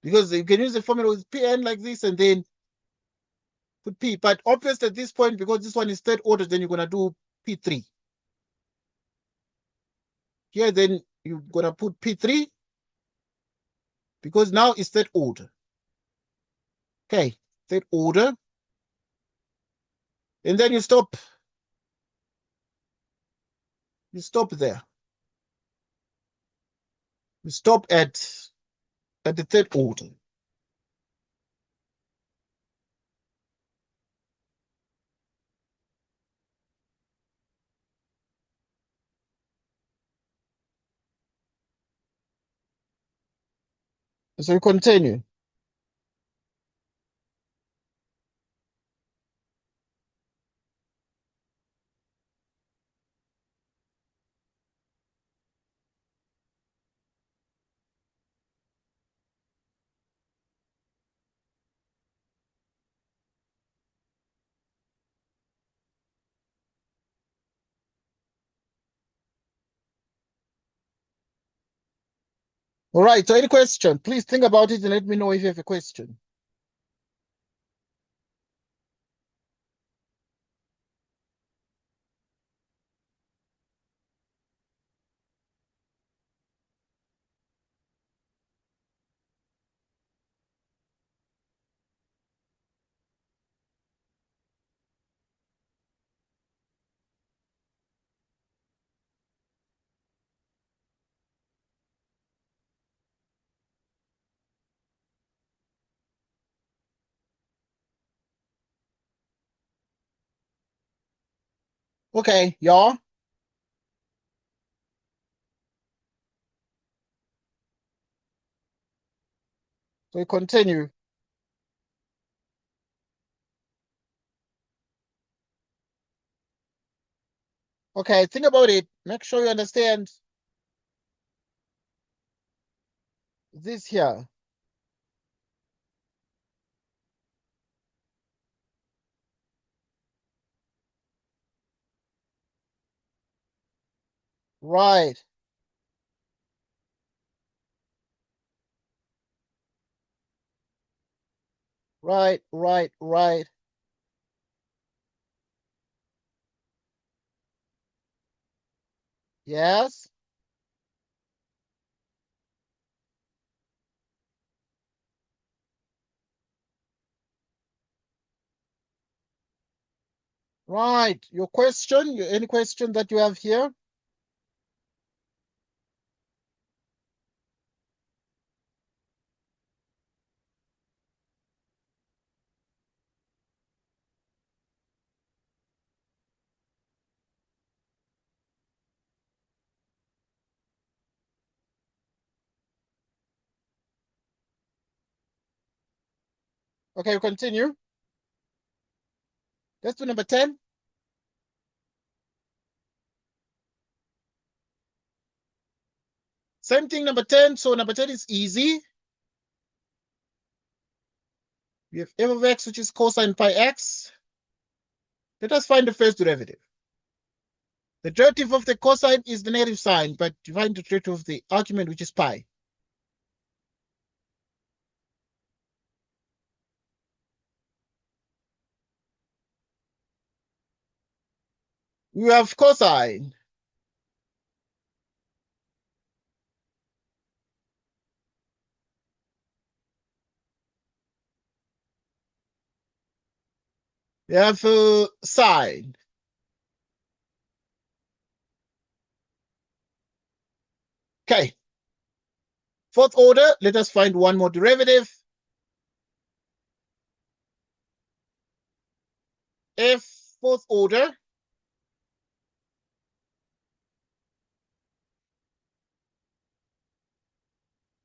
Speaker 1: Because you can use the formula with Pn like this and then put P. But obviously at this point, because this one is third order, then you're going to do P3. Here, then you're going to put P3 because now it's third order. Okay, third order. And then you stop. You stop there. You stop at the third order. So you continue. All right, so any question? Please think about it and let me know if you have a question. Okay, yeah. So you continue. Okay, think about it. Make sure you understand this here. Right. Right. Yes. Right. Your question, any question that you have here? Okay, we continue. Let's do number 10. Same thing, number 10. So number 10 is easy. We have f of x, which is cosine pi x. Let us find the first derivative. The derivative of the cosine is the negative sign, but you find the derivative of the argument, which is pi. We have cosine. We have sine. Okay. Fourth order, let us find one more derivative. F, fourth order.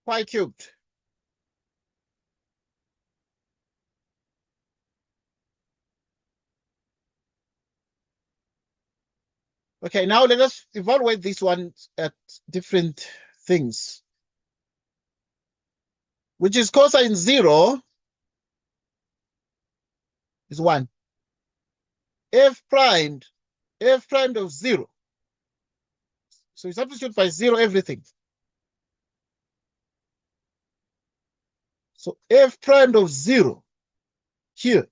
Speaker 1: Pi cubed. Okay, now let us evaluate this one at different things, which is cosine 0 is 1. F primed of 0. So you substitute by 0 everything. So f primed of 0 here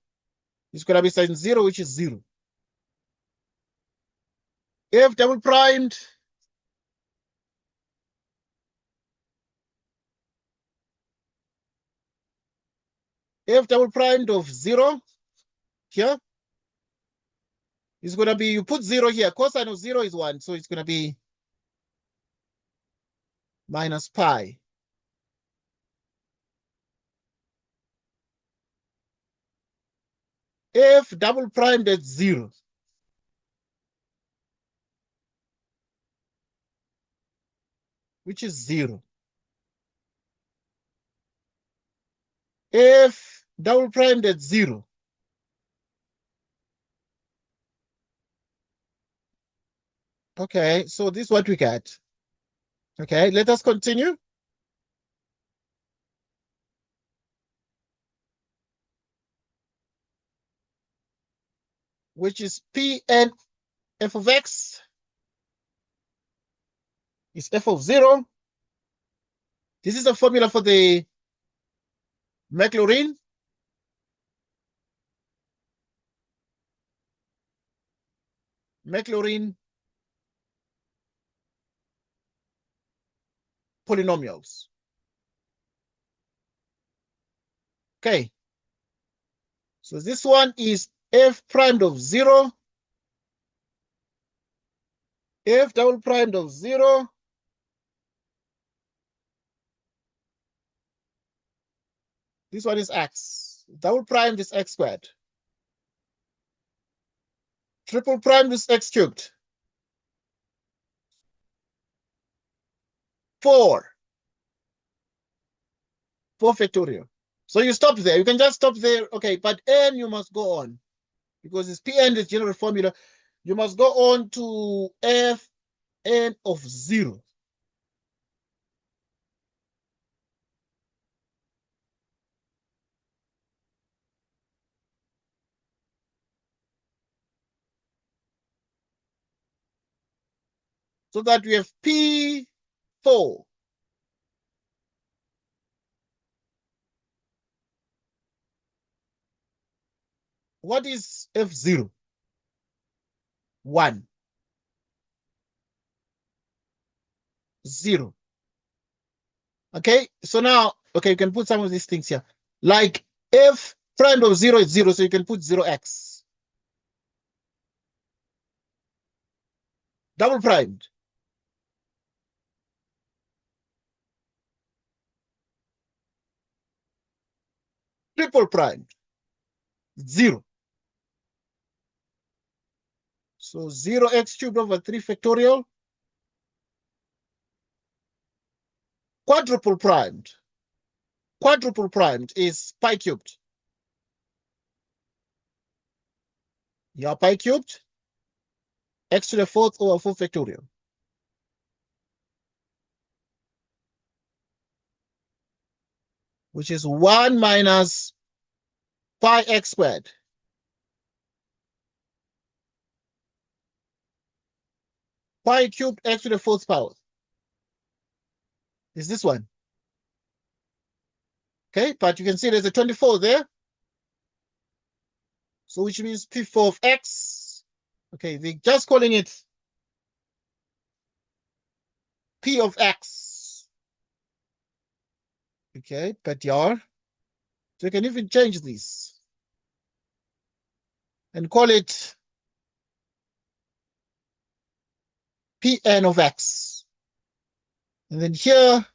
Speaker 1: is going to be sine 0, which is 0. F double primed of 0 here is going to be, you put 0 here. Cosine of 0 is 1. So it's going to be minus pi. F double primed at 0 which is 0. F double primed at 0. Okay, so this is what we get. Okay, let us continue. Which is Pn f of x is f of 0. This is the formula for the Maclaurin. Polynomials. Okay. So this one is f primed of 0, f double primed of 0, this one is x. Double primed is x squared. Triple primed is x cubed. 4 factorial. So you stop there. You can just stop there. Okay, but n you must go on because it's Pn is general formula. You must go on to Fn of 0. So that we have P4. What is F0? 1. 0. Okay, so now, okay, you can put some of these things here. Like F prime of 0 is 0, so you can put 0x. Double primed. Triple primed. 0. So 0x cubed over 3 factorial. Quadruple primed. Quadruple primed is pi cubed. Yeah, pi cubed. X to the 4th over 4 factorial. Which is 1 minus pi x squared. Pi cubed x to the 4th power. Is this one. Okay, but you can see there's a 24 there. So which means P4 of x. Okay, they're just calling it P of x. Okay, but yeah. So you can even change this and call it Pn of x. And then here,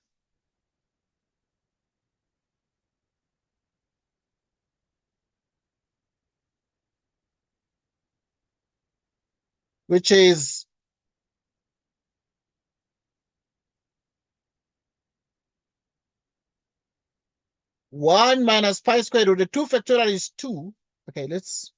Speaker 1: which is one minus pi squared with the 2 factorial is 2. Okay, let's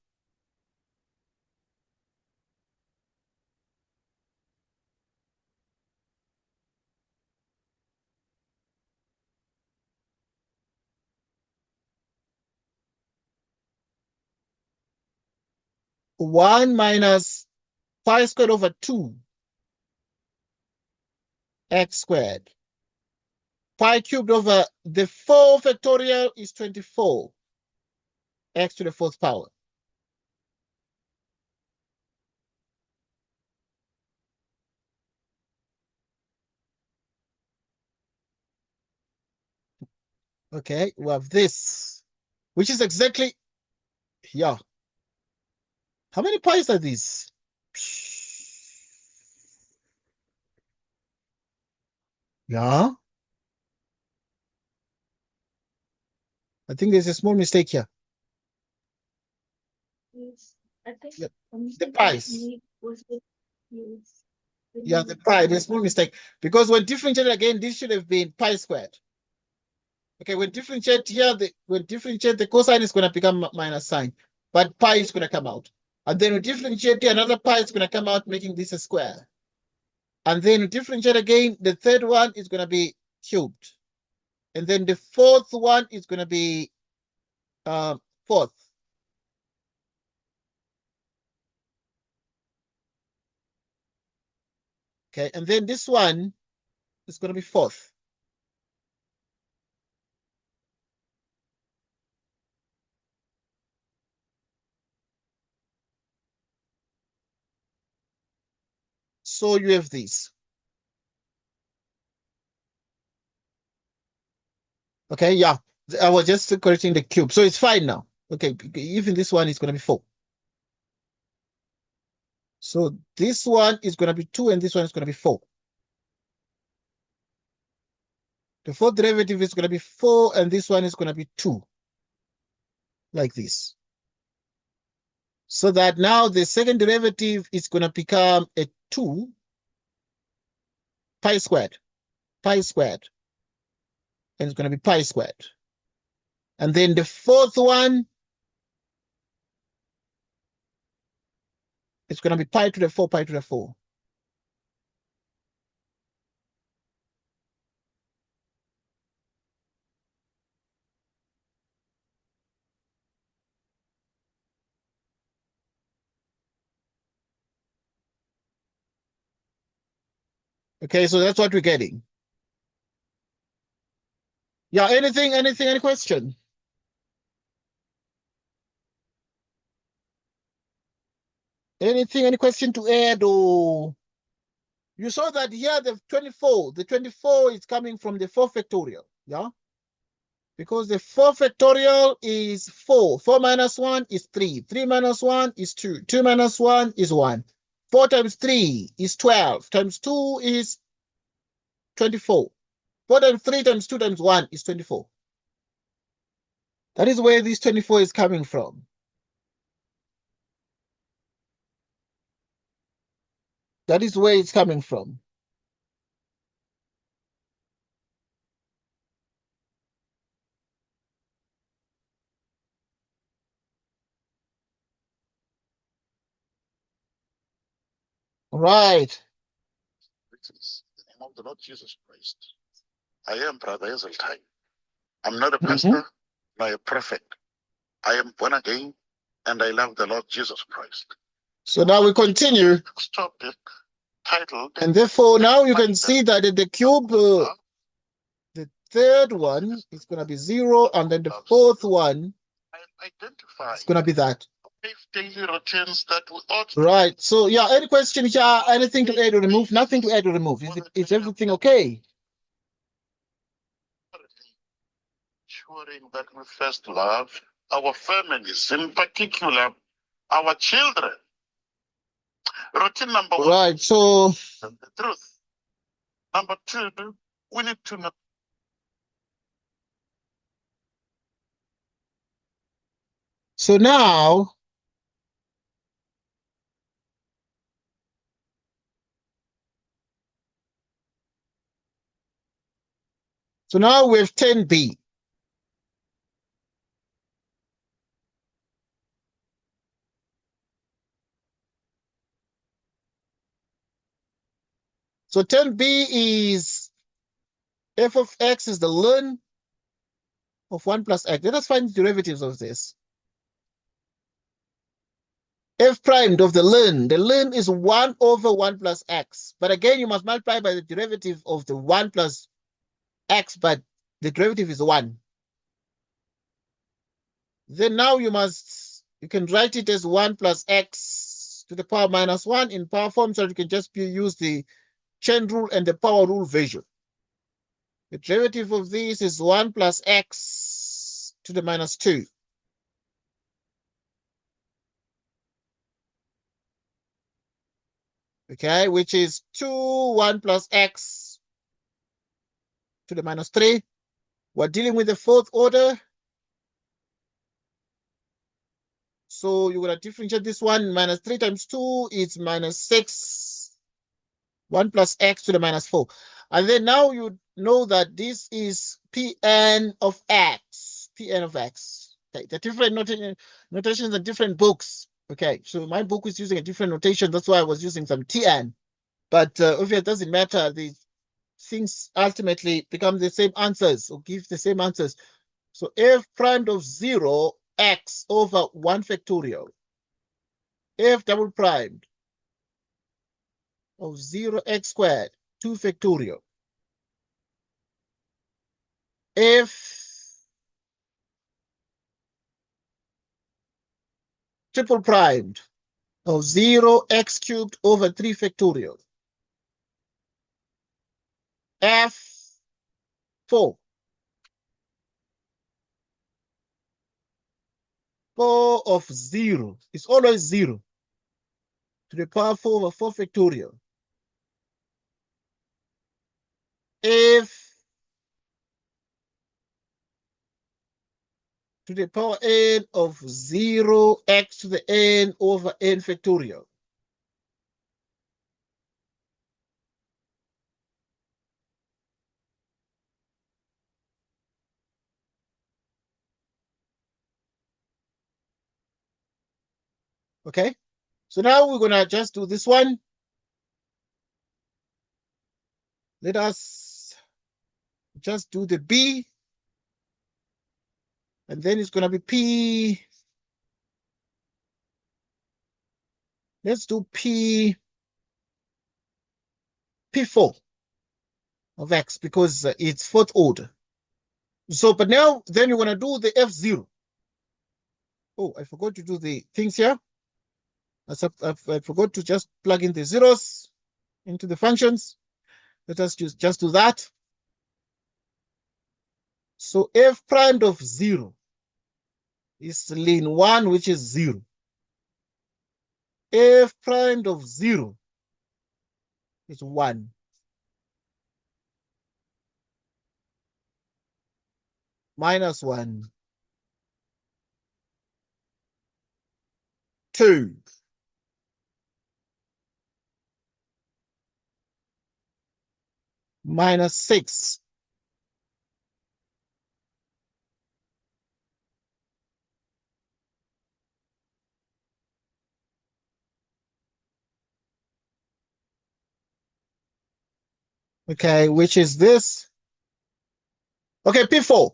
Speaker 1: 1 minus pi squared over 2 x squared. Pi cubed over the 4 factorial is 24 x to the 4th power. Okay, we have this, which is exactly, yeah. How many pi's are these? Yeah. I think there's a small mistake here.
Speaker 2: Yes. I think
Speaker 1: Yeah.
Speaker 2: the
Speaker 1: The
Speaker 2: mistake
Speaker 1: pi's.
Speaker 2: was with yes.
Speaker 1: Yeah, the pi, there's a small mistake. Because when differentiated again, this should have been pi squared. Okay, when differentiate here, when differentiate, the cosine is going to become minus sign, but pi is going to come out. And then we differentiate here, another pi is going to come out, making this a square. And then we differentiate again, the third one is going to be cubed. And then the fourth one is going to be fourth. Okay, and then this one is going to be fourth. So you have these. Okay, yeah. I was just correcting the cube. So it's fine now. Okay, even this one is going to be 4. So this one is going to be 2 and this one is going to be 4. The fourth derivative is going to be 4 and this one is going to be 2. Like this. So that now the second derivative is going to become a 2 pi squared. Pi squared. And it's going to be pi squared. And then the fourth one is going to be pi to the 4, pi to the 4. Okay, so that's what we're getting. Yeah, any question? Anything, any question to add? Or you saw that here the 24. The 24 is coming from the 4 factorial. Yeah. Because the 4 factorial is 4. 4 minus 1 is 3. 3 minus 1 is 2. 2 minus 1 is 1. 4 times 3 is 12. Times 2 is 24. 4 times 3 times 2 times 1 is 24. That is where this 24 is coming from. That is where it's coming from. Right.
Speaker 3: Greetings. In the name of the Lord Jesus Christ. I am Brother Hazeltine. I'm not a pastor, nor a prophet. I am born again, and I love the Lord Jesus Christ.
Speaker 1: So now we continue.
Speaker 3: Next topic titled,
Speaker 1: and therefore now you can see that in the cube, the third one is going to be 0, and then the fourth one is going to be that.
Speaker 3: 5 daily routines that we ought to
Speaker 1: Right. So yeah, any question here? Anything to add or remove? Nothing to add or remove. Is everything okay?
Speaker 3: ensuring that we first love our families, in particular our children. Routine number 1.
Speaker 1: Right. So
Speaker 3: The truth. Number 2, we need to know.
Speaker 1: so now we have 10b. So 10b is f of x is the ln of 1 plus x. Let us find the derivatives of this. F primed of the ln. The ln is 1 over 1 plus x. But again, you must multiply by the derivative of the 1 plus x, but the derivative is 1. Then now you can write it as 1 plus x to the power minus 1 in power form, so you can just use the chain rule and the power rule version. The derivative of this is 1 plus x to the minus 2. Okay, which is 1 plus x to the minus 3. We're dealing with the fourth order. So you're going to differentiate this one. Minus 3 times 2 is minus 6. 1 plus x to the minus 4. And then now you know that this is Pn of x. Pn of x. Okay, the different notations and different books. Okay, so my book is using a different notation. That's why I was using some Tn. But if it doesn't matter, the things ultimately become the same answers or give the same answers. So f primed of 0, x over 1 factorial. F double primed of 0, x squared, 2 factorial. F triple primed of 0, x cubed over 3 factorial. F 4. 4 of 0 is always 0 to the power 4 over 4 factorial. F to the power n of 0, x to the n over n factorial. Okay, so now we're going to just do this one. Let us just do the b. And then it's going to be p. Let's do p4 of x because it's fourth order. So, but now then you're going to do the f0. Oh, I forgot to do the things here. I forgot to just plug in the zeros into the functions. Let us just do that. So f prime of 0 is ln 1, which is 0. F prime of 0 is 1. Minus 1. 2. Minus 6. Okay, which is this? Okay, P4.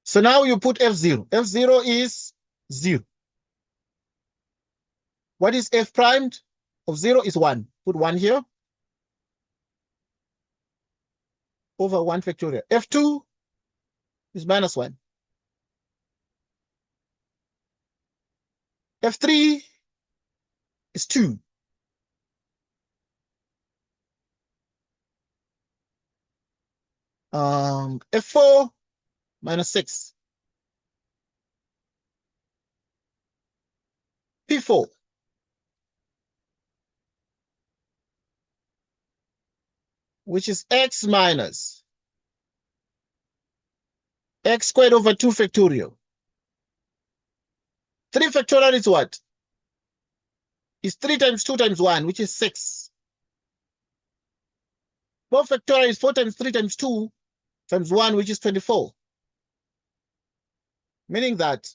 Speaker 1: So now you put F0. F0 is 0. What is F primed of 0 is 1. Put 1 here. Over 1 factorial. F2 is minus 1. F3 is 2. F4 minus 6. P4. Which is x minus x squared over 2 factorial. 3 factorial is what? Is 3 times 2 times 1, which is 6. 4 factorial is 4 times 3 times 2 times 1, which is 24. Meaning that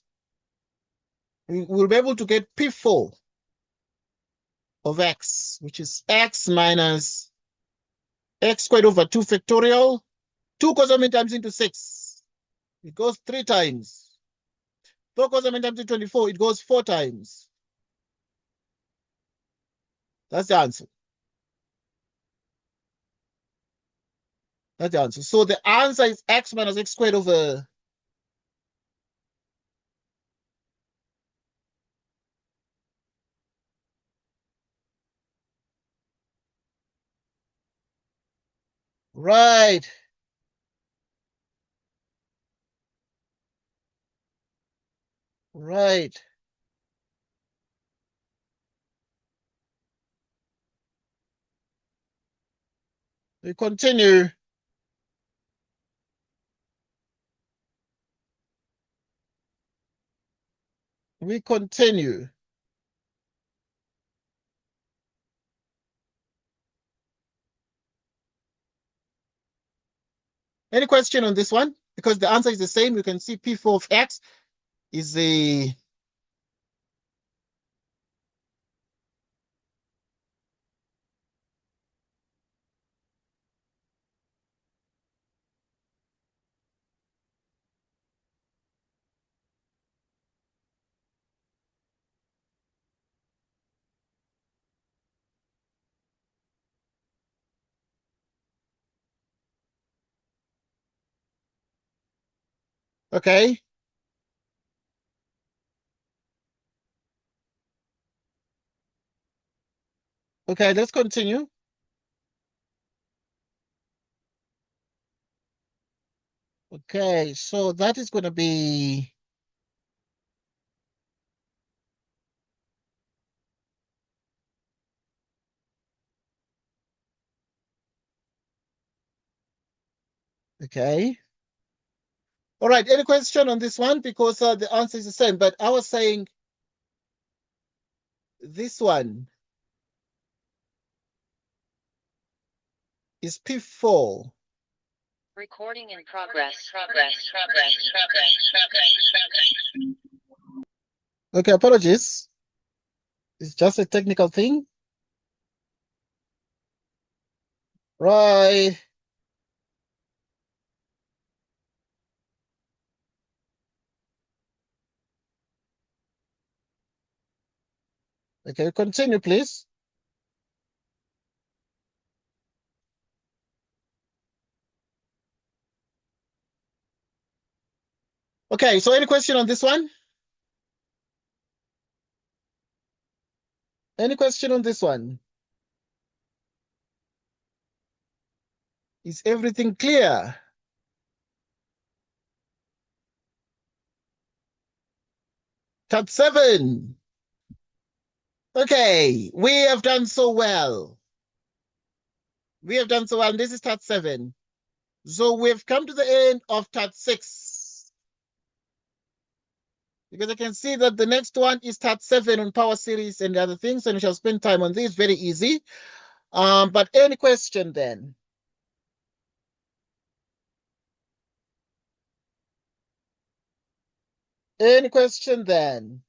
Speaker 1: we will be able to get P4 of x, which is x minus x squared over 2 factorial. 2 goes how many times into 6? It goes 3 times. 4 goes how many times into 24? It goes 4 times. That's the answer. That's the answer. So the answer is x minus x squared over. Right. Right. We continue. We continue. Any question on this one? Because the answer is the same. You can see P4 of x is the okay. Okay, let's continue. Okay, so that is going to be okay. All right, any question on this one? Because the answer is the same, but I was saying this one is P4.
Speaker 4: Recording in progress.
Speaker 1: Okay, apologies. It's just a technical thing. Right. Okay, continue, please. Okay, so any question on this one? Any question on this one? Is everything clear? Tab 7. Okay, we have done so well. We have done so well. And this is tab 7. So we've come to the end of tab 6. Because I can see that the next one is tab 7 on power series and the other things, and we shall spend time on this. Very easy. But any question then? Any question then?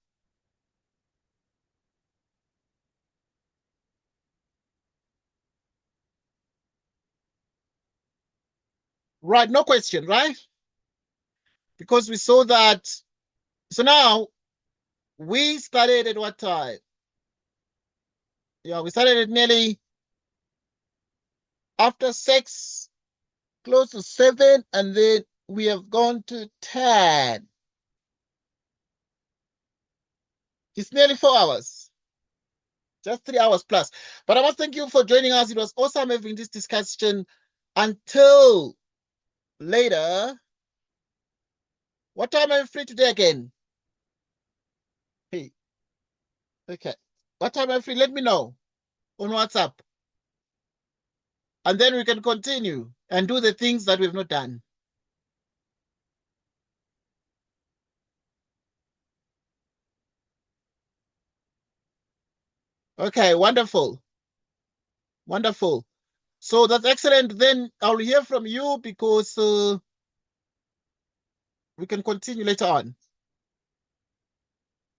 Speaker 1: Right, no question, right? Because we saw that. So now we started at what time? Yeah, we started at nearly after 6, close to 7, and then we have gone to 10. It's nearly 4 hours. Just 3 hours plus. But I must thank you for joining us. It was awesome having this discussion. Until later. What time are you free today again? Hey. Okay. What time are you free? Let me know on WhatsApp. And then we can continue and do the things that we've not done. Okay, wonderful. Wonderful. So that's excellent. Then I'll hear from you because we can continue later on.